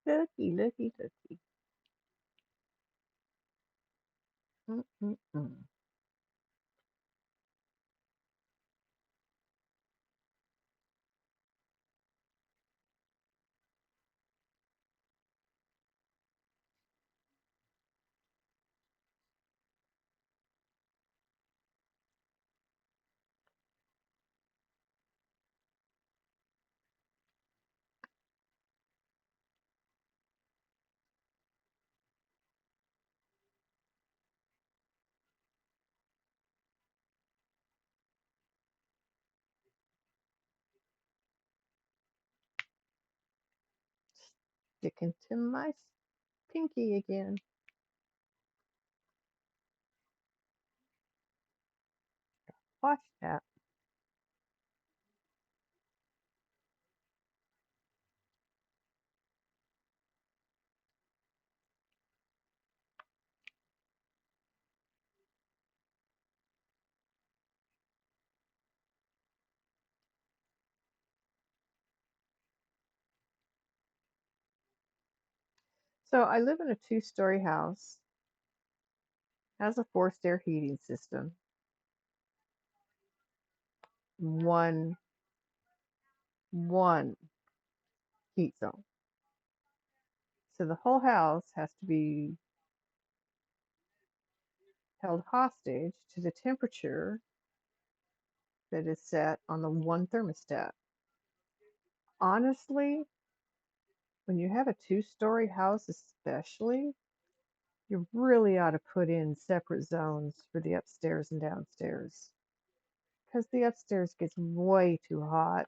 Speaker 1: Looky, looky, looky. Mm-mm-mm. Sticking to my pinky again. Watch that. So I live in a two-story house, has a forced air heating system, one one heat zone. So the whole house has to be held hostage to the temperature that is set on the one thermostat. Honestly, when you have a two-story house, especially, you really ought to put in separate zones for the upstairs and downstairs because the upstairs gets way too hot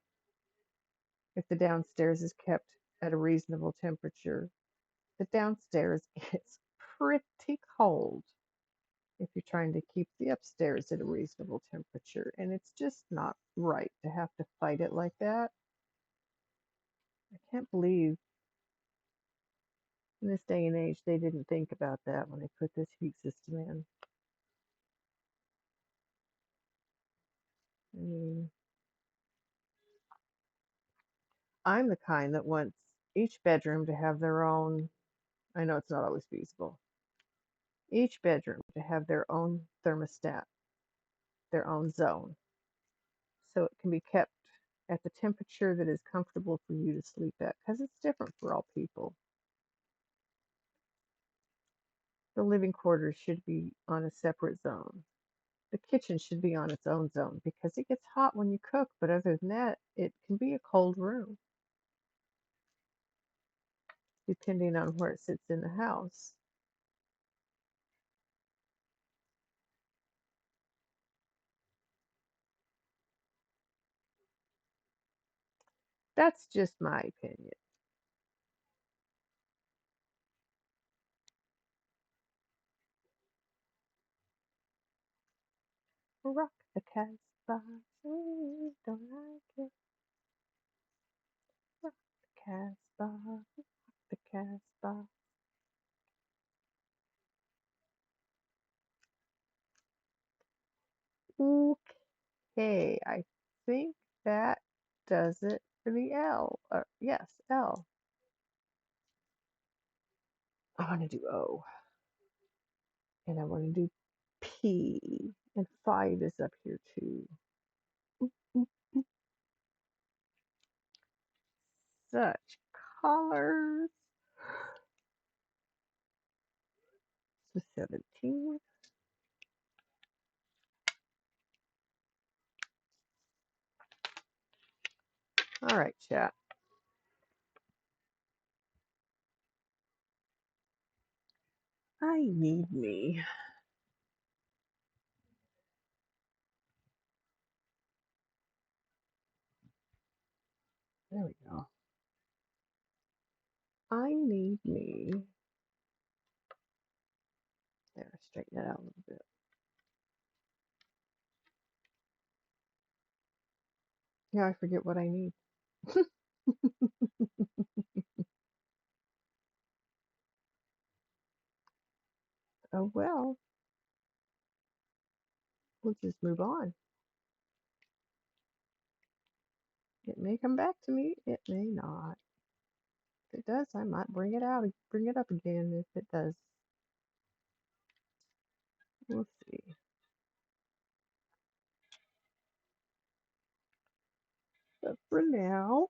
Speaker 1: if the downstairs is kept at a reasonable temperature. The downstairs gets pretty cold if you're trying to keep the upstairs at a reasonable temperature, and it's just not right to have to fight it like that. I can't believe in this day and age they didn't think about that when they put this heat system in. I mean, I'm the kind that wants each bedroom to have their own, I know it's not always feasible, each bedroom to have their own thermostat, their own zone, so it can be kept at the temperature that is comfortable for you to sleep at, because it's different for all people. The living quarters should be on a separate zone. The kitchen should be on its own zone because it gets hot when you cook, but other than that, it can be a cold room depending on where it sits in the house. That's just my opinion. Rock the Casbah, don't like it. Rock the Casbah, rock the Casbah. Okay, I think that does it for the L. Yes, L. I want to do O, and I want to do P, and 5 is up here too. Such colors. So 17. All right, chat. I need me. There we go. I need me. There, straighten that out a little bit. Yeah, I forget what I need. Oh well, we'll just move on. It may come back to me. It may not. If it does, I might bring it out, bring it up again if it does. We'll see. But for now,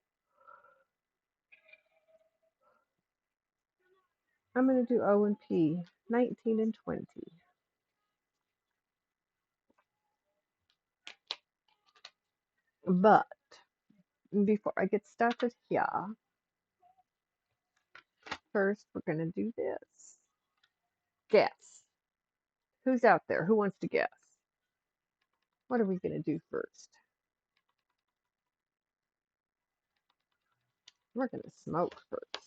Speaker 1: I'm going to do O and P, 19 and 20. But before I get started here, first we're going to do this. Guess. Who's out there? Who wants to guess? What are we going to do first? We're going to smoke first.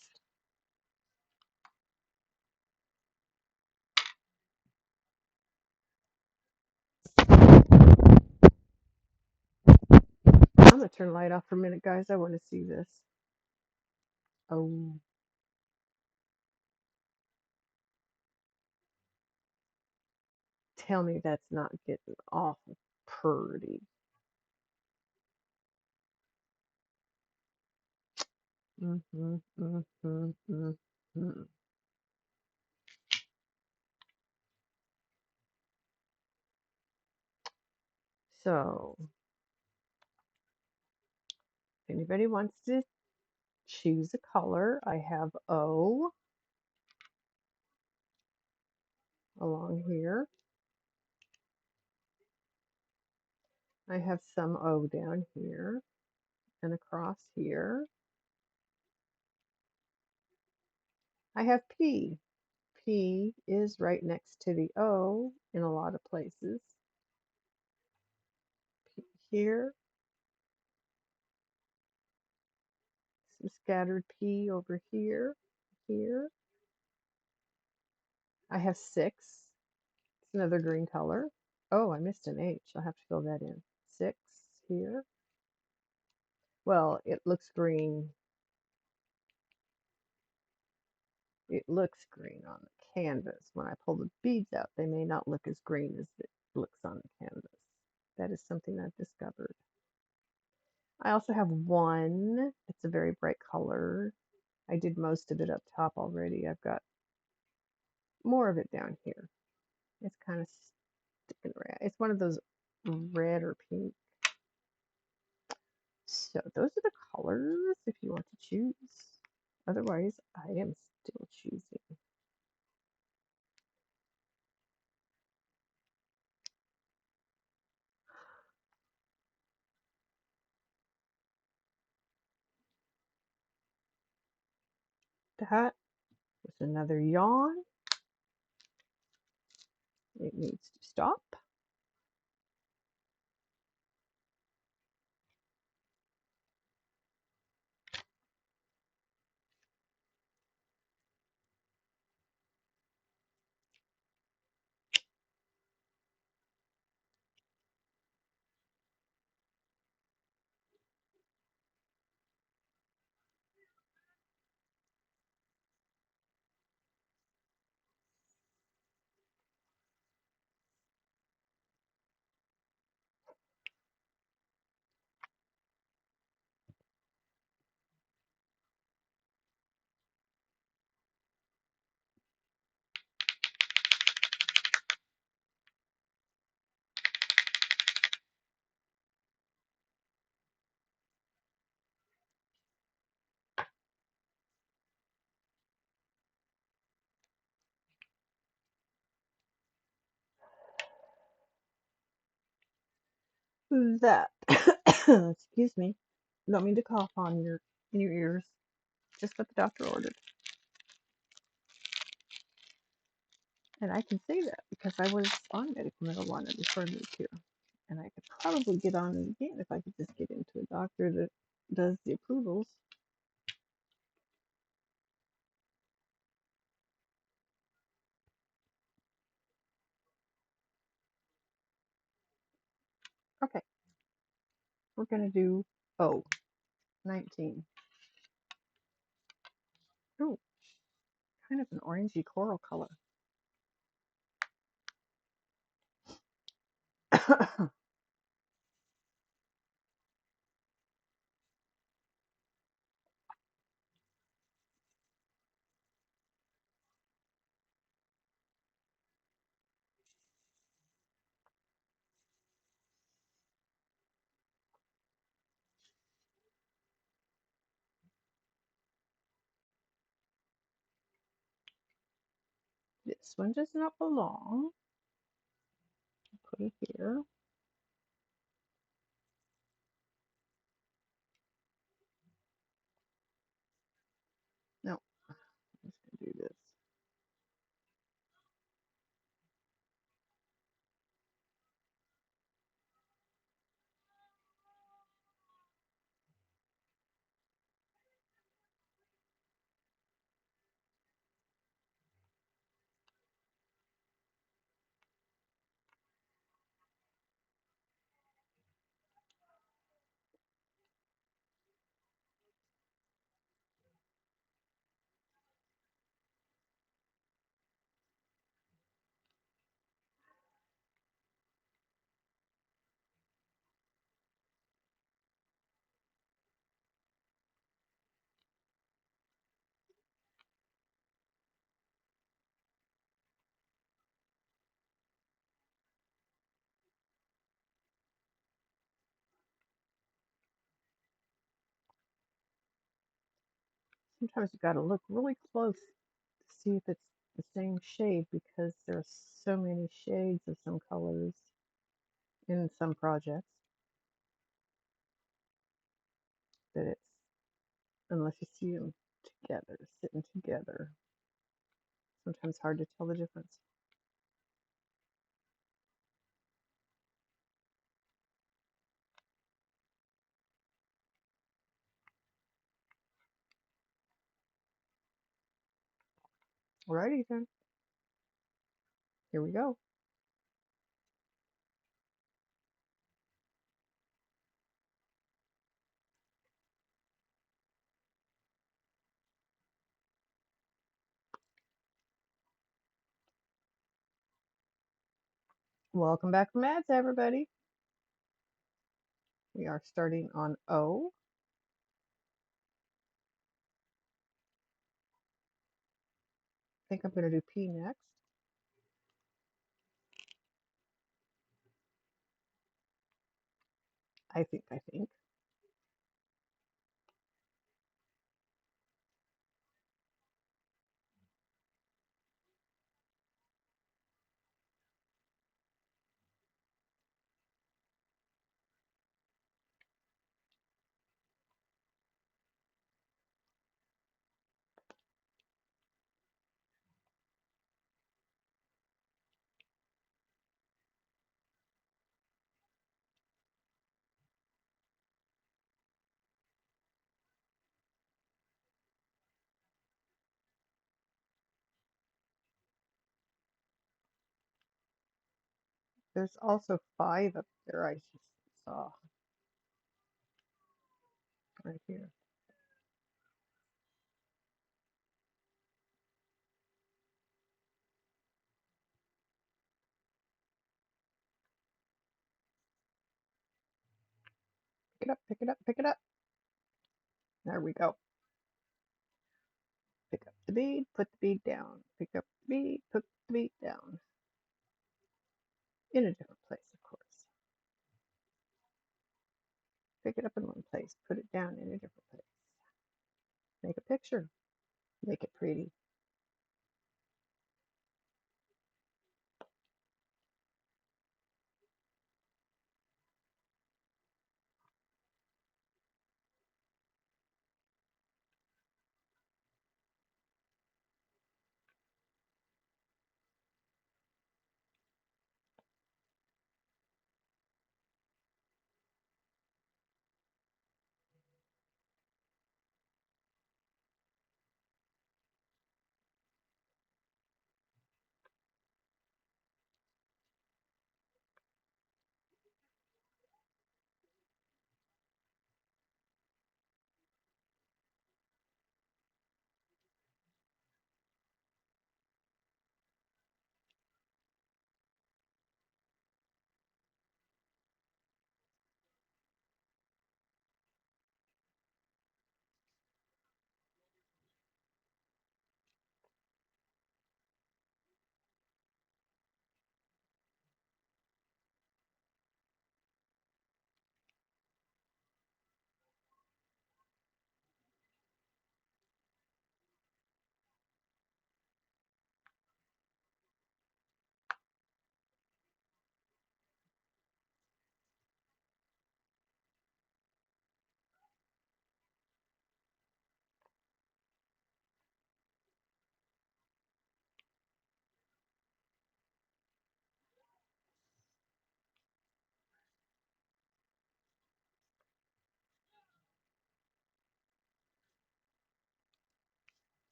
Speaker 1: I'm going to turn the light off for a minute, guys. I want to see this. Oh. Tell me that's not getting awful pretty. Mm-hmm, mm-hmm, mm-hmm. So, if anybody wants to choose a color, I have O along here. I have some O down here and across here. I have P. P is right next to the O in a lot of places. P here, some scattered P over here, here. I have 6. It's another green color. Oh, I missed an H. I'll have to fill that in. 6 here. Well, it looks green. It looks green on the canvas. When I pull the beads out, they may not look as green as it looks on the canvas. That is something I've discovered. I also have 1. It's a very bright color. I did most of it up top already. I've got more of it down here. It's kind of sticking around. It's one of those red or pink. So those are the colors if you want to choose. Otherwise, I am still choosing. that with another yawn. It needs to stop. That, excuse me, don't mean to cough on your in your ears. Just what the doctor ordered. And I can say that because I was on medical marijuana before I moved here. And I could probably get on it again if I could just get into a doctor that does the approvals. Okay, we're going to do O, 19. Ooh, kind of an orangey coral color. This one does not belong. Put it here. No, I'm just going to do this. Sometimes you got to look really close to see if it's the same shade because there are so many shades of some colors in some projects that it's, unless you see them together, sitting together, sometimes hard to tell the difference. Alrighty then, here we go. Welcome back from ads, everybody. We are starting on O. I think I'm going to do P next. I think. There's also 5 up there I saw right here. Pick it up, pick it up, pick it up. There we go. Pick up the bead, put the bead down. Pick up the bead, put the bead down. In a different place, of course. Pick it up in one place, put it down in a different place. Make a picture, make it pretty.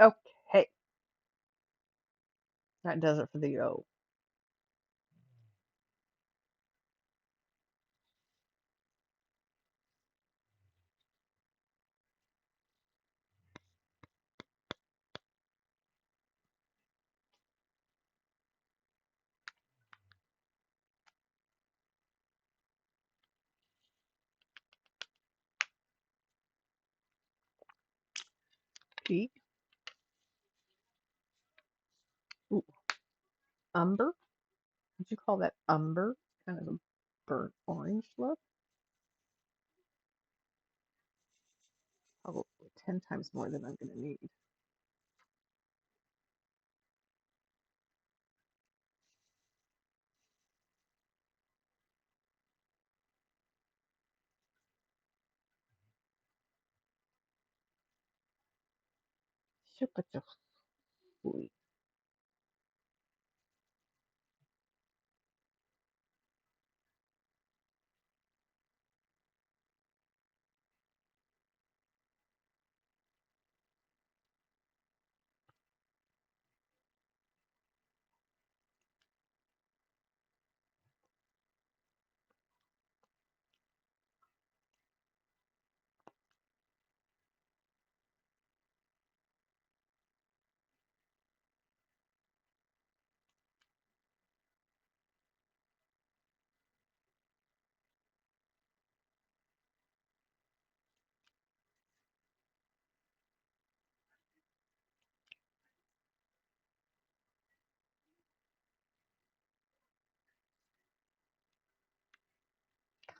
Speaker 1: Okay, that does it for the O. P. Ooh, umber. Would you call that umber? Kind of a burnt orange look. Probably 10 times more than I'm going to need.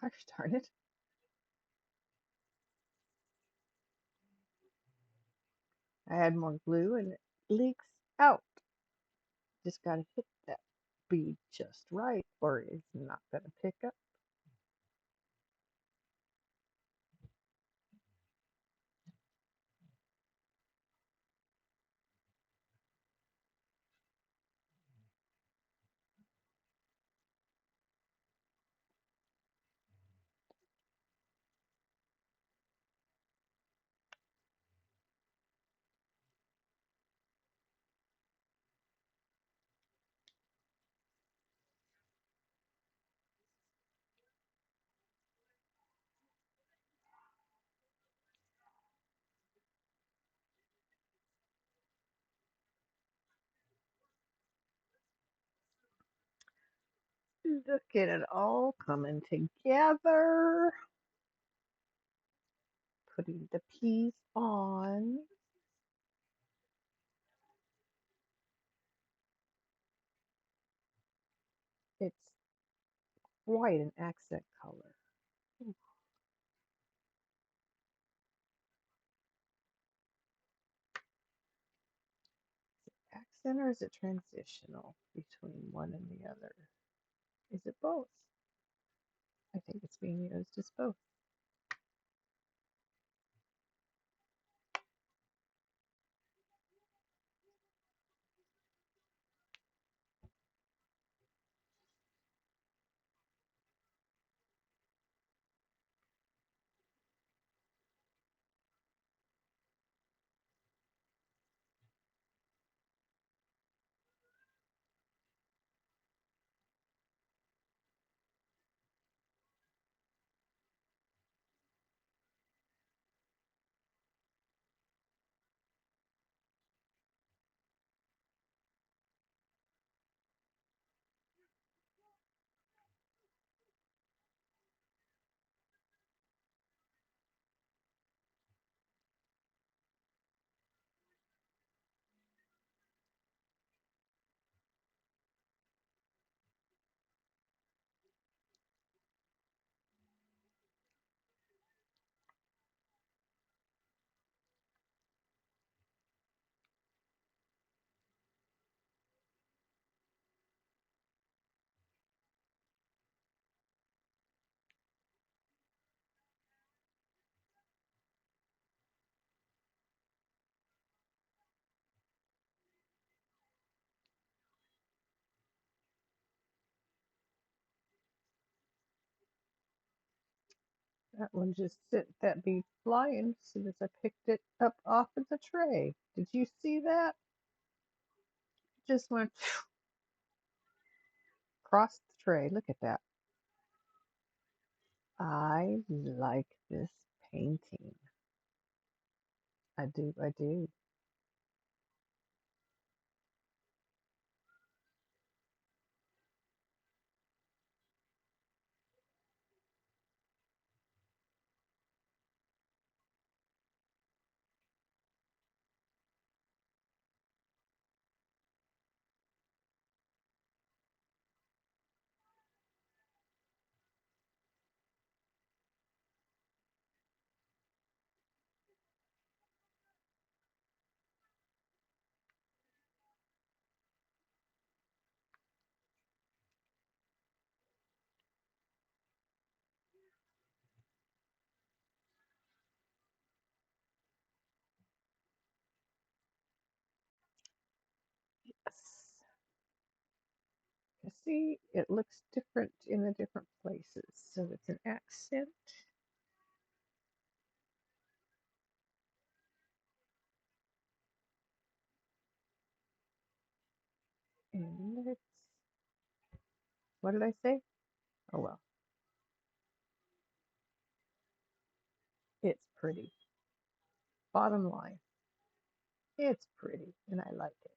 Speaker 1: Gosh darn it. I add more glue and it leaks out. Just got to hit that bead just right or it's not going to pick up. Look at it all coming together. Putting the peas on. It's quite an accent color. Ooh, accent or is it transitional between one and the other? Is it both? I think it's being used as both. That one just sent that bee flying as soon as I picked it up off of the tray. Did you see that? Just went across the tray. Look at that. I like this painting. I do, I do. Yes. You see, it looks different in the different places. So it's an accent. And it's, what did I say? Oh well, it's pretty. Bottom line, it's pretty and I like it.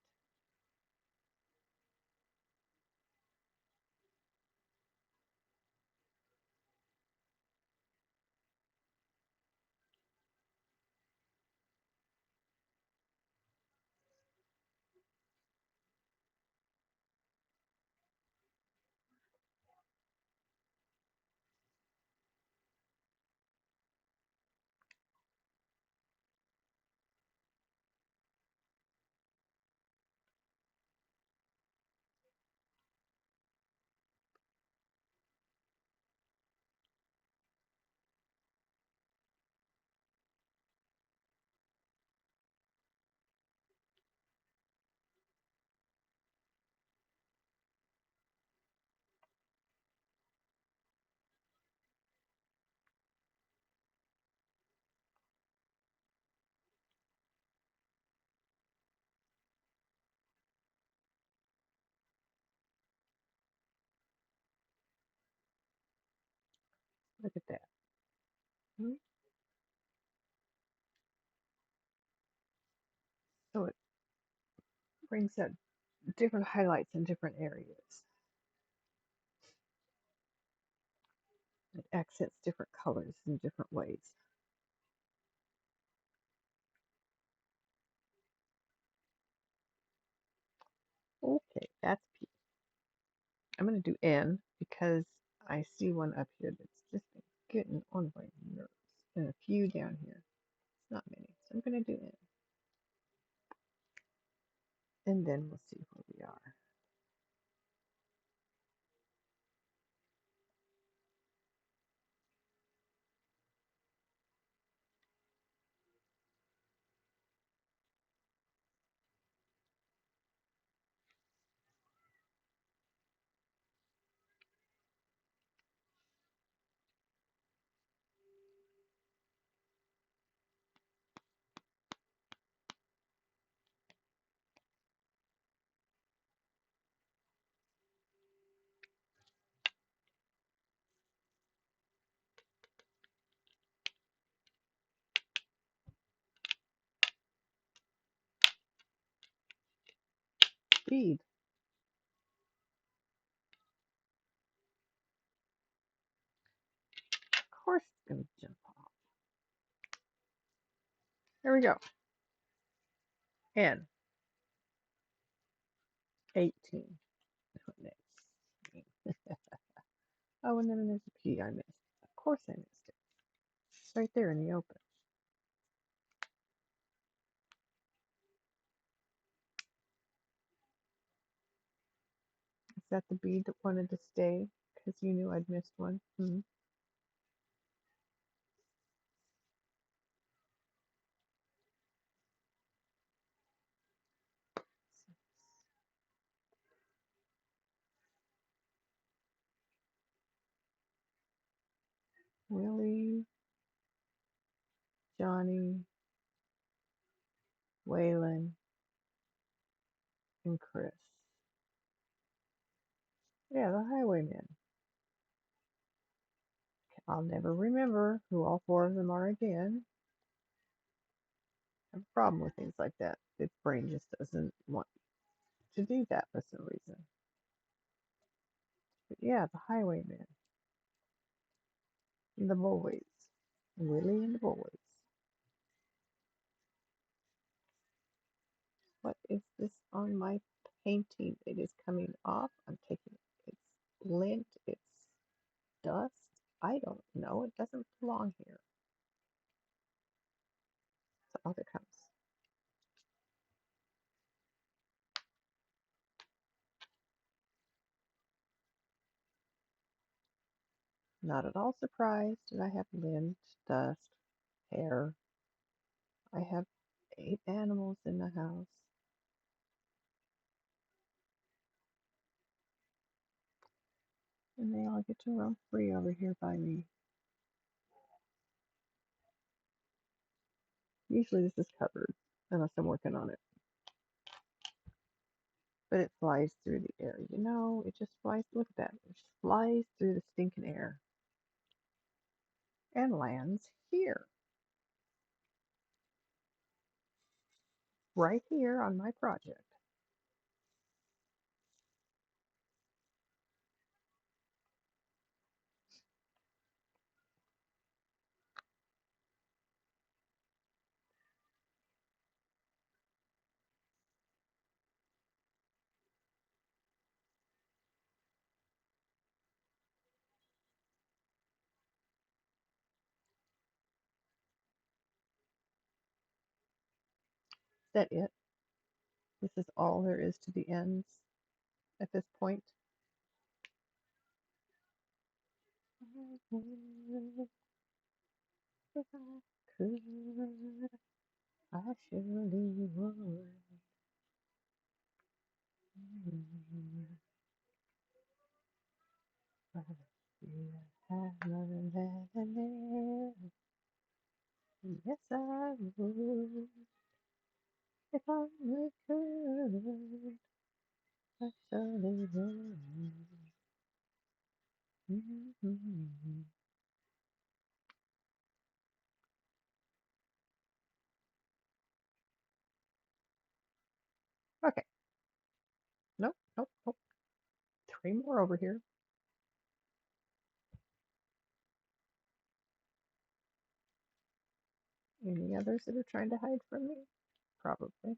Speaker 1: Look at that. Hmm? So it brings out different highlights in different areas. It accents different colors in different ways. Okay, that's P. I'm going to do N because I see one up here that's just getting on my nerves. And a few down here. It's not many. So I'm going to do N. And then we'll see where we are. Speed. Of course it's going to jump off. There we go. N. 18. What next? Oh, and then there's a P I missed. Of course I missed it. It's right there in the open. Is that the bead that wanted to stay because you knew I'd missed one? Hmm. Willie, Johnny, Waylon, and Chris. Yeah, the Highwaymen. I'll never remember who all four of them are again. I have a problem with things like that. The brain just doesn't want to do that for some reason. But yeah, the Highwaymen. And the Boys. Willie and the Boys. What is this on my painting? It is coming off. I'm taking it. It's lint. It's dust. I don't know. It doesn't belong here. So out it comes. Not at all surprised that I have lint, dust, hair. I have 8 animals in the house. And they all get to roam free over here by me. Usually this is covered, unless I'm working on it. But it flies through the air. You know, it just flies. Look at that. It just flies through the stinking air and lands here. Right here on my project. Is that it? This is all there is to the ends at this point. If I could, I surely would. But you have more than enough. Yes, I would. If I only could, I surely would. Okay. Nope, nope, nope. 3 more over here. Any others that are trying to hide from me? Probably.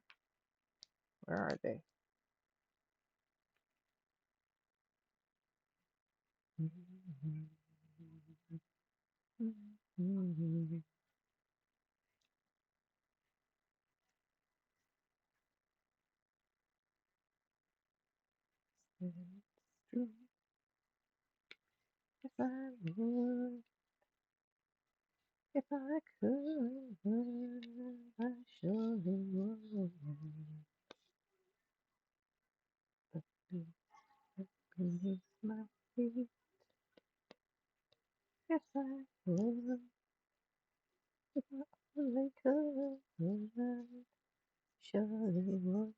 Speaker 1: Where are they? If I would, if I could, I surely would. But beneath my feet, if I would, if I only could, I surely would.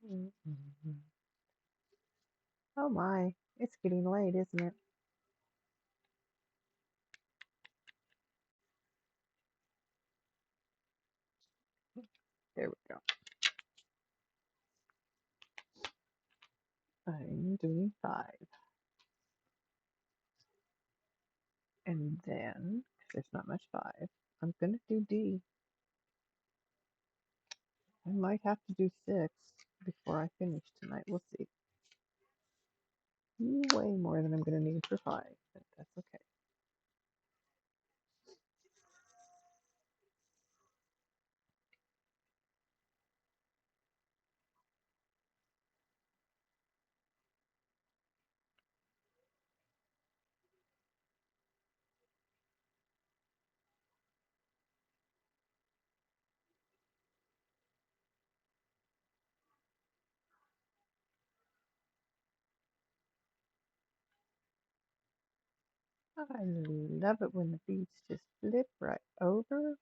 Speaker 1: Oh my, it's getting late, isn't it? There we go. I'm doing 5. And then, 'cause there's not much 5, I'm going to do D. I might have to do 6 before I finish tonight. We'll see. Way more than I'm going to need for 5, but that's okay. I love it when the beads just flip right over,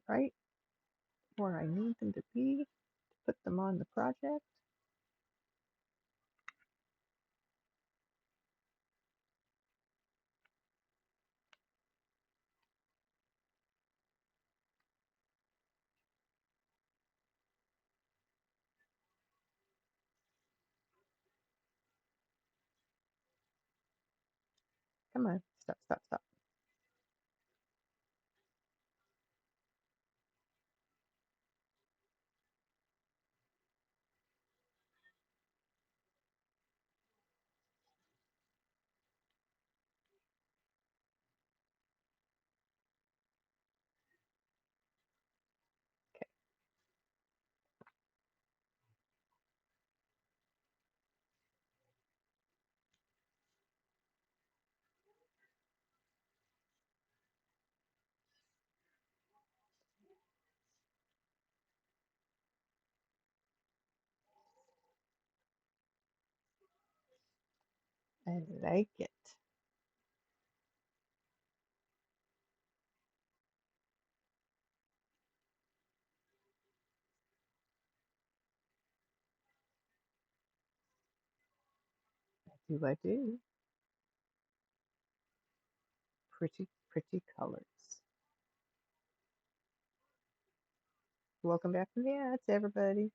Speaker 1: right where I need them to be, to put them on the project. Come on, stop, stop, stop. Okay, I like it. I do. Pretty, pretty colors. Welcome back from the ads, everybody.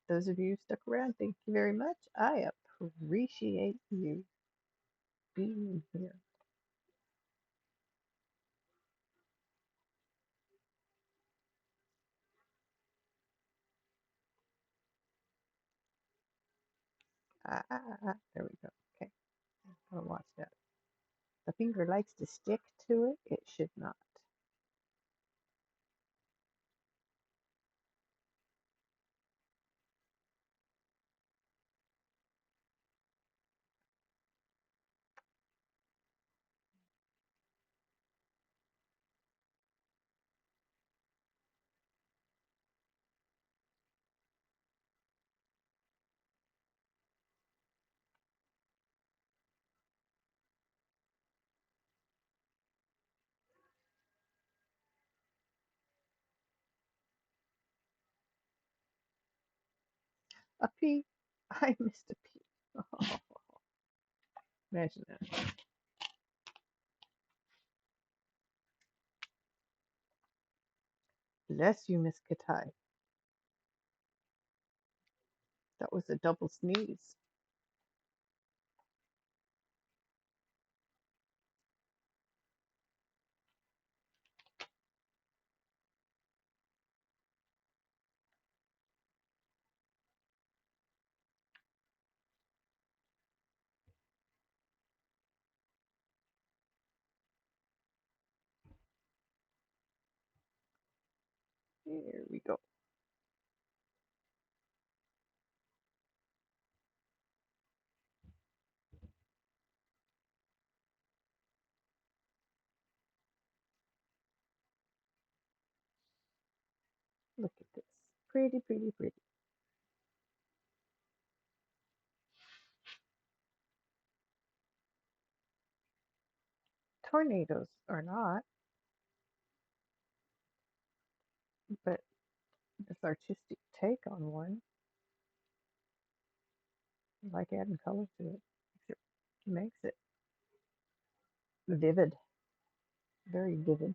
Speaker 1: Those of you who stuck around, thank you very much. I appreciate you being here. There we go. Okay, I'll watch that. The finger likes to stick to it. It should not. A P. I missed a P. Oh, imagine that. Bless you, Miss Katai. That was a double sneeze. Here we go. Look at this. Pretty, pretty, pretty. Tornadoes are not, but this artistic take on one. I like adding color to it. It makes it vivid, very vivid.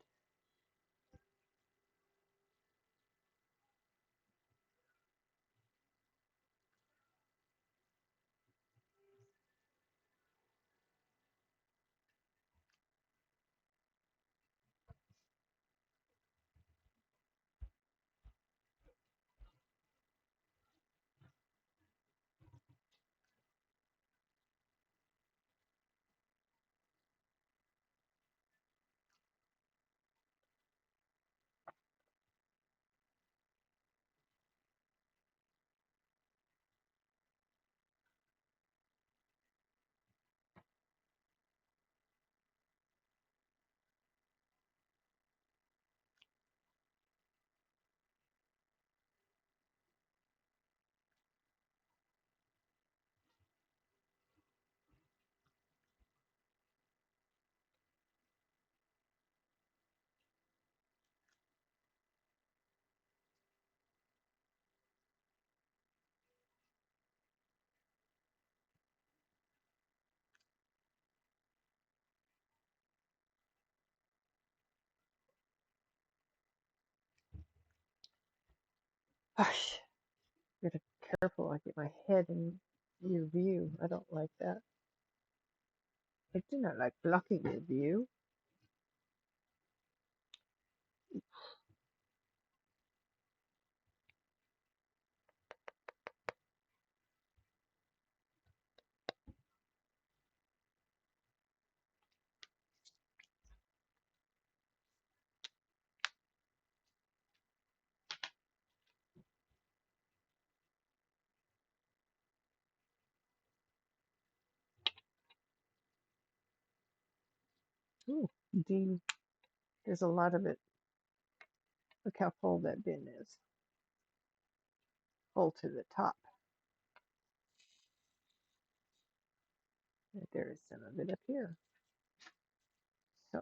Speaker 1: Gosh, gotta be careful. I get my head in your view. I don't like that. I do not like blocking your view. Ooh, indeed. There's a lot of it. Look how full that bin is. Full to the top. And there is some of it up here. So,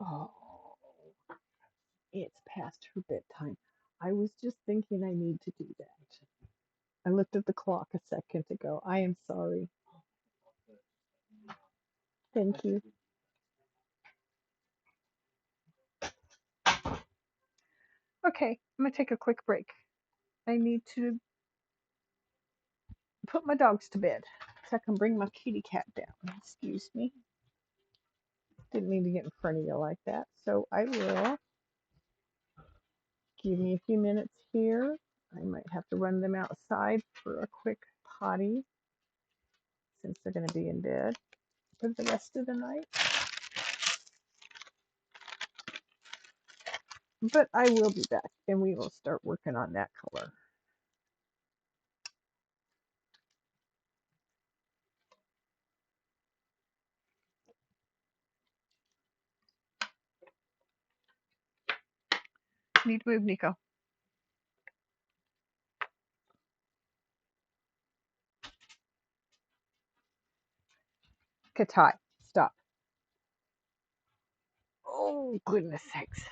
Speaker 1: oh, it's past her bedtime. I was just thinking I need to do that. I looked at the clock a second ago. I am sorry. Thank you. Okay, I'm gonna take a quick break. I need to put my dogs to bed so I can bring my kitty cat down. Excuse me. Didn't mean to get in front of you like that. So I will give me a few minutes here. I might have to run them outside for a quick potty since they're going to be in bed for the rest of the night. But I will be back and we will start working on that color. Need to move, Nico. Katai, stop. Oh, goodness sakes.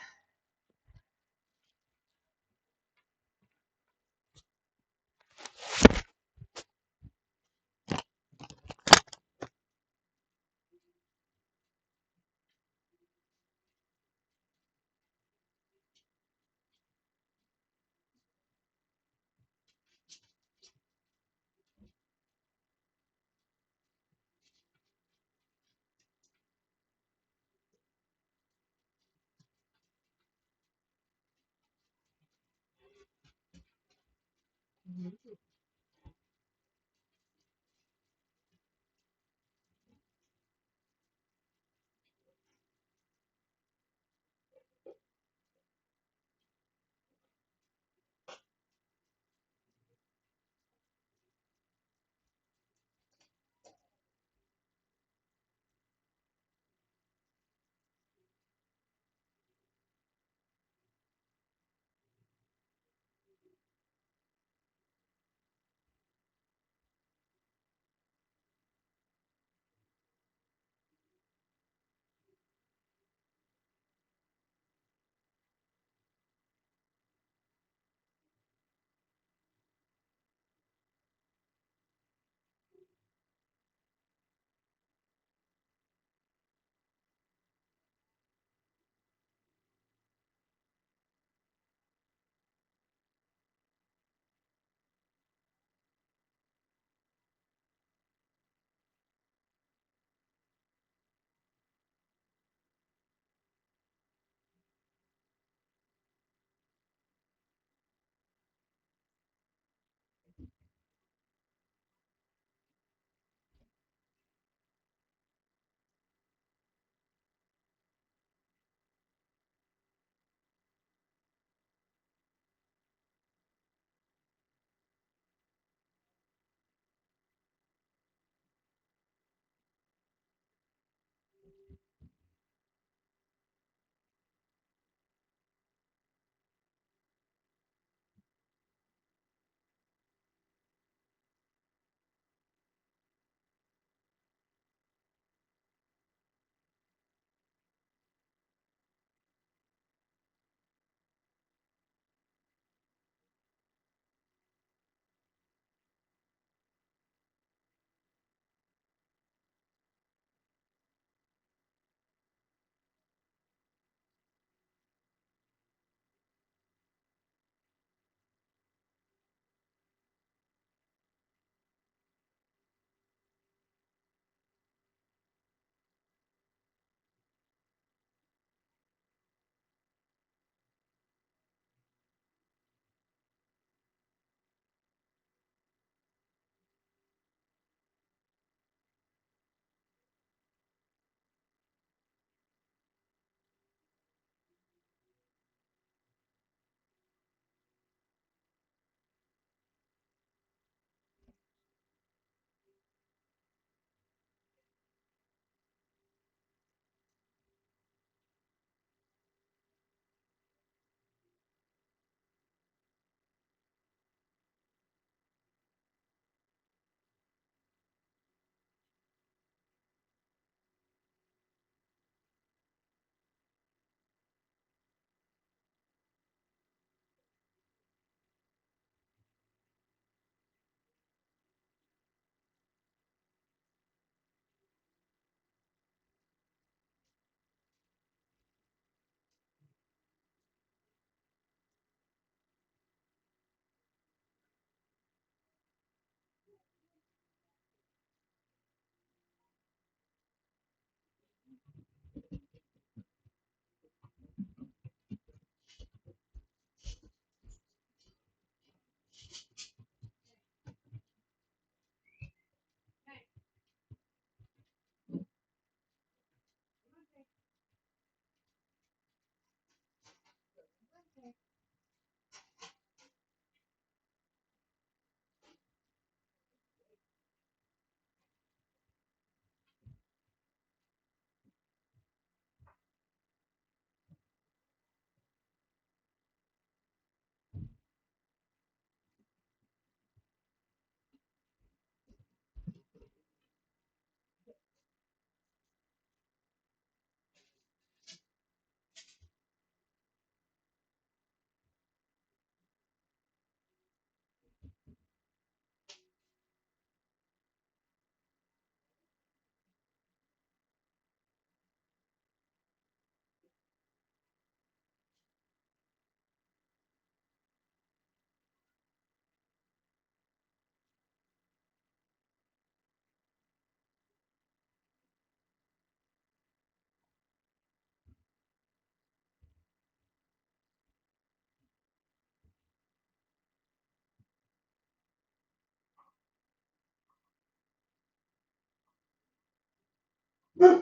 Speaker 2: Thank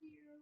Speaker 2: you.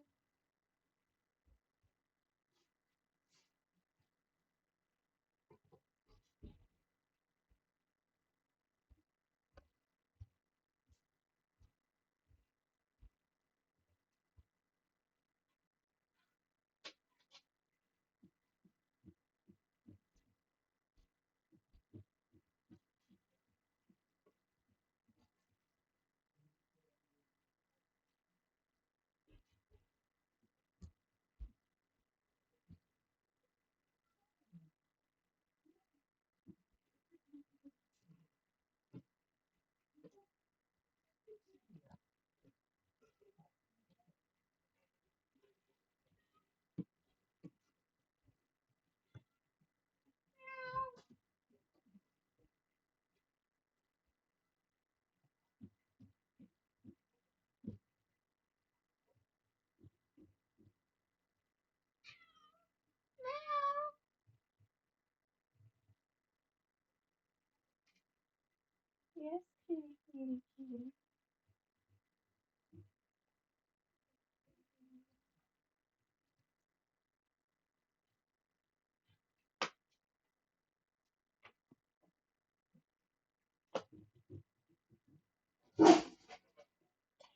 Speaker 2: Yes, kitty, kitty, kitty.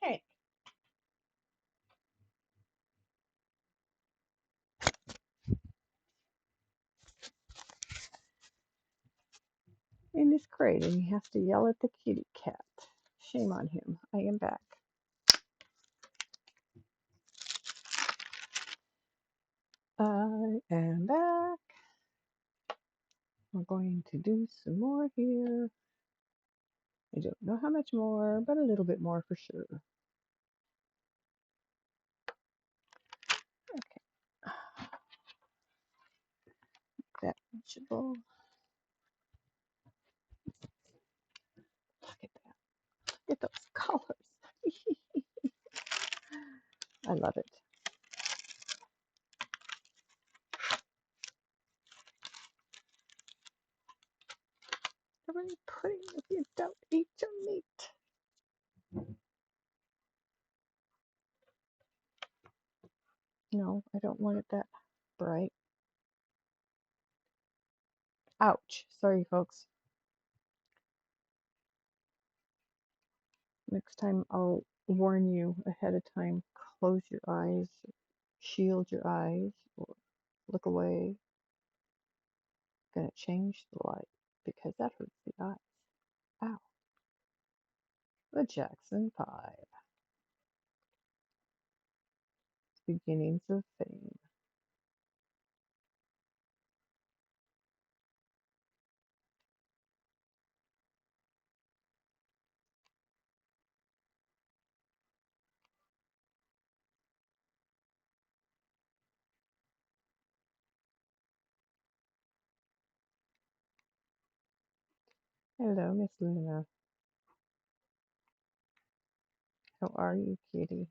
Speaker 2: Hey.
Speaker 1: In his crate, and he has to yell at the kitty cat. Shame on him. I am back. I am back. We're going to do some more here. I don't know how much more, but a little bit more for sure. Okay, that vegetable. Look at that. Look at those colors. I love it. Everybody pudding if you don't eat your meat. No, I don't want it that bright. Ouch. Sorry, folks. Next time I'll warn you ahead of time. Close your eyes, shield your eyes, or look away. Gonna change the light because that hurts the eyes. Ow. The Jackson 5. Beginnings of fame. Hello, Miss Luna. How are you, kitty?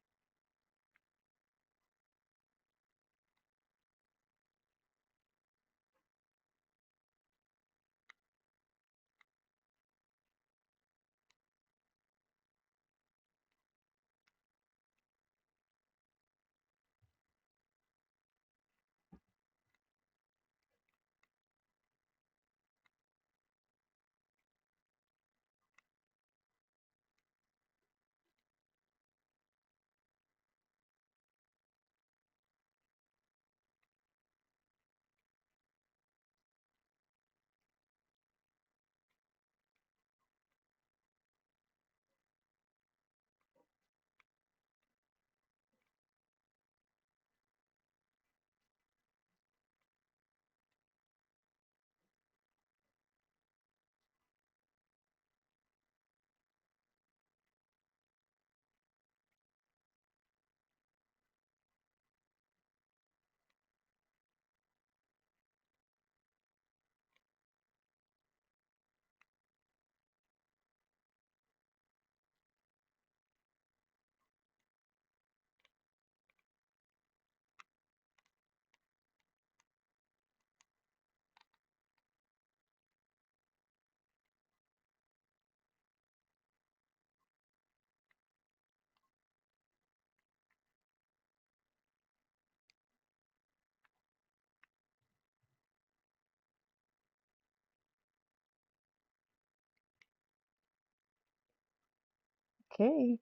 Speaker 1: Okay,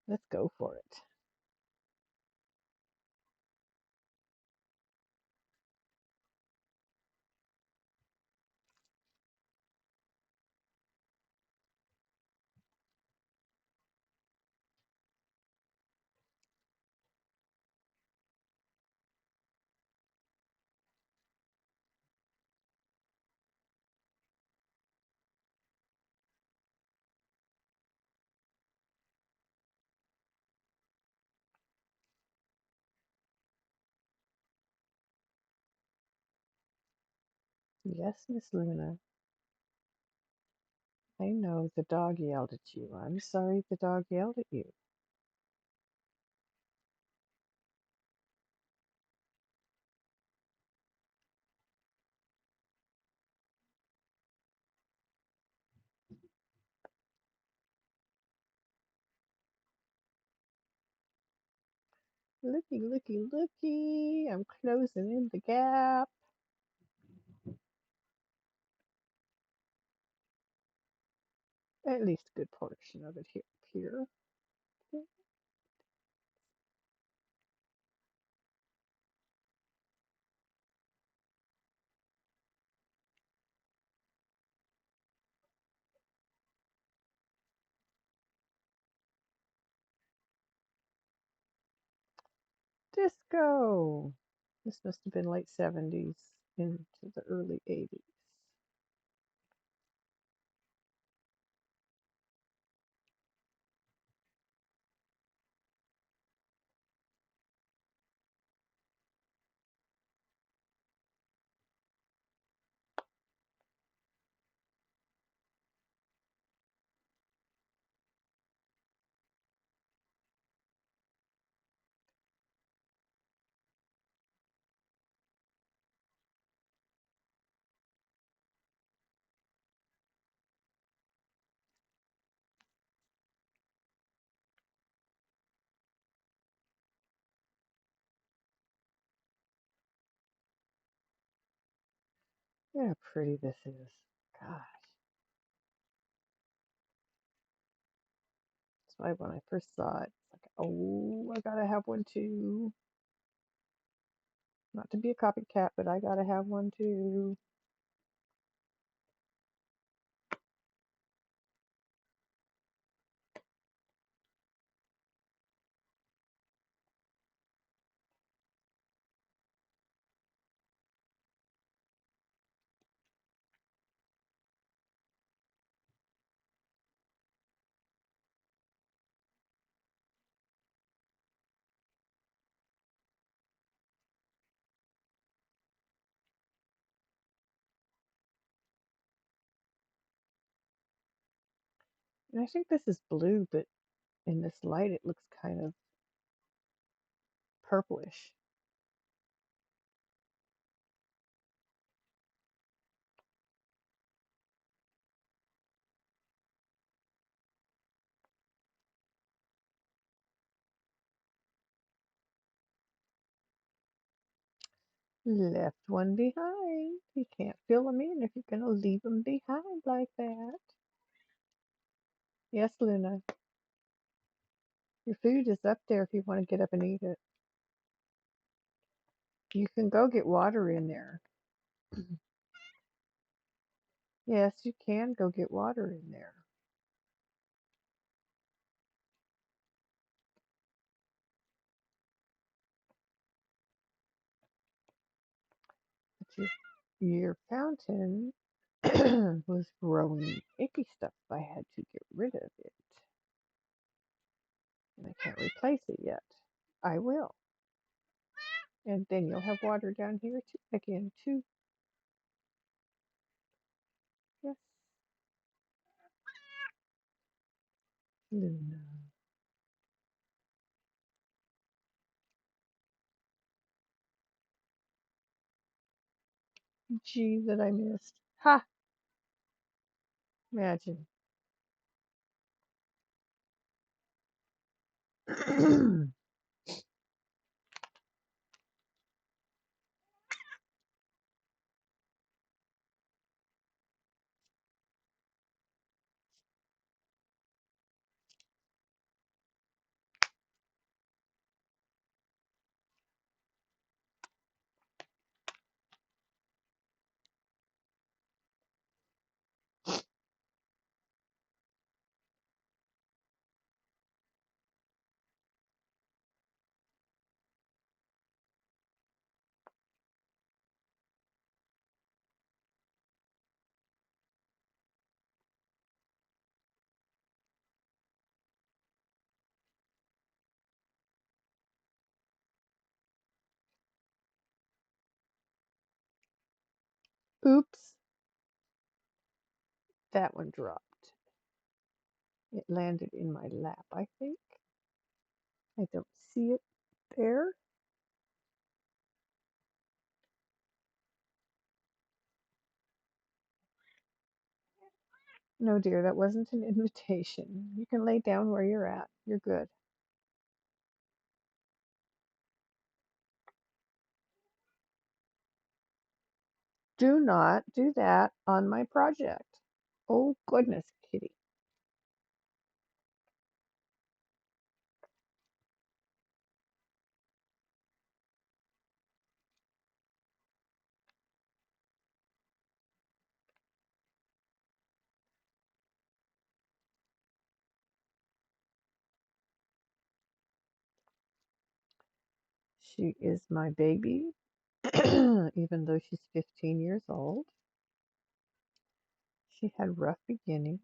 Speaker 1: let's go for it. Yes, Miss Luna. I know the dog yelled at you. I'm sorry the dog yelled at you. Looky, looky, looky. I'm closing in the gap. At least a good portion of it here. Disco. This must have been late 70s into the early 80s. Look how pretty this is. Gosh. That's why when I first saw it, it's like, oh, I gotta have one too. Not to be a copycat, but I gotta have one too. And I think this is blue, but in this light it looks kind of purplish. Left one behind. You can't fill them in if you're gonna leave them behind like that. Yes, Luna. Your food is up there if you want to get up and eat it. You can go get water in there. Yes, you can go get water in there. But your fountain was growing icky stuff. I had to get rid of it. And I can't replace it yet. I will. And then you'll have water down here too again too. Yes. Luna. Gee, that I missed. Ha! Imagine. Oops, that one dropped. It landed in my lap, I think. I don't see it there. No, dear, that wasn't an invitation. You can lay down where you're at. You're good. Do not do that on my project. Oh, goodness, kitty. She is my baby, even though she's 15 years old. She had rough beginnings,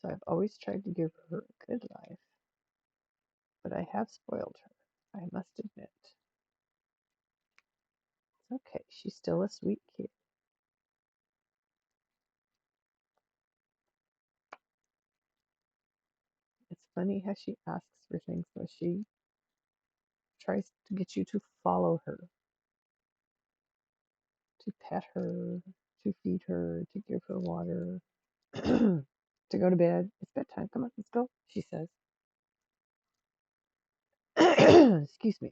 Speaker 1: so I've always tried to give her a good life, but I have spoiled her, I must admit. It's okay, she's still a sweet kid. It's funny how she asks for things, though. She tries to get you to follow her, to pet her, to feed her, to give her water, to go to bed. It's bedtime. Come on, let's go, she says. Excuse me.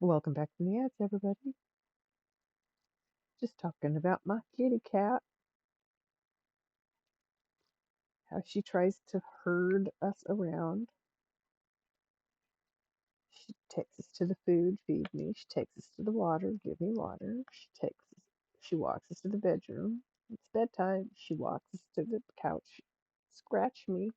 Speaker 1: Welcome back from the ads, everybody. Just talking about my kitty cat, how she tries to herd us around. She takes us to the food, feed me. She takes us to the water, give me water. She walks us to the bedroom. It's bedtime. She walks us to the couch, scratch me.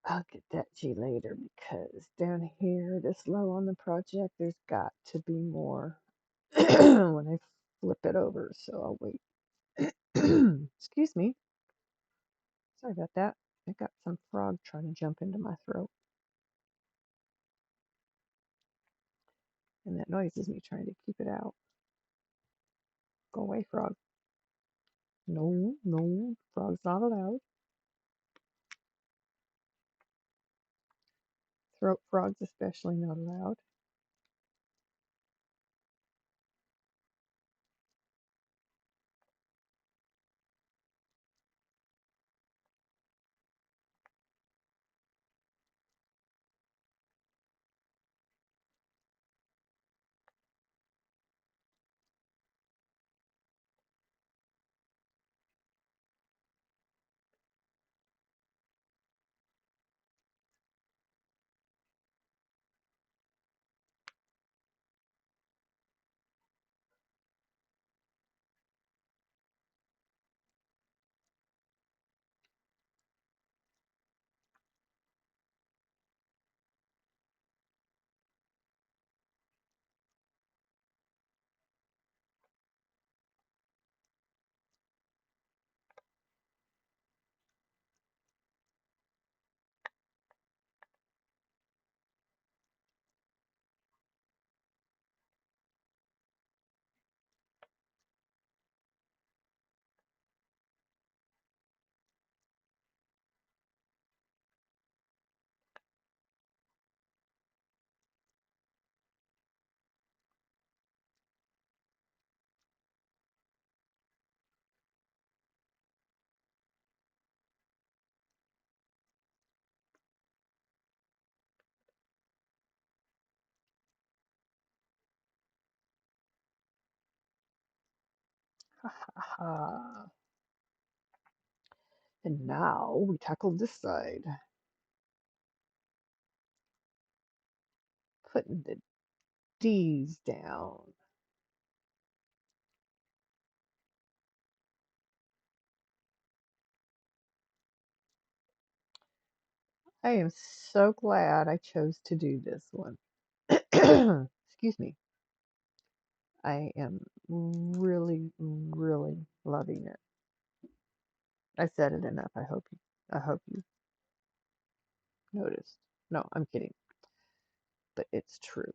Speaker 1: I'll get that G later because down here, this low on the project, there's got to be more when I flip it over, so I'll wait. Excuse me. Sorry about that. I got some frog trying to jump into my throat. And that noise is me trying to keep it out. Go away, frog. No, no, frog's not allowed. Throat frogs especially not allowed. And now we tackle this side, putting the D's down. I am so glad I chose to do this one. Excuse me. I am really, really loving it. I said it enough. I hope you noticed. No, I'm kidding, but it's true.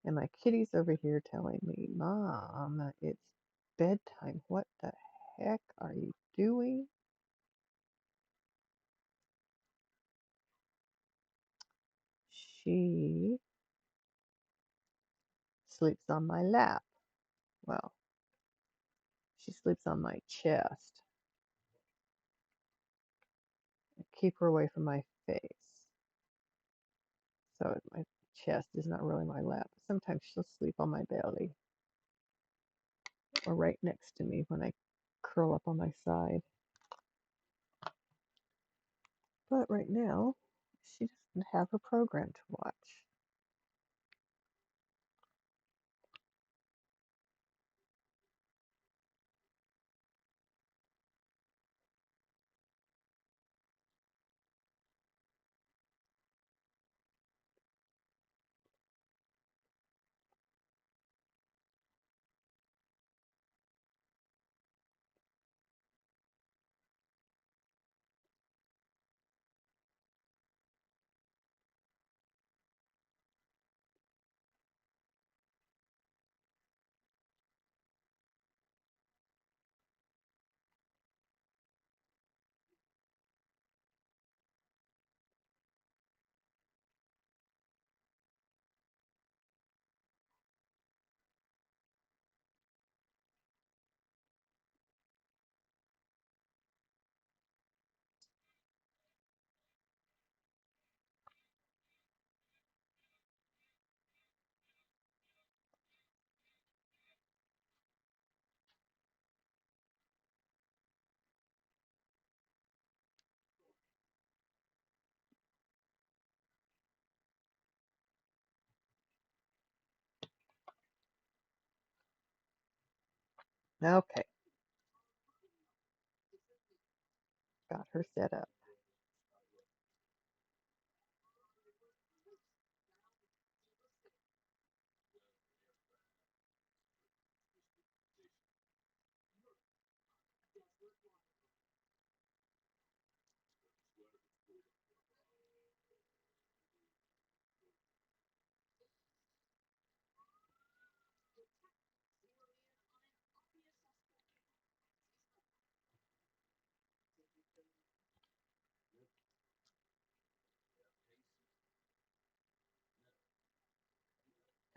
Speaker 1: And my kitty's over here telling me, Mom, it's bedtime. What the heck are you doing? She sleeps on my lap. Well, she sleeps on my chest. I keep her away from my face. So my chest is not really my lap. Sometimes she'll sleep on my belly or right next to me when I curl up on my side. But right now, she doesn't have a program to watch. Okay, got her set up.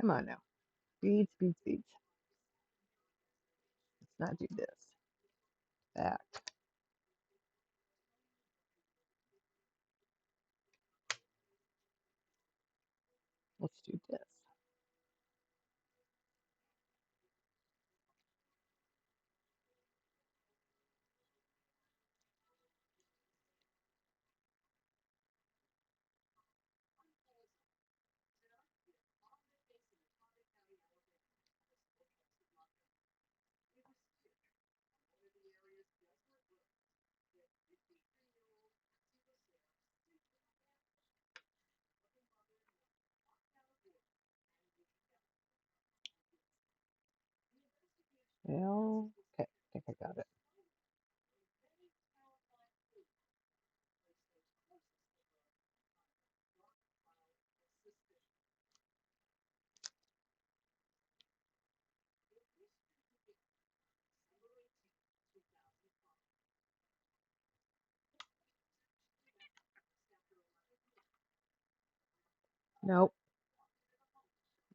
Speaker 1: Come on now. Beads, beads, beads. Let's not do this. Back. Let's do this. Well, okay, I think I got it. Nope,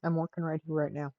Speaker 1: I'm working right here, right now.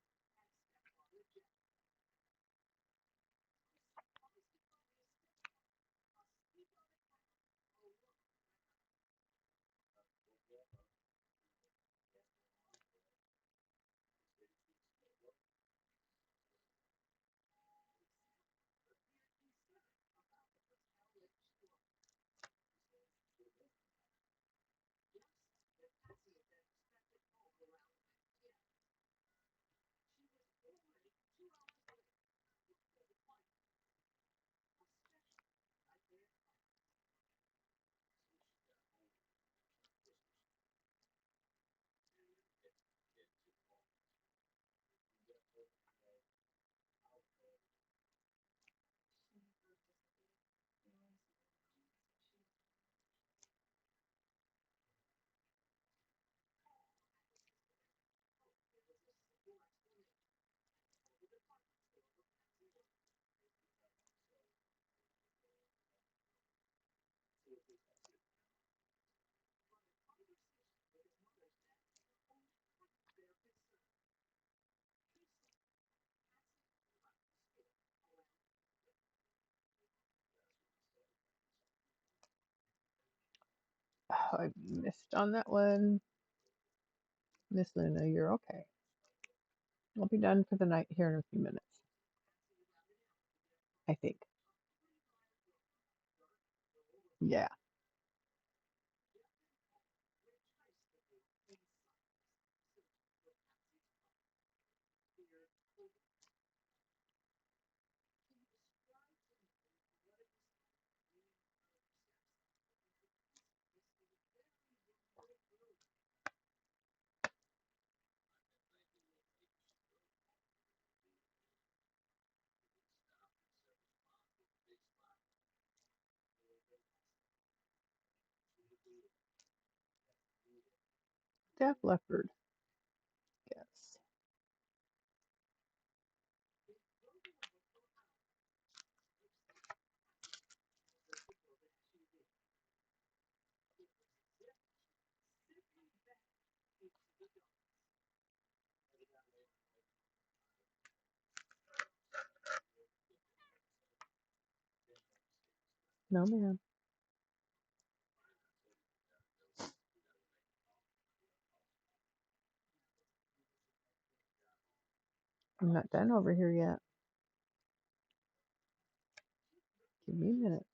Speaker 1: I missed on that one. Miss Luna, you're okay. I'll be done for the night here in a few minutes, I think. Yeah, Def Leppard. Yes. No, ma'am. I'm not done over here yet. Give me a minute,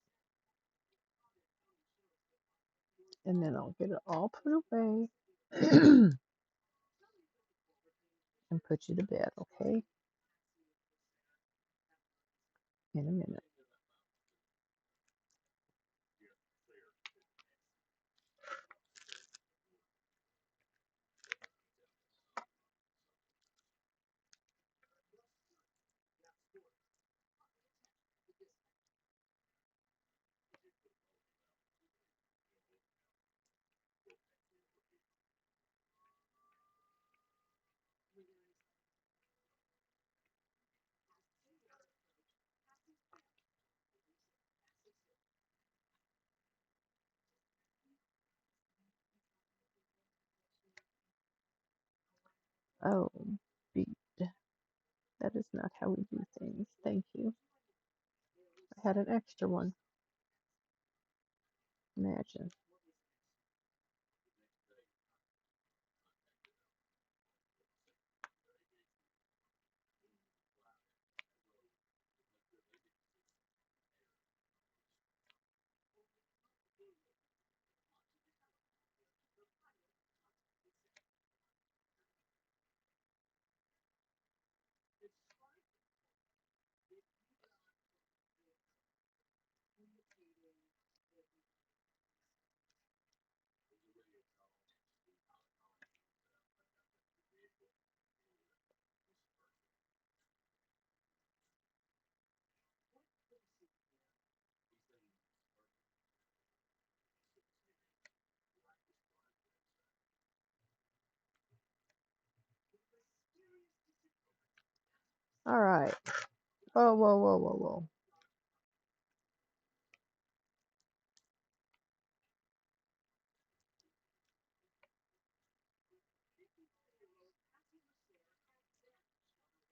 Speaker 1: and then I'll get it all put away and put you to bed, okay? In a minute. Oh, beat. That is not how we do things. Thank you. I had an extra one. Imagine. All right. Whoa, whoa, whoa, whoa, whoa.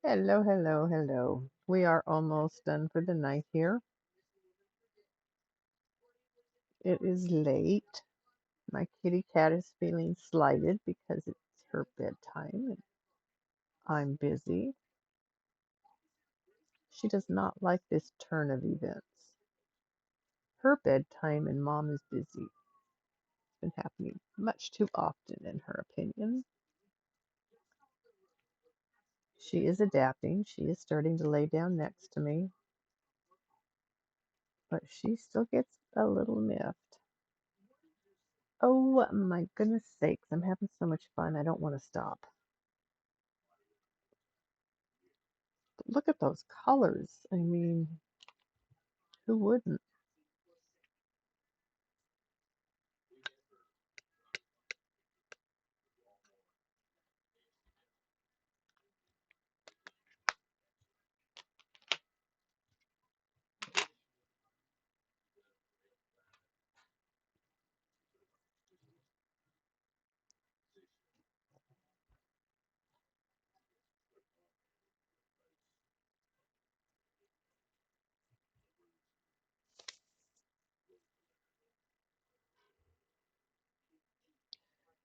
Speaker 1: Hello, hello, hello. We are almost done for the night here. It is late. My kitty cat is feeling slighted because it's her bedtime and I'm busy. She does not like this turn of events. Her bedtime and mom is busy. It's been happening much too often, in her opinion. She is adapting. She is starting to lay down next to me, but she still gets a little miffed. Oh my goodness sakes, I'm having so much fun. I don't want to stop. But look at those colors. I mean, who wouldn't?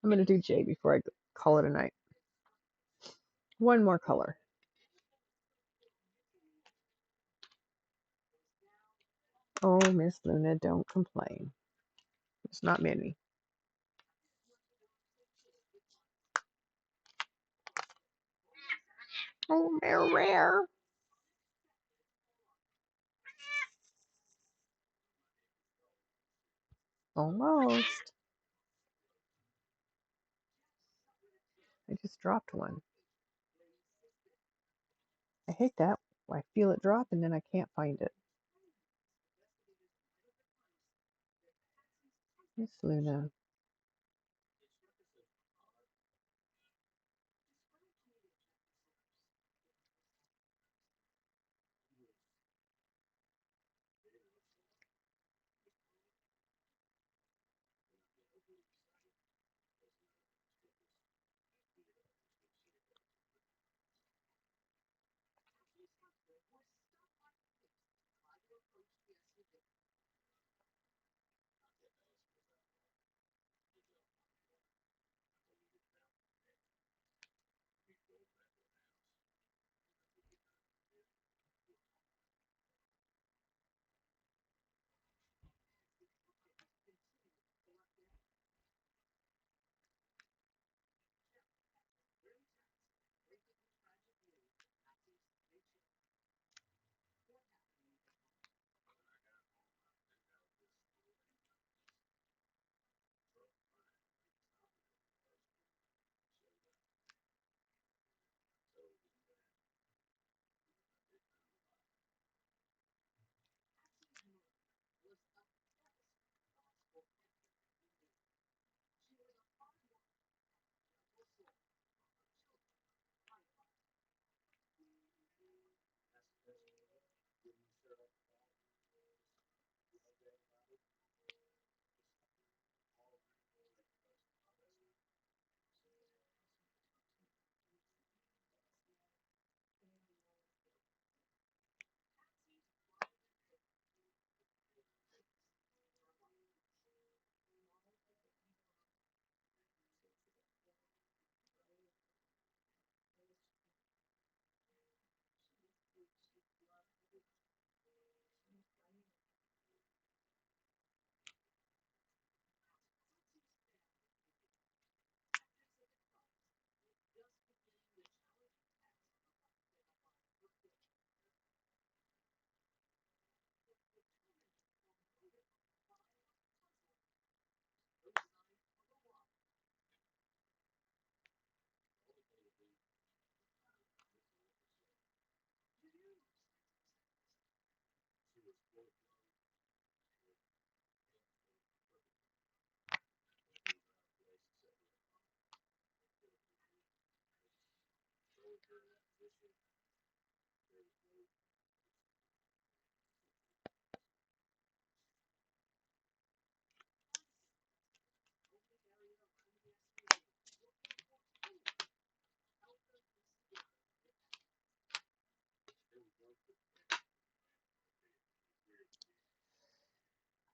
Speaker 1: I'm going to do J before I call it a night. One more color. Oh, Miss Luna, don't complain. It's not many. Oh, they're rare. Almost. I just dropped one. I hate that. I feel it drop and then I can't find it. Miss Luna.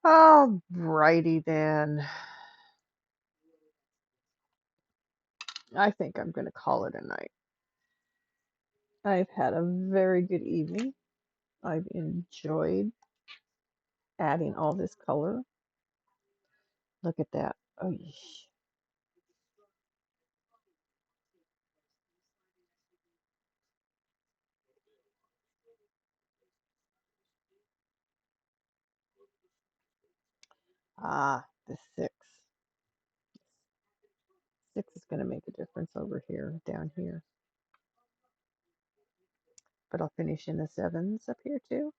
Speaker 1: Alrighty then. I think I'm going to call it a night. I've had a very good evening. I've enjoyed adding all this color. Look at that. Oh, yeesh. Ah, the 6. 6 is going to make a difference over here, down here. But I'll finish in the 7s up here too.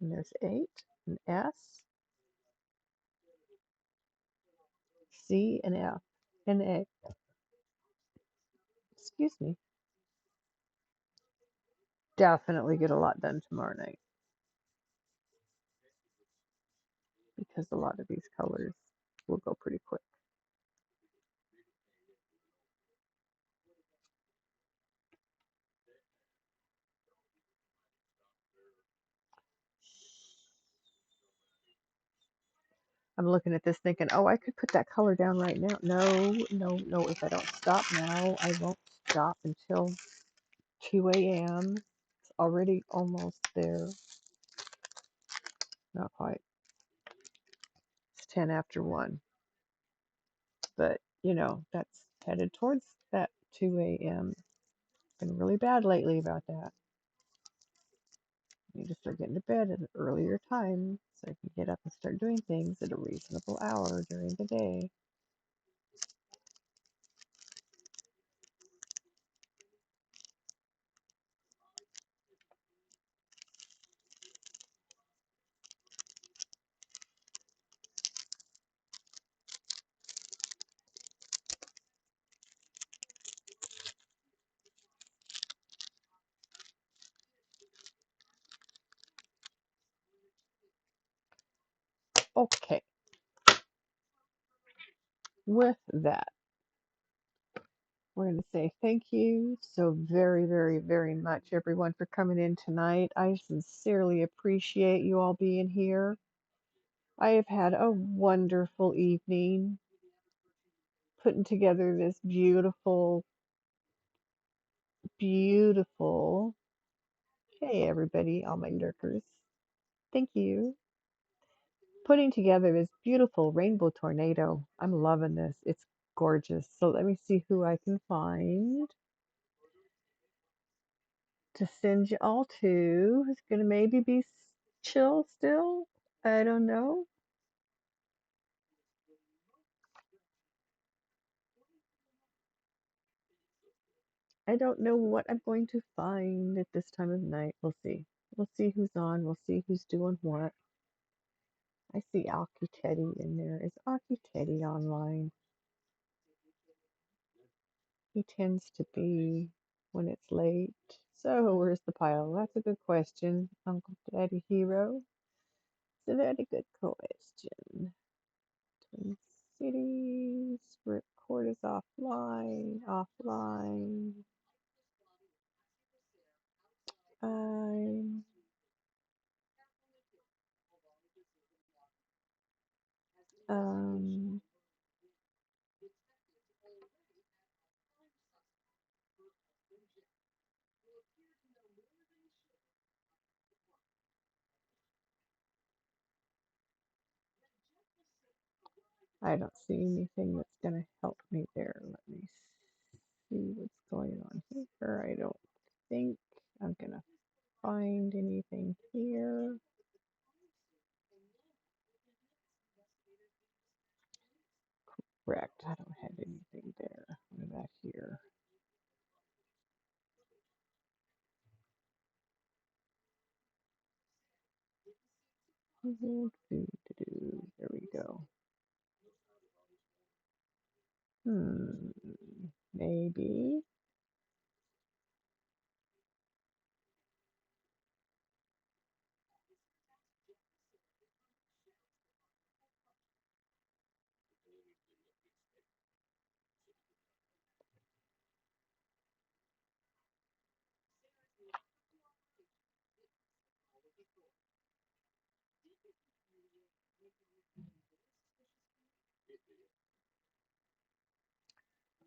Speaker 1: And there's 8, an S, C, and F, and A. Excuse me. Definitely get a lot done tomorrow night because a lot of these colors will go pretty quick. I'm looking at this thinking, oh, I could put that color down right now. No, no, no. If I don't stop now, I won't stop until 2 a.m. It's already almost there. Not quite. It's 10 after 1. But, that's headed towards that 2 a.m. Been really bad lately about that. I need to start getting to bed at an earlier time so I can get up and start doing things at a reasonable hour during the day. Okay, with that, we're going to say thank you so very, very, very much, everyone, for coming in tonight. I sincerely appreciate you all being here. I have had a wonderful evening putting together this beautiful, beautiful. Hey, everybody, all my lurkers. Thank you. Putting together this beautiful rainbow tornado. I'm loving this. It's gorgeous. So let me see who I can find to send you all to. It's going to maybe be chill still. I don't know. I don't know what I'm going to find at this time of night. We'll see. We'll see who's on. We'll see who's doing what. I see Alki Teddy in there. Is Alki Teddy online? He tends to be when it's late. So where's the pile? That's a good question, Uncle Daddy Hero. It's a very good question. Twin Cities. Record is offline. Offline. I um I don't see anything that's gonna help me there. Let me see what's going on here. I don't think I'm gonna find anything here. Correct. I don't have anything there. What about here? There we go. Maybe.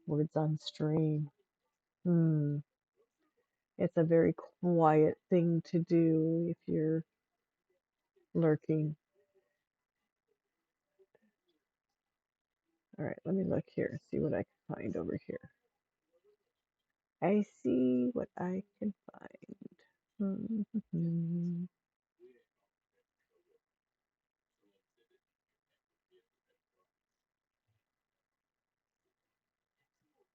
Speaker 1: Words on stream. Hmm. It's a very quiet thing to do if you're lurking. All right, let me look here, see what I can find over here. I see what I can find.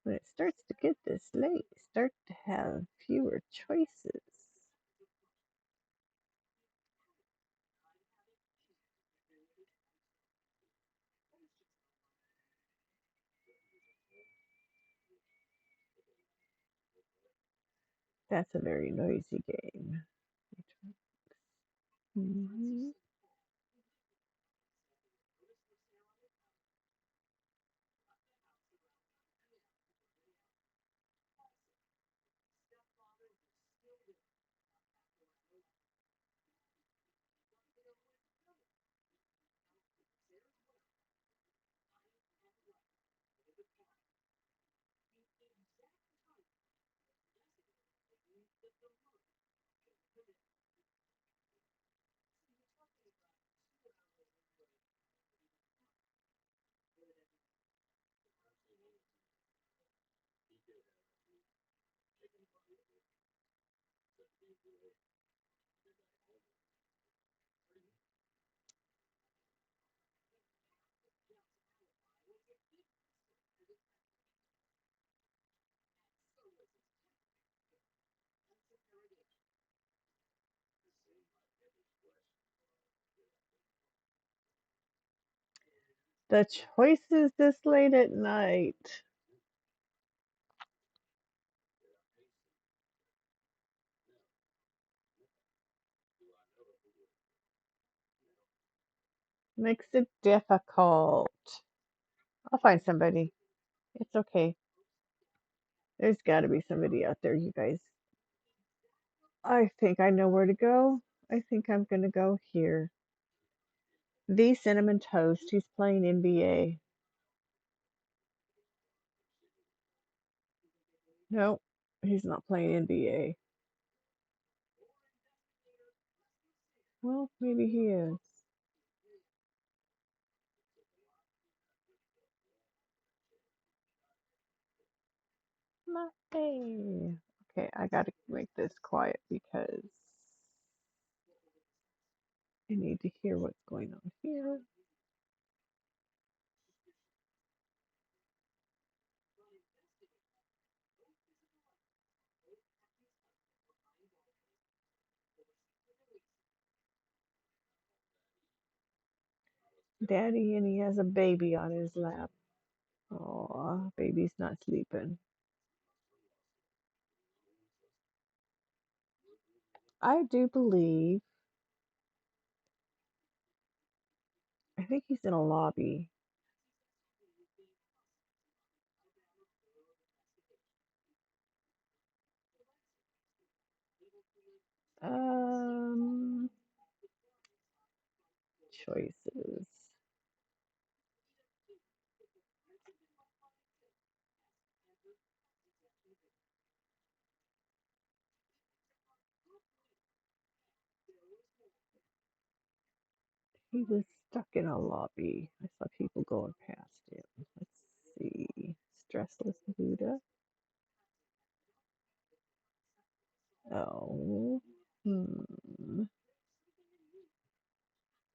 Speaker 1: When it starts to get this late, you start to have fewer choices. That's a very noisy game. Mhm. The choices this late at night. Makes it difficult. I'll find somebody. It's okay. There's got to be somebody out there, you guys. I think I know where to go. I think I'm going to go here. The Cinnamon Toast. He's playing NBA. No, he's not playing NBA. Well, maybe he is. Hey. Okay, I got to make this quiet because I need to hear what's going on here. Daddy, and he has a baby on his lap. Oh, baby's not sleeping. I do believe, I think he's in a lobby. Um, choices. He was stuck in a lobby. I saw people going past him. Let's see. Stressless Buddha. Oh. Hmm.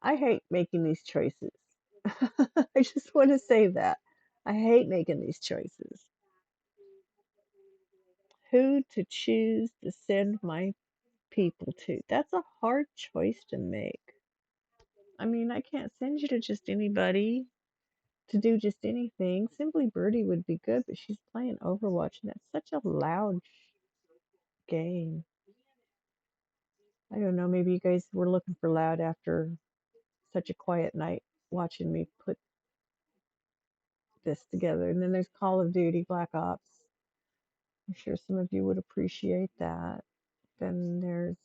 Speaker 1: I hate making these choices. I just want to say that. I hate making these choices. Who to choose to send my people to? That's a hard choice to make. I mean, I can't send you to just anybody to do just anything. Simply Birdie would be good, but she's playing Overwatch, and that's such a loud game. I don't know. Maybe you guys were looking for loud after such a quiet night watching me put this together. And then there's Call of Duty Black Ops. I'm sure some of you would appreciate that. Then there's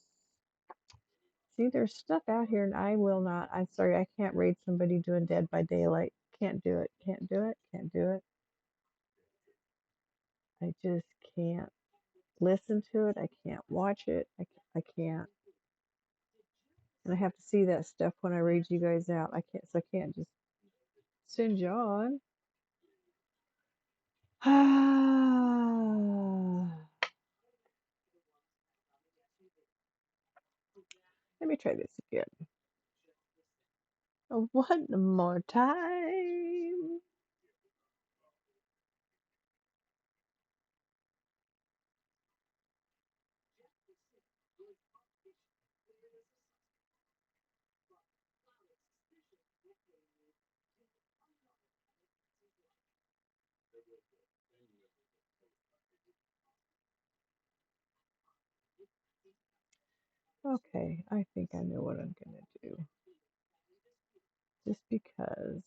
Speaker 1: stuff out here, and I will not. I'm sorry, I can't raid somebody doing Dead by Daylight. Can't do it. Can't do it. Can't do it. I just can't listen to it. I can't watch it. I can't. And I have to see that stuff when I raid you guys out. I can't. So I can't just send you on. Let me try this again. One more time. Okay, I think I know what I'm gonna do. Just because.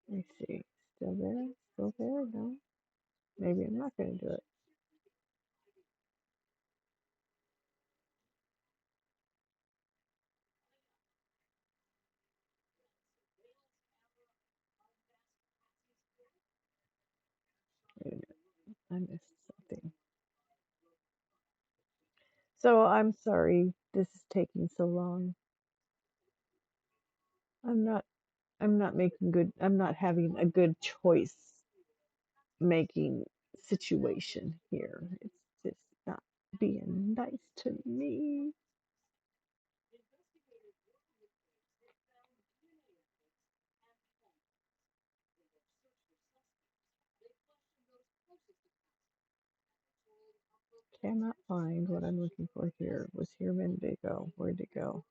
Speaker 1: Let me see. Still there? Still there? No. Maybe I'm not gonna do it. Wait a minute. I missed something. So I'm sorry this is taking so long. I'm not I'm not making good I'm not having a good choice making situation here. It's just not being nice to me. Cannot find what I'm looking for here. Was here a minute ago. Where'd it go?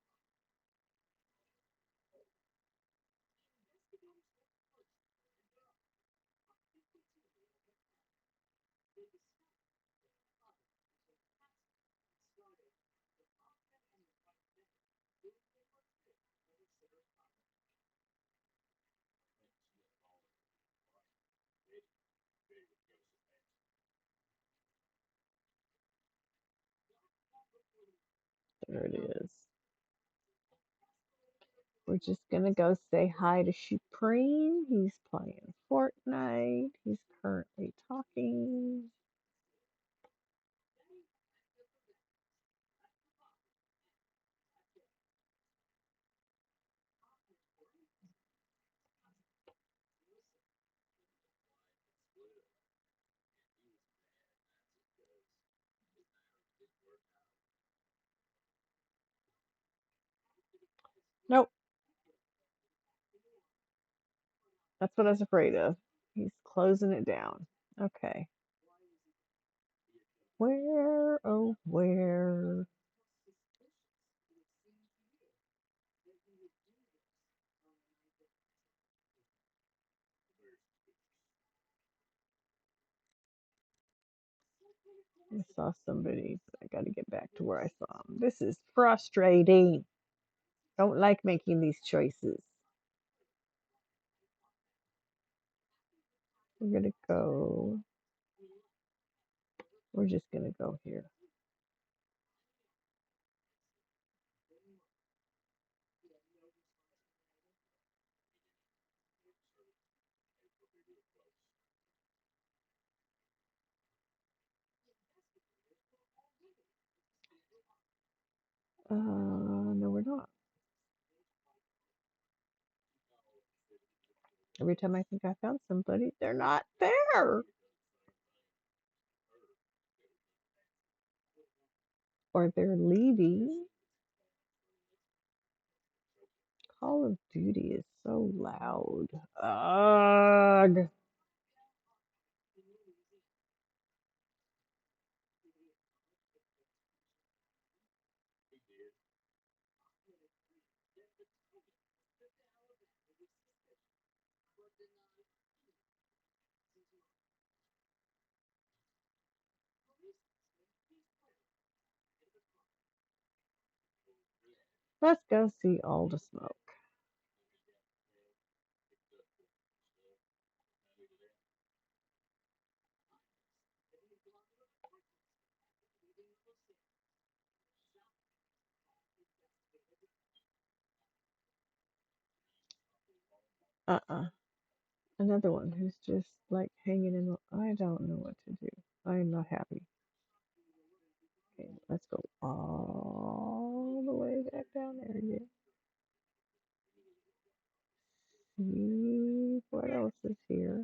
Speaker 1: There it is. We're just gonna go say hi to Supreme. He's playing Fortnite. He's currently talking. Nope, that's what I was afraid of. He's closing it down. Okay. Where, oh, where? I saw somebody, but I gotta get back to where I saw him. This is frustrating. Don't like making these choices. We're gonna go. We're just gonna go here. No, we're not. Every time I think I found somebody, they're not there. Or they're leaving. Call of Duty is so loud. Ugh. Let's go see all the smoke. Uh-uh. Another one who's just like hanging in. I don't know what to do. I'm not happy. Okay, let's go all the way back down there again. See what else is here.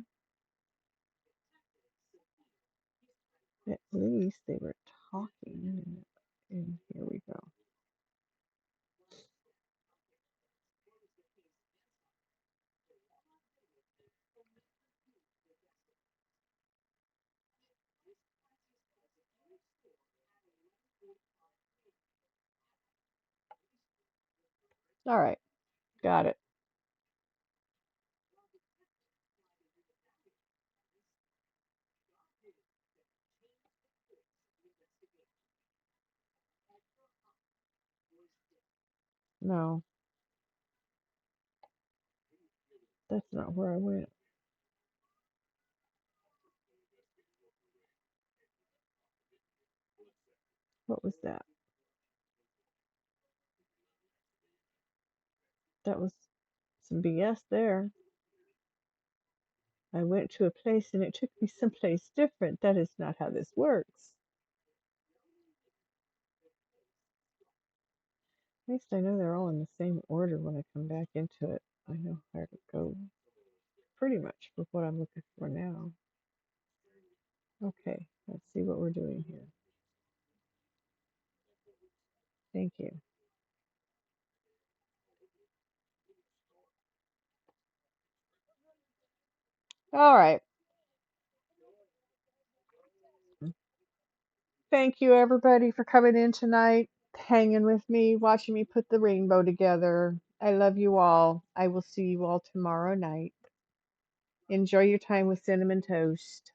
Speaker 1: At least they were talking. And here we go. All right, got it. No, that's not where I went. What was that? That was some BS there. I went to a place and it took me someplace different. That is not how this works. At least I know they're all in the same order when I come back into it. I know where to go pretty much for what I'm looking for now. Okay, let's see what we're doing here. Thank you. All right. Thank you, everybody, for coming in tonight, hanging with me, watching me put the rainbow together. I love you all. I will see you all tomorrow night. Enjoy your time with Cinnamon Toast.